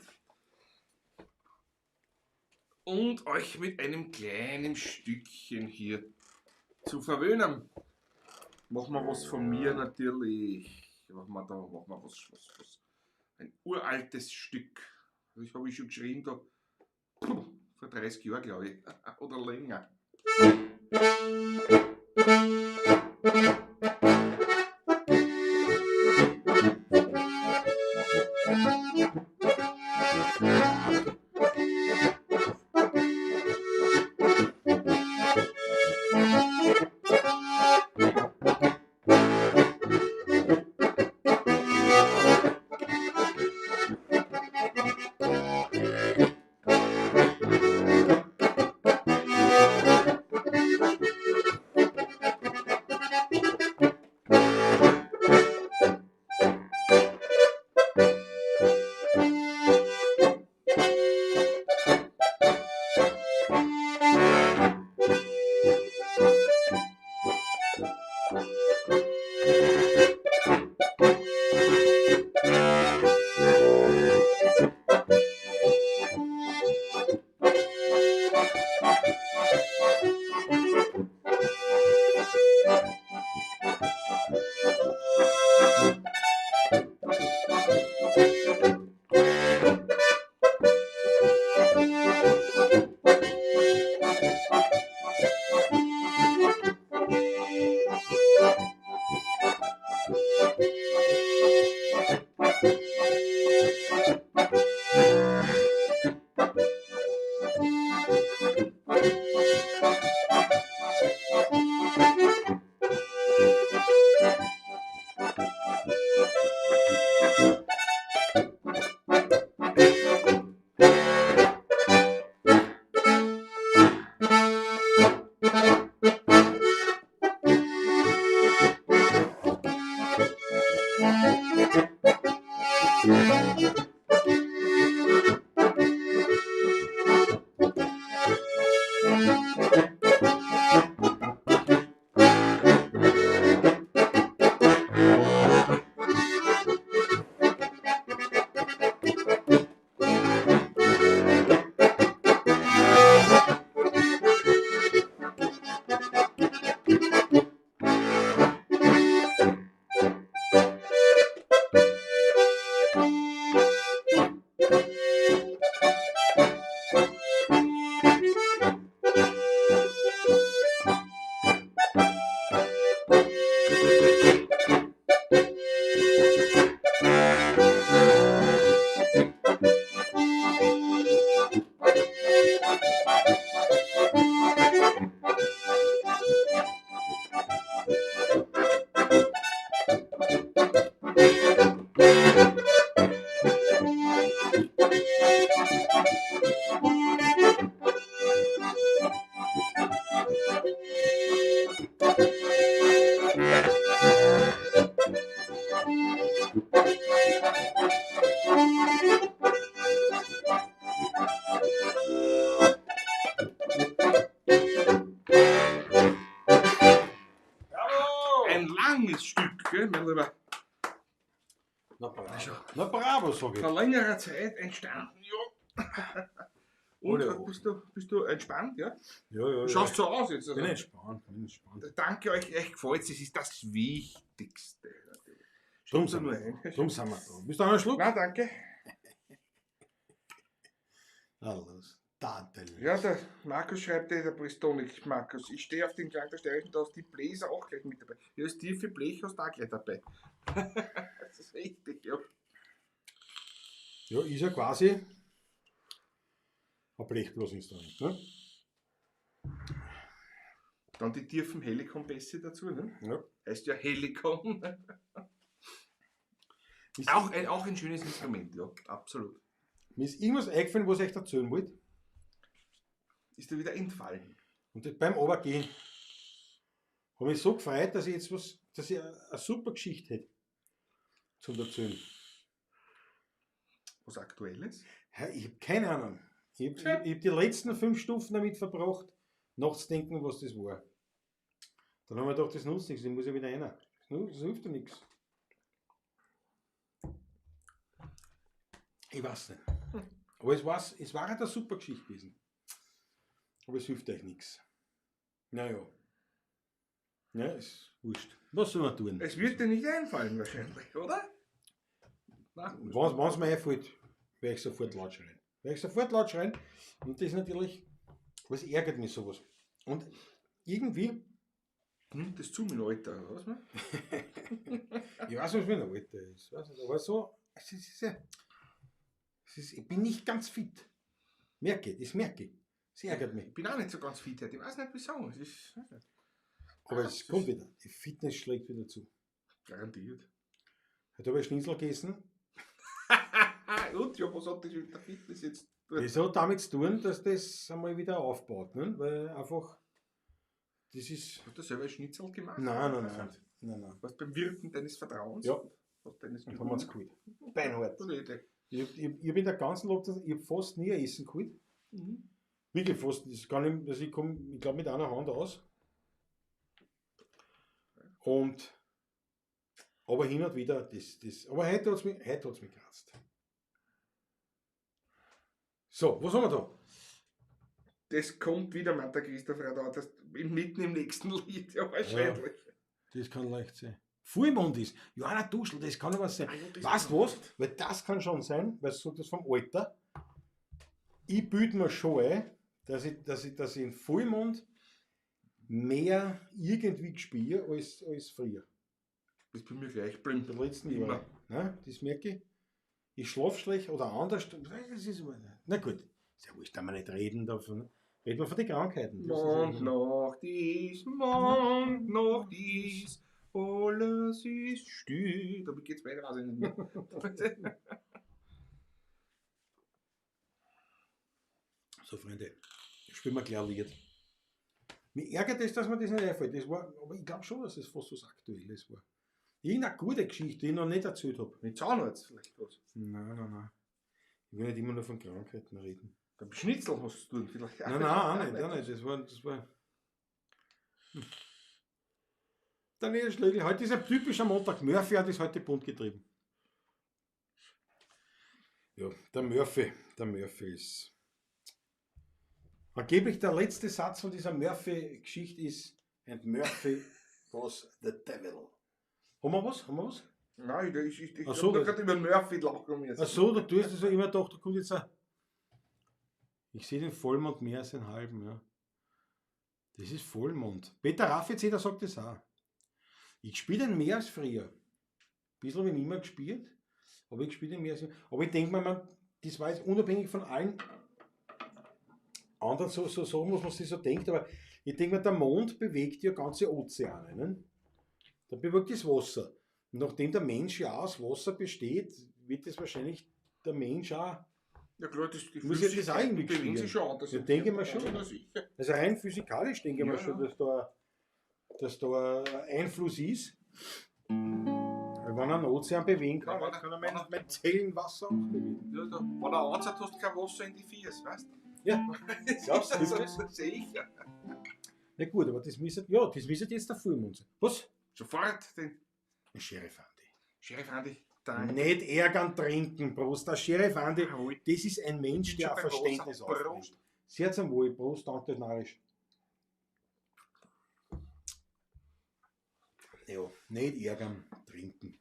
Und euch mit einem kleinen Stückchen hier zu verwöhnen. Machen wir was von mir natürlich. Machen wir was. Ein uraltes Stück. Das habe ich schon geschrieben da. Vor 30 Jahren, glaube ich. Oder länger. über Na bravo, sag ich. vor längerer Zeit entstanden. Ja. Und Ole, bist du entspannt, ja? Ja, ja, Schaust so aus jetzt. Bin Also. entspannt. Danke euch, echt gefällt es. Das ist das Wichtigste. Drum Schaut sind nur wir ein. da. Drum sind wir da. Bist du auch einen Schluck? Nein, danke. Alles. Tatel. Ja, der Markus schreibt, der Bristonik, Markus. Ich stehe auf den Klang der Steirischen, da ist die Bläser auch gleich mit dabei. Ja, das tiefe Blech hast du auch gleich dabei. Das ist richtig, ja. Ja, ist ja quasi ein Blechblasinstrument. Ne? Dann die tiefen Helikon-Bässe dazu, ne? Ja. Heißt ja Helikon. Ist, auch ein schönes Instrument, ja, absolut. mir ist irgendwas eingefallen, was ich euch erzählen wollte. Ist dir wieder entfallen? Und beim Runtergehen habe ich so gefreut, dass ich jetzt dass ich eine super Geschichte hätte zum Erzählen. Was Aktuelles? Ja, ich habe keine Ahnung. Ich hab die letzten 5 Stufen damit verbracht, nachzudenken, was das war. Dann haben wir gedacht, das nutzt nichts, ich muss ja wieder rein. Das hilft ja nichts. Ich weiß nicht. Aber es war halt eine super Geschichte gewesen. Aber es hilft euch nichts. Naja. Ja, ist wurscht. Was soll man tun? Es wird dir nicht einfallen wahrscheinlich, oder? Wenn es mir einfällt, werde ich sofort laut schreien. Und das ist natürlich, was ärgert mich sowas. Und irgendwie, Nimmt das zu mit Alter, oder was? Ne? ich weiß nicht, was mein Alter ist. Weiß nicht, aber so, ich bin nicht ganz fit. Merke ich. Es ärgert mich. Ich bin auch nicht so ganz fit heute. Ich weiß nicht wieso. Es ist, weiß nicht. Aber es kommt wieder. Die Fitness schlägt wieder zu. Garantiert. Heute habe ich Schnitzel gegessen. Und ja, was hat das mit der Fitness jetzt? Das hat damit zu tun, dass das einmal wieder aufbaut. Ne? Weil einfach, das ist. Hast du selber Schnitzel gemacht? Nein. Was beim Wirten deines Vertrauens? Ja. Was deines Und haben wir es geholt. Beinhart. Gute Idee. Ich hab in der ganzen Lockdown, ich habe fast nie ein Essen geholt. Mhm. Wirklich fast. Das kann ich, also ich komme, ich glaube, mit einer Hand aus. Und aber hin und wieder, aber heute hat es mich gekratzt. So, was haben wir da? Das kommt wieder, meint der Christoph Radau, das mitten im nächsten Lied, ja, wahrscheinlich. Das kann leicht sein. Vollmond ist. Johanna Duschel, das kann ja was sein. Ah, ja, das Weißt du was? Weil das kann schon sein, weil du das vom Alter. Ich bilde mir schon ein, dass ich in Vollmond mehr irgendwie spiele als früher. Das ist bei mir gleich blind. In den letzten Immer. Jahren. Ne? Das merke ich. Ich schlafe schlecht oder anders. Das ist, na gut, ist ja wurscht, da wir nicht reden davon. Reden wir von den Krankheiten. Das ist Mond noch dies, alles ist still. Damit geht's weiter, weiß ich nicht mehr. So, Freunde, spielen wir gleich ein Lied. Mir ärgert es, dass mir das nicht einfällt. Das war, aber ich glaube schon, dass es fast was Aktuelles war. Irgendeine gute Geschichte, die ich noch nicht erzählt habe. Mit Zahnarzt vielleicht was. Nein. Ich will nicht immer nur von Krankheiten reden. Beim Schnitzel hast du vielleicht. Nein, auch nicht. Das war. Daniel Schlegel, heute ist ein typischer Montag. Murphy hat es heute bunt getrieben. Ja, der Murphy ist. Angeblich der letzte Satz von dieser Murphy-Geschichte ist: And Murphy was the devil. Haben wir was? Nein, ich Ach so, hab gerade über Murphy lachen müssen. Achso, du tust es ja immer doch, da kommt jetzt ein. Ich sehe den Vollmond mehr als den halben, ja. Das ist Vollmond. Peter Raffizeder sagt das auch. Ich spiele den mehr als früher. Ein bisschen habe ich nicht mehr gespielt, aber ich spiele den mehr als früher. Aber ich denke mir, das war jetzt unabhängig von allen anderen, so muss man sich so denkt, aber ich denke mir, der Mond bewegt ja ganze Ozeane. Ne? Da bewegt das Wasser. Und nachdem der Mensch ja aus Wasser besteht, wird es wahrscheinlich der Mensch auch. Ja klar, die Muss ich das auch irgendwie bewegen sich spielen? schon anders. Ja, denke ich mir schon. Ja, sicher. Also rein physikalisch denke ich Ja, mir schon, dass da ein Einfluss ist. Weil wenn er einen Ozean bewegen kann, Ja, dann kann er mein Zellenwasser auch bewegen. Ja, da, wenn er anzeigt, hast du kein Wasser in die Fies, weißt du? Ja. Glaubst du, das ist sicher. Na gut, aber das müsste jetzt der Vollmond sein. Was? Sofort den. Sheriff Andi. Sheriff Andi, danke. Nicht ärgern, trinken, Prost. Der Sheriff Andi, Jawohl. das ist ein Mensch, der ein Verständnis Prost. aufbringt. Sehr zum Wohl, Prost, danke, Narisch. Ja, nicht ärgern, trinken.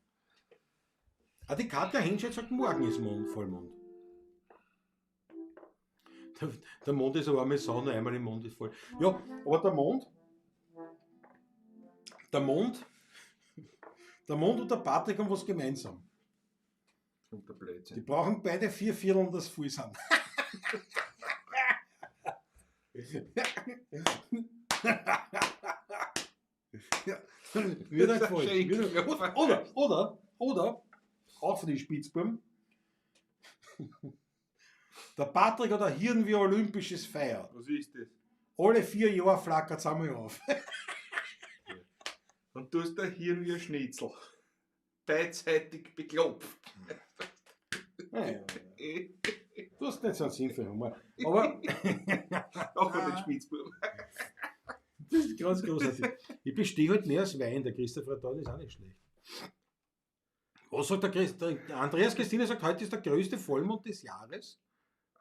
Die Katja Henschel sagt, morgen ist Vollmond. Der Mond ist eine arme Sau, nur einmal im Mond ist voll. Ja, aber der Mond und der Patrick haben was gemeinsam. Und der Blödsinn. Die brauchen beide 4 Viertel, das voll sind. Ja, wird er gefallen. Oder, auch für die Spitzbuben, der Patrick hat ein Hirn wie ein olympisches Feier. Was ist das? Alle 4 Jahre flackert es einmal auf. Und du hast da Hirn wie ein Schnitzel. Beidseitig beklopft. Ja, du hast nicht so einen Sinn für Humor. Aber Auch von den Spitzbuben. das ist ganz großartig. Ich bestehe halt mehr als Wein. Der Christopher Radon ist auch nicht schlecht. Was sagt der Andreas Christine sagt, heute ist der größte Vollmond des Jahres.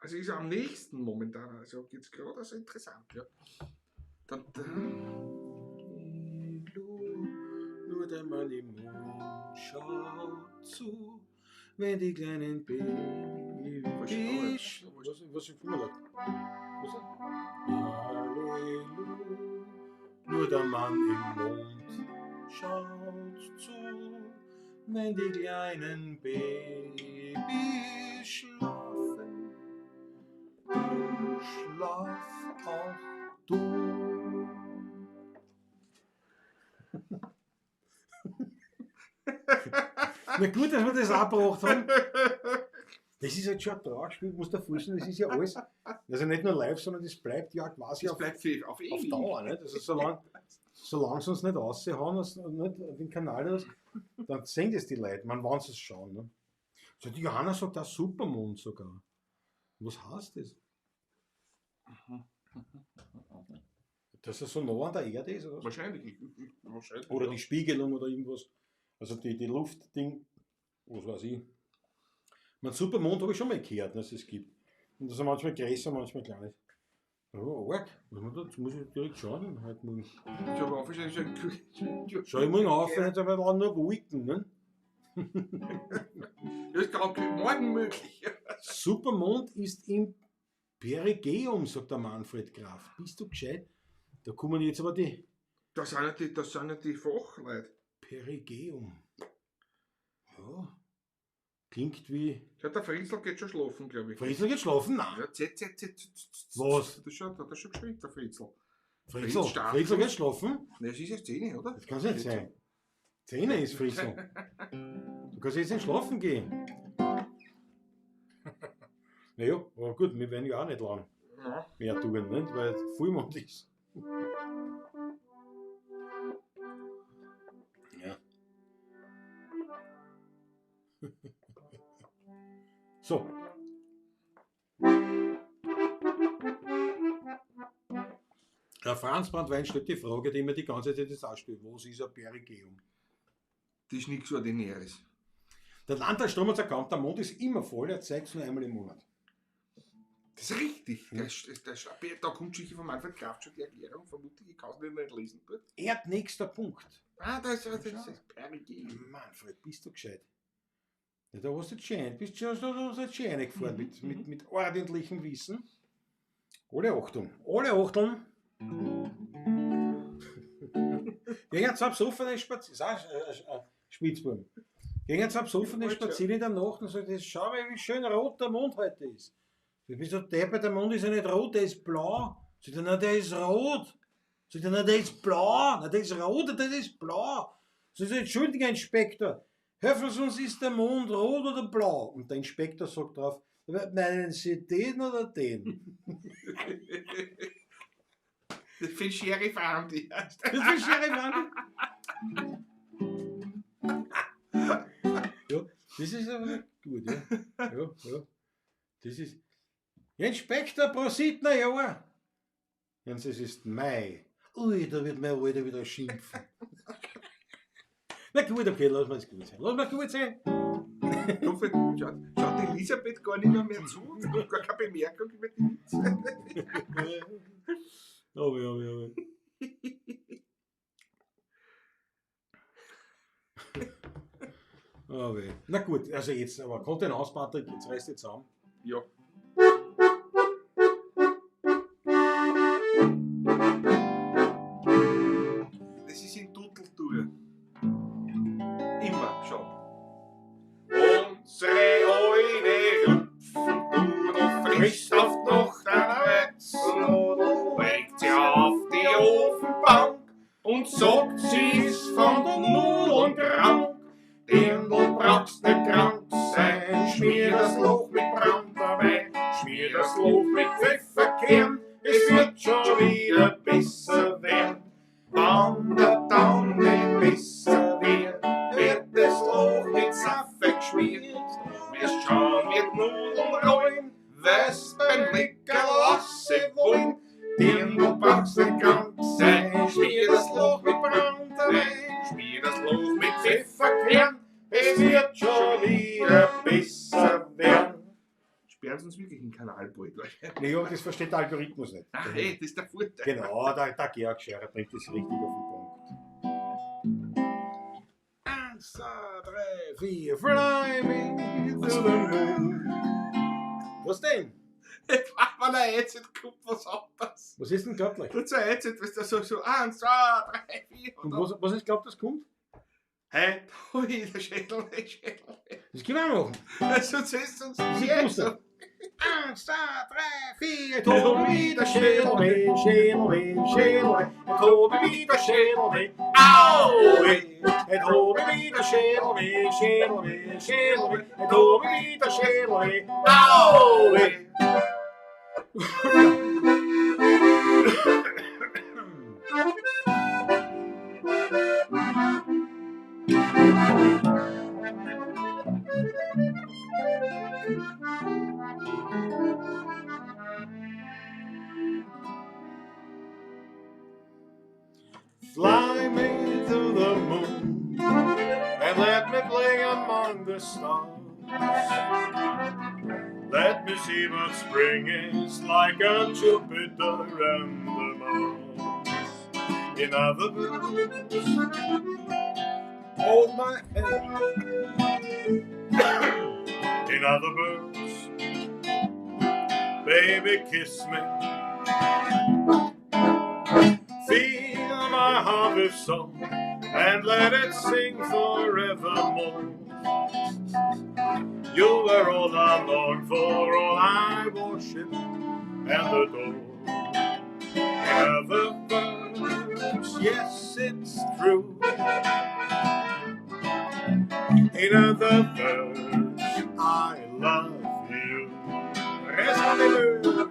Also ist er am nächsten momentan. Also geht's gerade, also interessant, ja. Nur der Mann im Mond schaut zu, wenn die kleinen Babys... Was ich vorher Halleluja, nur der Mann im Mond schaut zu, wenn die kleinen Babys schlafen. Schlaf auch du. Na gut, dass wir das auch gebracht haben. Das ist halt schon ein Trauerspiel, muss dir vorstellen, das ist ja alles, also nicht nur live, sondern das bleibt ja quasi Das bleibt auf auf ewig. Dauer. Nicht? Also solange sie uns nicht raushauen, nicht den Kanal, das, dann sehen das die Leute, man wollen es schauen. Ne? So, die Johanna sagt auch Supermond sogar. Was heißt das? Dass er so nah an der Erde ist? Oder, Wahrscheinlich. oder die Spiegelung oder irgendwas. Also die Luftding, was weiß ich. Mein Supermond habe ich schon mal gehört, dass es gibt. Und das sind manchmal größer, manchmal kleiner. Oh, arg. Jetzt muss ich direkt schauen. Heute morgen. Ich habe aufgestellt, Schau ich morgen auf, wenn jetzt aber nur Wolken. Ne? das ist gerade morgen möglich. Supermond ist im Perigeum, sagt der Manfred Graf. Bist du gescheit? Da kommen jetzt aber die Das sind ja die Fachleute. Perigeum. Ja. Klingt wie. Ja, der Fritzl geht schon schlafen, glaube ich. Fritzl geht schlafen? Nein. Ja, Was? Das hat er schon geschrieben, der Fritzl. Fritzl geht schlafen? Ne, es ist jetzt 10, oder? Das kann es nicht sein. 10 ist Fritzl. Du kannst jetzt nicht schlafen gehen. Naja, aber gut, wir werden ja auch nicht lang Ja. mehr tun, nicht? Weil Vollmond ist. Ja. So. Der Franz Brandwein stellt die Frage, die mir die ganze Zeit das ausstellt. Was ist ein Perigeum? Das ist nichts Ordinäres. Der Landtagstrom hat erkannt, der Mond ist immer voll, er zeigt es nur einmal im Monat. Das ist richtig. Da kommt schon von Manfred Kraft schon die Erklärung, vermutlich, ich kann es nicht lesen. Dort. Erdnächster Punkt. Das ist Perigeum. Manfred, bist du gescheit? Ja, da hast du jetzt schön, bist schon schön reingefahren mit ordentlichem Wissen. Alle Achtung, alle Achtung. Gehen jetzt ab Sofa spazieren, Spitzbuben. Gehen jetzt ab Sofa spazieren in der Nacht und sagen, schau mal, wie schön rot der Mond heute ist. Du bist so deppert, der Mond ist ja nicht rot, der ist blau. Sag ich, na, der ist rot. Sag ich, na, der ist blau. Na, der ist rot, der ist blau. Sag ich, entschuldige, Inspektor, helfen Sie uns, ist der Mond rot oder blau? Und der Inspektor sagt drauf, meinen Sie den oder den? Das ist für Sheriff Andi. Das ist für Sheriff Andi. Ja, das ist aber gut, ja. Ja. Das ist. Inspektor, Prosit, na ja. Es ist Mai. Ui, da wird mein Alter wieder schimpfen. Na gut, okay, lass mal es gut sein. Lass mal gut sein. Ich hoffe, schaut Elisabeth gar nicht mehr zu. Sie hat gar keine Bemerkung über die Witze. Aber. Aber. Na gut, also jetzt, aber Content aus, Patrick, jetzt reißt jetzt zusammen. Ja. Das ist in Tuteltour. Immer schon. Unsere Eule rüpfen, du frisst oft noch deine Wetzel, legt sie auf die Ofenbank und sagt, sie ist von den Nudeln krank. Denn du brauchst nicht krank sein, schmier das Loch mit Brandwein, schmier das Loch mit Pfefferkern, es wird schon wieder besser werden. Wann der Daumen besser wird, wird das Loch mit Saffe geschmiert. Wirst schauen, wird Nudeln rollen, weil's beim Lecker lasse wollen. Denn du brauchst nicht krank sein, schmier das Loch mit Brandwein, schmier das Loch mit Pfefferkern, es wird schon wieder besser werden. Sperren Sie uns wirklich den Kanal bald, wahrscheinlich. Nee, aber das versteht der Algorithmus nicht. Ach hey, das ist der Vorteil. Genau, der Georg Scherer bringt das richtig auf den Punkt. 1, 2, 3, 4, fly me to the moon. Was denn? Wenn er jetzt kommt, was anderes. Was ist denn gerade gleich? Du zu jetzt, was da so 1, 2, 3, 4 Und was ist glaubt, das kommt? Hey, ui, der Schädel. Das können wir machen. Sonst ist uns Das ist jetzt so. lustig. 1, 2, 3, 4, Tobi, der Schädel, Schädel, Tobi, wieder Schädel, au! Tobi, wieder Schädel, Schädel, Tobi, wieder Schädel, au! Fly me to the moon and let me play among the stars. Let me see what spring is like on Jupiter and the Mars. In other words, hold my hand. In other words, baby, kiss me. Fill my heart with song and let it sing forevermore. You are all I long for, all I worship and adore. In other words, yes, it's true. In other words, I love you. Respondez-le.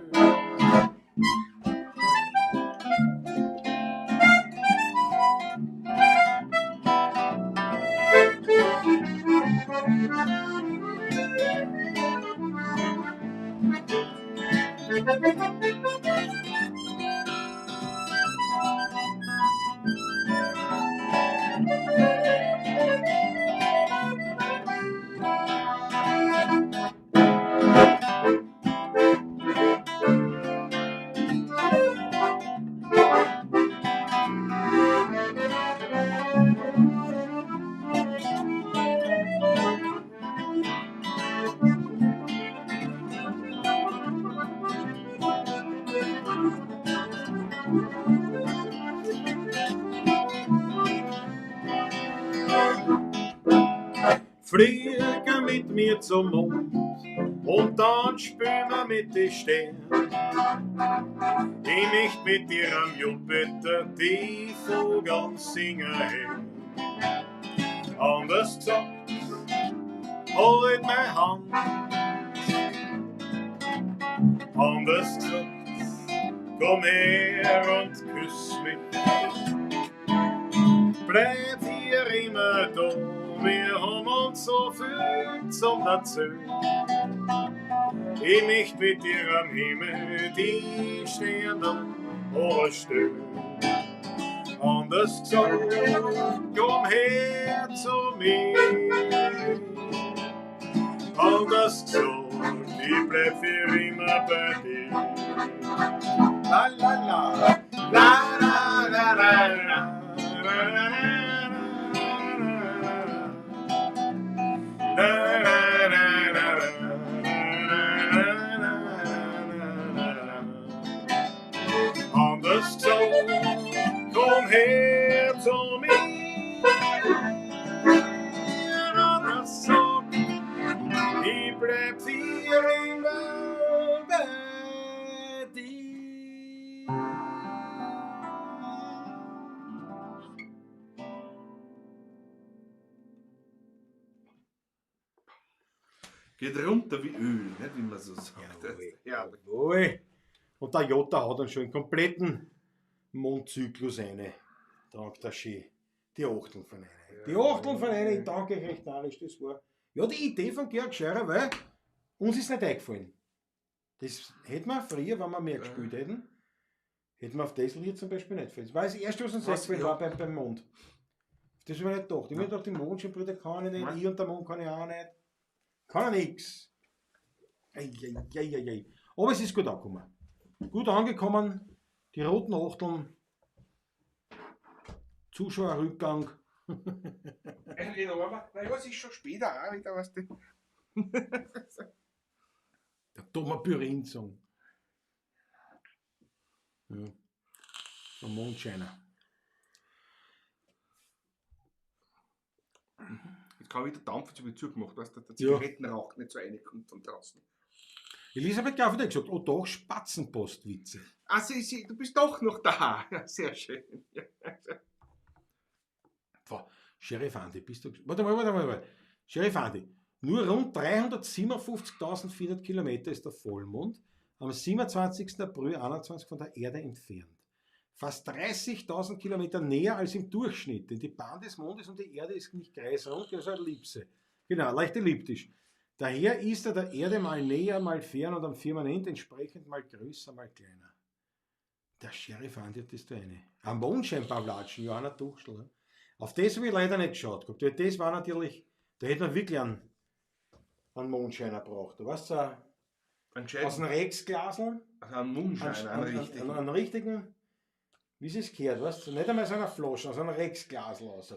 Fliege mit mir zum Mond und dann spüren wir mit den Sternen. Ich möchte mit dir am Jupiter die Vogel singen hören. Anders gesagt, halt meine Hand. Anders gesagt, komm her und küss mich. Bleib hier immer da. Wir haben uns so viel zum Erzählen. Ich möchte mit dir am Himmel die Sterne stehen. Anders gesagt, komm her zu mir. Anders gesagt, ich bleib für immer bei dir. La la la, la la la la la. Anders gesagt, komm her zu mir. Anders sagt, ich bleib für immer bei dir. Geht runter wie Öl, nicht wie man so sagt. Ja, Jawohl. Und der Jota hat dann schon einen kompletten Mondzyklus eine. Dank der Ski. Die Achteln von einer. Die Achteln von einer, ich danke euch recht narrisch, das war. Ja, die Idee von Georg Scheurer, weil uns ist nicht eingefallen. Das hätten wir früher, wenn wir mehr gespielt hätten, hätten wir auf das Lied zum Beispiel nicht gefallen. Das war das erste, was uns eingefallen war beim Mond. Das habe ich nicht gedacht. Ich habe mir gedacht, die Mondscheinbrüder kann ich nicht, ich und der Mond kann ich auch nicht. Kann er nix. Ei. Aber es ist gut angekommen. Gut angekommen, die roten Achteln, Zuschauerrückgang. Endlich noch einmal. Nein, was ist schon später auch wieder, weißt du? Der Thomas Pyrin-Song. Ja. Der Mondscheiner. Jetzt kann wieder Dampf jetzt über zugemacht, weißt du, der Zigarettenrauch nicht so reinkommt von draußen. Elisabeth Gaffert hat gesagt, oh doch, Spatzenpostwitze. Ah, du bist doch noch da. Ja, sehr schön. Ja. Sheriff Andi, bist du... Warte mal. Sheriff Andi, nur rund 357.400 Kilometer ist der Vollmond am 27. April 21 von der Erde entfernt. Fast 30.000 Kilometer näher als im Durchschnitt, denn die Bahn des Mondes um die Erde ist nicht kreisrund, also eine Ellipse. Genau, leicht elliptisch. Daher ist er der Erde mal näher, mal fern und am Firmament entsprechend mal größer, mal kleiner. Der Sheriff Andi hat das da eine. Am Mondscheinpavlatschen, Johanna Tuchschl. Auf das habe ich leider nicht geschaut. Weil das war natürlich, da hätte man wirklich einen Mondscheiner braucht. Du weißt, so aus einem Rexglasel, Ein Mondschein, einen richtigen, wie es gehört, weißt du, nicht einmal so einer Flasche, aus einem Rexglasel aus.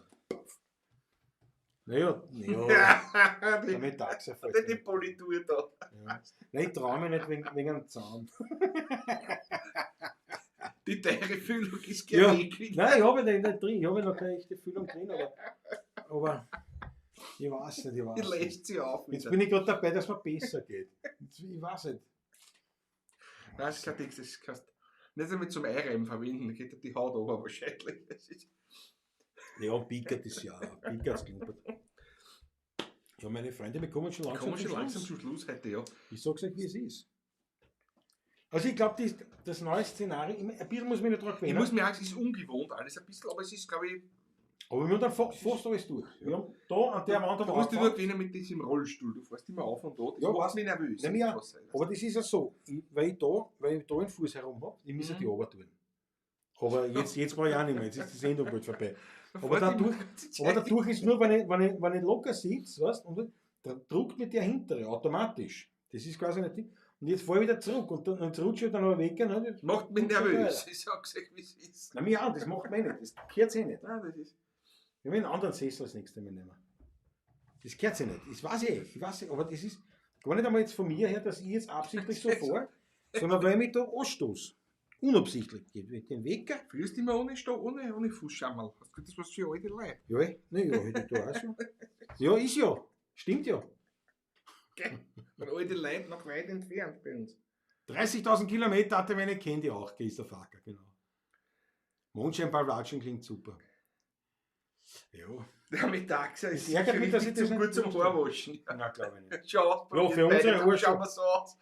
Naja, der Mittagserfolg. Die Politur da. Ja. Nein, ich traue mich nicht wegen einem Zaun. Die teure Füllung ist Ja. geregt. Nein, ich habe nicht drin, ich habe noch keine echte Füllung drin, aber ich weiß nicht, Die lässt sie auf. Jetzt bin ich gerade dabei, dass es mir besser geht. Ich weiß nicht. Das kannst nicht einmal zum Einreiben verwenden, da geht dir die Haut over wahrscheinlich. Das ist Ja, Pickert ist ja, Pickert's klumpert. Ja, meine Freunde, wir kommen schon langsam zum Schluss heute, ja. Ich sag's euch, wie es ist. Also ich glaube, das neue Szenario, ein bisschen muss man nicht daran Ich gewöhnen. muss mir sagen, es ist ungewohnt alles ein bisschen, aber es ist, glaube ich, Aber wir haben dann fast alles durch. Wir haben da an der Wand du am musst dich Anfang. nur gewinnen mit diesem Rollstuhl, du fährst immer auf und da, das Ja, macht was? mich nervös. Nein, ja, Was sei das? aber das ist ja so, weil ich da einen Fuß herum habe, ich muss ja die Arbeit tun. Aber jetzt brauche ich auch nicht mehr, jetzt ist die Sendung bald vorbei. Aber dadurch ist nur, wenn ich locker sitze, weißt, und dann druckt mir der hintere automatisch. Das ist quasi nicht. Und jetzt fahre ich wieder zurück und dann rutsche ich dann aber weg. Ne? Das macht mich nervös, ich sag's euch, wie es ist. Nein, mir auch, das macht mich nicht. Das gehört sich nicht. Nein, das ist... Ich will einen anderen Sessel als nächstes Mal nehmen. Das gehört sich nicht. Das weiß ich, aber das ist gar nicht einmal jetzt von mir her, dass ich jetzt absichtlich so fahre, sondern weil ich mich da anstoße. Unabsichtlich. Geht mit dem Wecker. Fühlst du immer ohne Fußschammerl? Hast du das was für alte Leute? Ja, hätte ich da auch schon. Ja, ist ja. Stimmt ja. Weil alte Leute noch weit entfernt bei uns. 30.000 Kilometer hatte meine kennt die auch, Geister Facker, genau. Mondscheinpavlatschen klingt super. Ja. Der Mittagsser Das ist ärgert mich, dass ich das zu nicht gut zum wusste. Haarwaschen. Na, glaube ich nicht. Schau aus, Ja, für unsere Haare schauen wir so aus.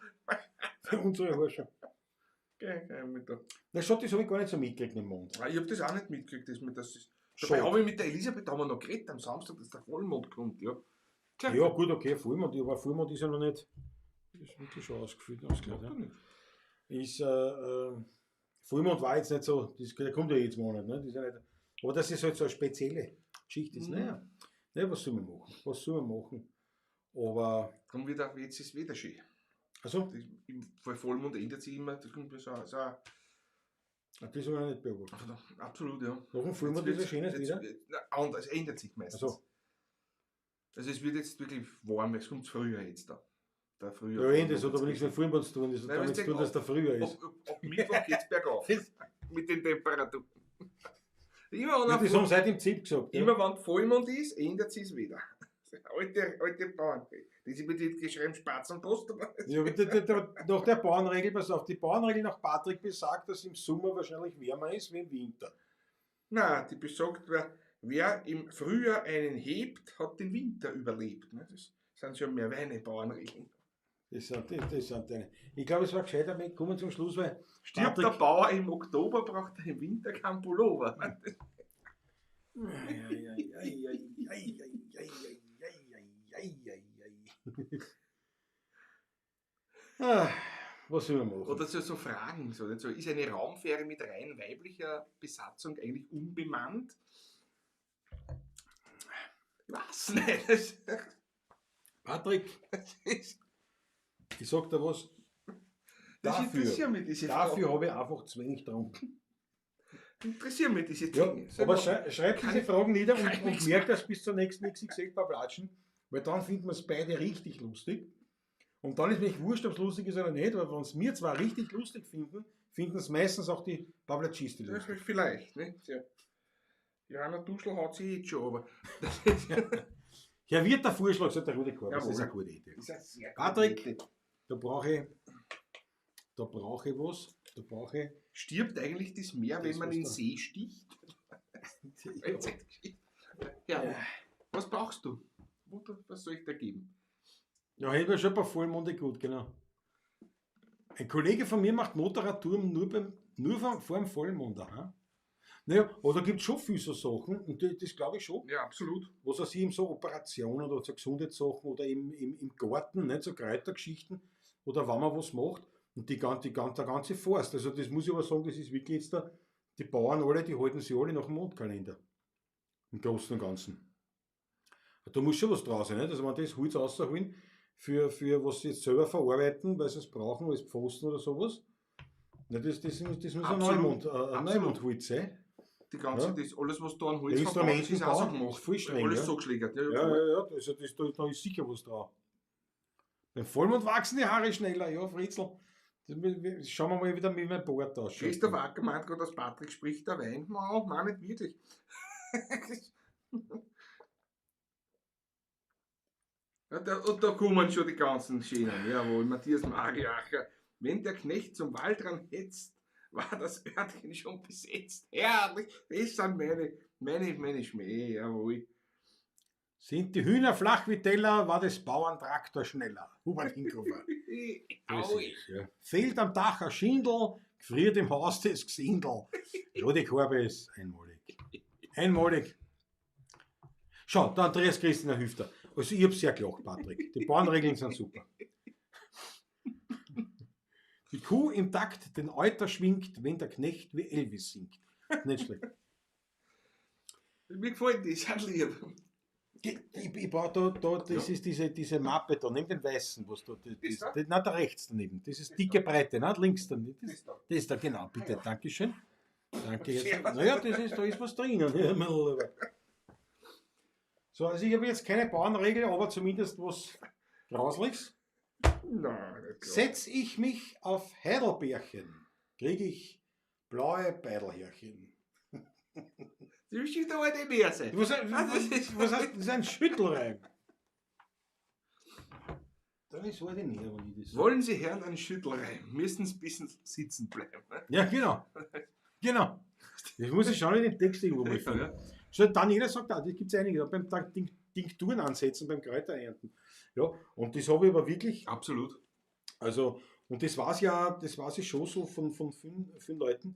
Für unsere Haare schon. Okay, mit der... Na, schaut, das habe ich gar nicht so mitgekriegt im Mond. Ich habe das auch nicht mitgekriegt, dass mir das ist. Schade. Dabei habe ich mit der Elisabeth haben wir noch geredet am Samstag, dass der Vollmond kommt, ja. Ja, gut, okay, Vollmond, aber Vollmond ist ja noch nicht. Ist wirklich schon ausgefüllt, ausgeklärt. Ja. Ist, Vollmond war jetzt nicht so, der kommt ja jetzt Monat, ne? Das ist ja nicht, Aber dass es halt so eine spezielle Geschichte ist. Naja, was soll man machen? Was soll man machen? Aber, Darum wird auch jetzt ist wieder schön. also, Bei Vollmond ändert sich immer, das kommt mir so das habe ich noch nicht beobachtet. absolut, ja. Noch ein Vollmond ist ein schönes wieder. Anders, es ändert sich meistens. Also, Also es wird jetzt wirklich warm, es kommt früher jetzt da. Der ja, Frühjahr. das hat aber nichts mit Vollmond zu tun. Das hat Nein, damit weißt zu du, tun, dass der früher ist. Ab Mittwoch geht es bergauf. Mit den Temperaturen. Immer Ja, das haben wenn sie heute im ZIP gesagt. Ja. immer wenn Vollmond ist, ändert sich es wieder. Alte Bauern. Das ist mit den geschrieben Spatzenpost. Ja, aber nach der Bauernregel, pass auf, die Bauernregel nach Patrick besagt, dass im Sommer wahrscheinlich wärmer ist wie im Winter. Nein, die besagt, wer im Frühjahr einen hebt, hat den Winter überlebt. Ne? Das sind schon mehr Weine Bauernregeln. Das sind eine. Ich glaube, es war gescheiter, wir kommen zum Schluss, weil Stirbt der Bauer im Oktober, braucht er im Winter keinen Pullover. Was soll man machen? Oder so Fragen. So, nicht? So, ist eine Raumfähre mit rein weiblicher Besatzung eigentlich unbemannt? Ich weiß nicht. Patrick, ich sag dir was. Das interessiert mich, diese Dafür habe ich einfach zu wenig getrunken. Interessiert mich diese Ja, Dinge. aber schreib diese Fragen nieder kann und ich merkt das bis zur nächsten XXL Bablatschen, weil dann finden wir es beide richtig lustig. Und dann ist mir wurscht, ob es lustig ist oder nicht, weil wenn es wir zwar richtig lustig finden, finden es meistens auch die Bablatschisten Das lustig. ist vielleicht. Ne? Ja. Johanna Duschel hat sie jetzt schon, aber das ist, Ja, wird der Vorschlag, sagt der Rudi Korb, das Jawohl. ist eine gute Idee. ist eine sehr gute Patrick. Idee. Da brauche ich was. Da brauche ich. Stirbt eigentlich das Meer, wenn Das, man was in den da- See sticht? Ja. Was brauchst du? Was soll ich da geben? Ja, hätten wir schon ein paar Vollmonde gut, genau. Ein Kollege von mir macht Motorradtouren nur vor dem Vollmond. Aha. Naja, aber da gibt es schon viele so Sachen, und das glaube ich schon, Ja, absolut. was auch eben so Operationen oder so Gesundheitssachen oder im Garten, nicht so Kräutergeschichten oder wenn man was macht und der ganze Forst. Also das muss ich aber sagen, das ist wirklich jetzt die Bauern alle, die halten sich alle nach dem Mondkalender. Im Großen und Ganzen. Da muss schon was draus sein, nicht? Also wenn das Holz rausholen, für was sie jetzt selber verarbeiten, weil sie es brauchen als Pfosten oder sowas. Ja, das muss ein Absolut. Neumondholz sein. Die ganze, Ja. das, alles, was da an Holz Der verbaut ist, ist auch so Instrumentenbau gemacht. ist voll streng, Alles ja. so geschlägert. Ja, Ja, da ist sicher was drauf. Beim Vollmond wachsen die Haare schneller, ja, Fritzl. Schauen wir mal wieder, wie mein Bart ausschaut. Christoph Acker meint gerade, dass Patrick spricht der Wein. Nein, nicht wirklich. Ja, und da kommen schon die ganzen Schönen. Jawohl, Matthias Mariacher. Wenn der Knecht zum Waldrand hetzt, war das Örtchen schon besetzt. Herrlich, das sind meine Schmäh, jawohl. Sind die Hühner flach wie Teller, war des Bauern Traktor schneller. Hubert Hinkofer. Das Aui. ist, ja. Fehlt am Dach ein Schindel, friert im Haus das Gesindel. Rudi Korbe ist einmalig. Einmalig. Schau, der Andreas Christianer Hüfter. Also ich habe sehr gelacht, Patrick. Die Bauernregeln sind super. Die Kuh im Takt den Euter schwingt, wenn der Knecht wie Elvis singt. Nicht schlecht. Mir gefällt das, hat lieb. Ich baue das ist diese Mappe da, neben den Weißen, was da, da? nein, da rechts daneben, das ist dicke Breite, nein, links daneben, Das da. das ist da, genau, bitte, Ja. Dankeschön. Danke jetzt. Sehr was. Naja, da ist was drinnen. Ja, mein Lieber. So, also ich habe jetzt keine Bauernregel, aber zumindest was Grausliches. Nein, nicht klar. Setz ich mich auf Heidelbeerchen, kriege ich blaue Beidelhärchen. Du bist wieder alte Bärse. Was heißt, das ist ein Schüttelreim. Dann ist heute näher, wenn ich das sage. Wollen Sie hören einen Schüttelreim, müssen Sie ein bisschen sitzen bleiben. Ne? Ja, genau. Genau. Das muss ich schon in den Text irgendwo mal finden. Ja. So, Daniela sagt auch, das gibt es einige, beim Tinkturen ansetzen, beim Kräuterernten. Ja, und das habe ich aber wirklich, Absolut. also, und das war es ja schon so von vielen Leuten.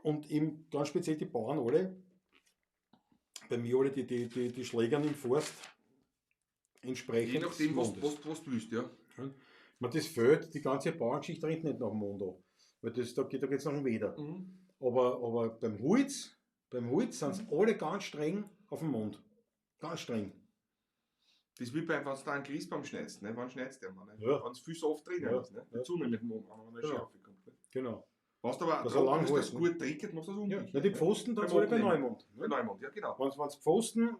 Und eben ganz speziell die Bauern alle, bei mir alle die Schlägern im Forst entsprechend. Je nachdem, was Mondes. du willst, ja. Man, das fällt, die ganze Bauerngeschichte rennt nicht nach dem Mond an. Weil da geht es nach dem Weder. Aber beim Holz, Beim Holz sind sie alle ganz streng auf den Mund. Ganz streng. Das ist wie wenn du da einen Christbaum schneidest, ne? Wann schneidest du den? Ne? Ja. Wenn es viel Saft drin Ja. ist, ne? Ja. Die Zunge mit dem Mund, wenn man Genau. Schärfe kommt. Ne? Genau. Was du aber Das ist ein trocken ist, Langholz, das ne? gut trickert, machst du das Ja, undicht. ja, die Pfosten, da soll ich bei Neumond. Bei Neumond, ja genau. Wenn es Pfosten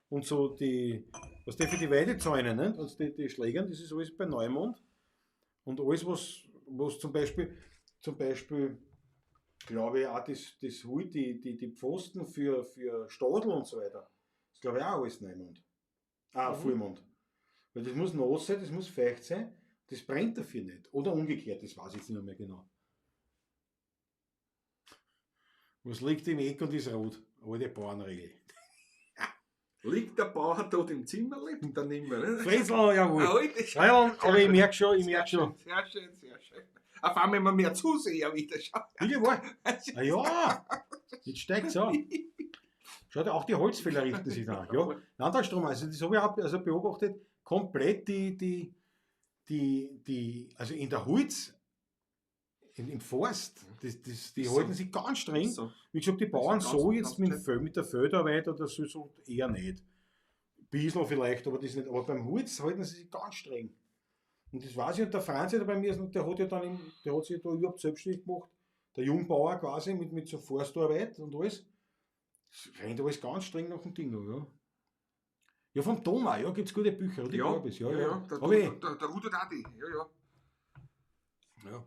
und so die, was die für die Weidezäune, ne? Und die Schlägern, das ist alles bei Neumond. Und alles, was zum Beispiel, glaube ich, auch das Hut, die Pfosten für Stadel und so weiter, das glaube ich auch alles Neumond. Vollmond. Weil das muss nass sein, das muss feucht sein, das brennt dafür nicht. Oder umgekehrt, das weiß ich jetzt nicht mehr genau. Was liegt im Eck und ist rot? Alte Bauernregel. Liegt der Bauer dort im Zimmer, lebt dann nicht mehr. Ne? Fräsl, jawohl. Heute Ja, aber ich merke schon, Sehr schön. Sehr schön. Auf einmal immer mehr Zuseher wieder schauen. Wie war? Ah ja, jetzt steigt es an. Schaut, auch die Holzfäller richten sich da. Ja, Landstrom, also das habe ich auch beobachtet, komplett also in der Holz, im Forst, die So. halten sich ganz streng. So. Wie gesagt, die Bauern ganz- so jetzt ganz mit der Förderarbeit oder so eher nicht. Ein bisschen vielleicht, aber das nicht. Aber beim Holz halten sie sich ganz streng. Und das weiß ich, und der Franz, der bei mir ist, der hat sich da überhaupt selbstständig gemacht. Der Jungbauer quasi mit so Forstarbeit und alles. Das rennt alles ganz streng nach dem Ding, ja. Ja, vom Thomas, ja, gibt es gute Bücher, oder? Ja, Gab's, ja. Der Hab ich. Rudolf Adi. Ja. Ja.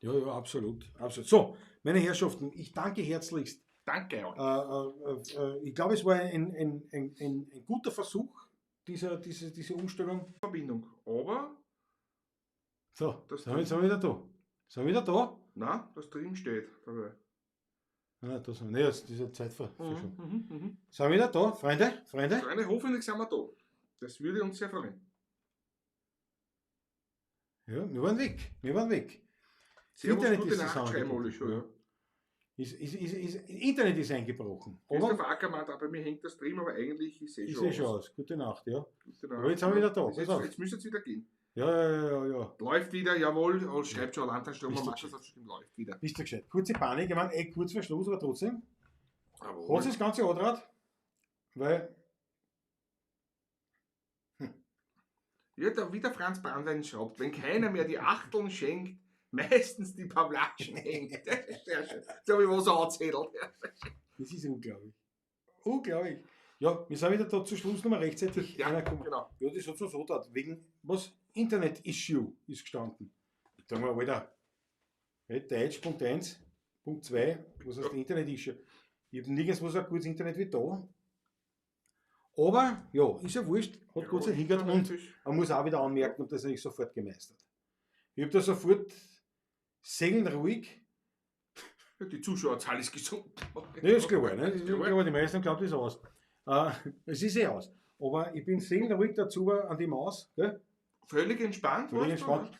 Ja, absolut. So, meine Herrschaften, ich danke herzlichst. Danke euch. Ich glaube, es war ein guter Versuch, diese Umstellung. Verbindung. Aber, So, Das sind wir wieder da. Sind wir wieder da? nein, das drin steht dabei. Nein, da sind wir. Nee, das ist eine Zeitverschiebung. Mhm. Sind wir wieder da, Freunde? Freunde, hoffentlich sind wir da. Das würde uns sehr freuen. Ja, wir waren weg. Servus, Internet gute ist Nacht, schreiben alle schon. Ja. Internet ist eingebrochen. Christoph Aber Ackermann, da bei mir hängt der Stream, aber eigentlich ist ich sehe schon aus. Gute Nacht, ja. Gute Nacht. Aber jetzt sind wir wieder da, Jetzt, pass auf. jetzt müsste es wieder gehen. Ja. Läuft wieder, jawohl. Und schreibt schon Landtagsstrom, Ist macht doch das stimmt, läuft wieder. Bist du gescheit? Kurze Panik, ich meine, kurz vor Schluss, aber trotzdem. Jawohl. Hat sich das Ganze angetraut? Weil, Ja, da wie der Franz Brandwein schreibt, wenn keiner mehr die Achteln schenkt, meistens die Pavlaschen hängt. Das ist sehr schön. So habe ich was erzählt. das ist unglaublich. Unglaublich. Ja, wir sind wieder da zur Schlussnummer rechtzeitig. Ja, reingekommen. genau. Ja, das hat so dort. Wegen was? Internet-Issue ist gestanden. Sagen wir, Alter, Deutsch.1, Punkt 2, was heißt Internet-Issue? Ich habe nirgendwo so ein gutes Internet wie da. Aber, ja, ist ja wurscht, hat Gott sei Dank hingehört und man muss auch wieder anmerken, und das habe ich sofort gemeistert. Ich habe da sofort seelenruhig, Ja, die Zuschauerzahl ist gesunken. ne, ist klar, ne? Ich glaube, die meisten glauben das aus. Es ist aus. Aber ich bin seelenruhig dazu an die Maus, gell? Völlig entspannt. Völlig warst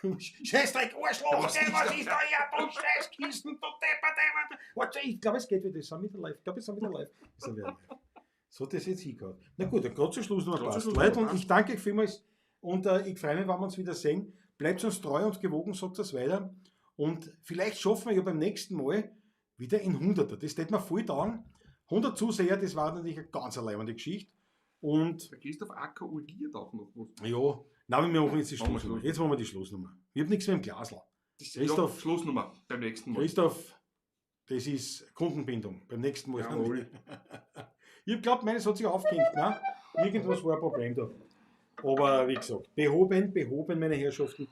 du? entspannt. Scheißdreck, Arschloch, Was gell, ist was das? ist da hier, du Scheißkisten, du Depper. Warte, ich glaube, es geht wieder, sind wieder live. Ich glaube, es sind wieder live. Sind wieder live. So hat das jetzt hingehauen. Na gut, dann gerade zum Schluss noch Gerade passt. zum Schluss Leute, noch und passt. ich danke euch vielmals und ich freue mich, wenn wir uns wieder sehen. Bleibt uns treu und gewogen, sagt das weiter. Und vielleicht schaffen wir ja beim nächsten Mal wieder in 100er. Das steht mir voll down. 100 Zuseher, das war natürlich eine ganz leibende Geschichte. Und Der Christoph Acker urgiert auch noch was. ja, nein, wir machen jetzt die Machen wir Schlussnummer. Schluss. Jetzt machen wir die Schlussnummer. Ich habe nichts mehr im Glasl. Das ist Christoph. ja, Schlussnummer beim nächsten Mal. Christoph, das ist Kundenbindung. Beim nächsten Mal. Jawohl. Ich habe geglaubt, meines hat sich aufgehängt. Ne? Irgendwas war ein Problem da. Aber wie gesagt, behoben, meine Herrschaften.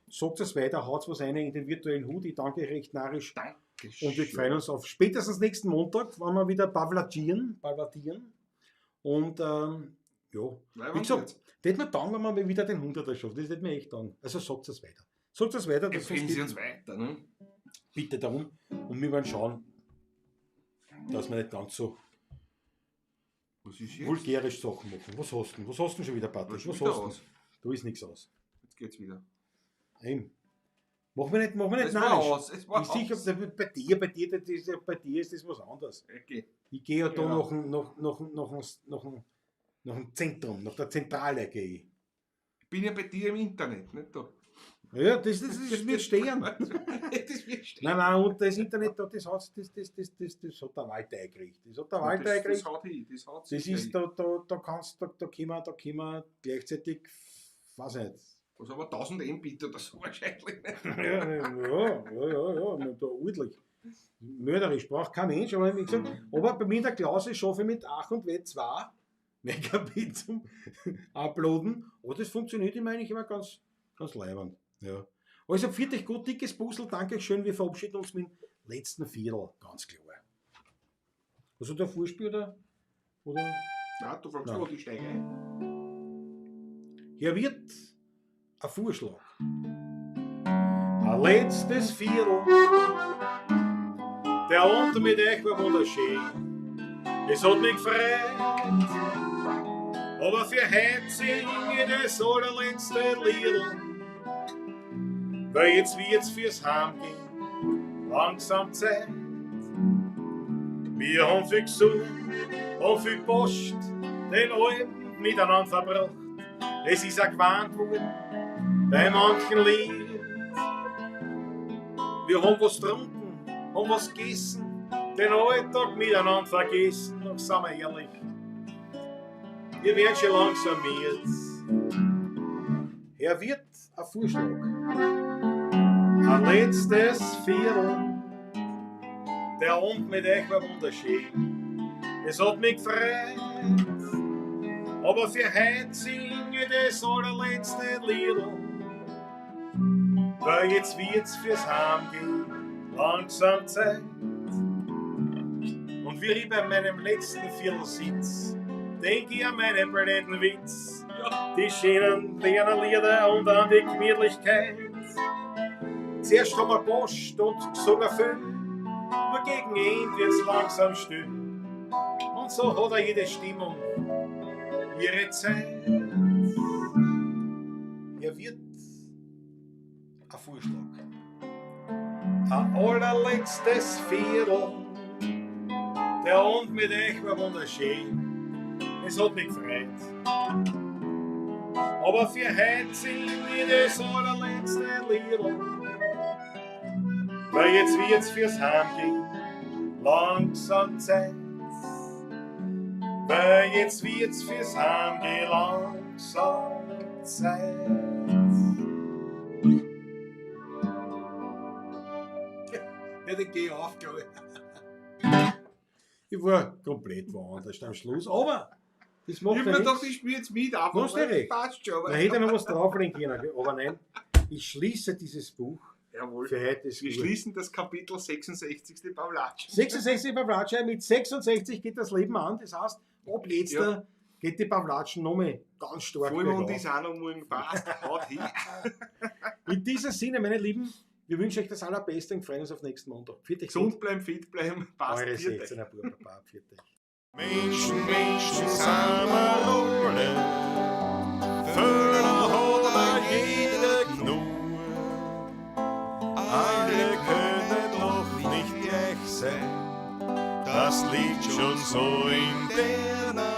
Sagt es weiter, haut was rein in den virtuellen Hut. Ich danke euch recht narrisch. Dankeschön. Und wir freuen uns auf spätestens nächsten Montag, wenn wir wieder bavladieren. Und ja, wie gesagt, das mir dann, wenn wir wieder den 100er schaffen. Das wird mir echt dann. Also sagt es weiter. Sagt es weiter, dass Empfehlen Sie uns weiter. Ne? bitte darum. Und wir werden schauen, dass wir nicht ganz so Was ist jetzt? vulgärisch Sachen machen. Was hast du? Was hast du schon wieder, Patrick? Was Was wieder hast aus? du? Da ist nichts aus. Jetzt geht's wieder. Eben. Machen wir nicht Es war narrisch. aus. Es war Ich sicher, aus. bei dir ist das was anderes. Okay. Ich gehe ja da Genau. nach dem Zentrum, nach der Zentrale gehe ich. Ich bin ja bei dir im Internet, nicht da. Ja, das wird stehen. Das wird stehen. Nein, und das Internet, das hat der Wald eingerichtet. Das hat der Wald Das eingerichtet. hat hin, das hat Das sich ist, hin. da können wir gleichzeitig, weiß nicht. Was aber 1000 Mbit oder so wahrscheinlich nicht. Ja, da ordentlich. Mörderisch, braucht kein Mensch, aber wie gesagt, aber bei mir in der Klasse schaffe ich mit Ach und Weh 2 Megabit zum Uploaden. Aber das funktioniert immer eigentlich immer ganz leibend. Ja. Also, für dich gut, dickes Puzzle, danke schön. Wir verabschieden uns mit dem letzten Viertel, ganz klar. Also der Vorspiel oder? Nein, du fragst Nein. nur, ich steige ein. Hier wird ein Vorschlag. Ein letztes Viertel. Der Abend mit euch war wunderschön. Es hat mich gefreut. Aber für heute singe ich das allerletzte Lied. Weil jetzt wird's fürs Heimgehen langsam Zeit. Wir haben viel gesungen, haben viel Post, den Abend miteinander verbracht. Es ist auch gewarnt worden bei manchen Lied. Wir haben was getrunken, haben was gegessen, den Alltag miteinander vergessen. Doch sind wir ehrlich, wir werden schon langsam jetzt. Er wird ein Vorschlag. Ein letztes Viertel. Der Abend mit euch war wunderschön. Es hat mich gefreut. Aber für heute singe ich das allerletzte Lied. Weil jetzt wird's fürs Heimgehen langsam Zeit. Und wie ich bei meinem letzten Viertel sitz, denk ich an meine blöden Witz, die schönen Lieder und an die Gemütlichkeit. Zuerst haben wir Post und gesungen viel, nur gegen Ende wird's langsam still. Und so hat er jede Stimmung ihre Zeit. Er wird ein Vorschlag. Ein allerletztes Viertel. Der Abend mit euch war wunderschön. Es hat mich gefreut. Aber für heute singe ich das allerletzte Lied. Weil jetzt wird's fürs Heimgehen langsam Zeit. Weil jetzt wird's fürs Heimgehen langsam Zeit. Ja, den geh auf, glaube ich. Ich war komplett woanders am Schluss, aber das macht Ich hab ja mir nichts. gedacht, ich spiele jetzt mit, Du aber hast ja recht. passt schon. Da hätte ich noch was drauflegen können, aber nein. Ich schließe dieses Buch Jawohl. für heute. Wir schließen das Kapitel 66. Pavlatsch. 66 Pavlatschen, mit 66 geht das Leben an. Das heißt, ab jetzt geht die Pavlatschen nochmal ganz stark Vollmond bergauf. ist auch noch morgen passt. Haut hin. In diesem Sinne, meine Lieben, wir wünschen euch das Allerbeste und freuen uns auf nächsten Montag. Für dich Gesund bleiben, fit bleiben, passt. Eure Viert euch. 16er Bub, für dich. Menschen, sind wir alle. Völler hat mal jeder genug. Alle können doch nicht gleich sein. Das liegt schon so in der Natur.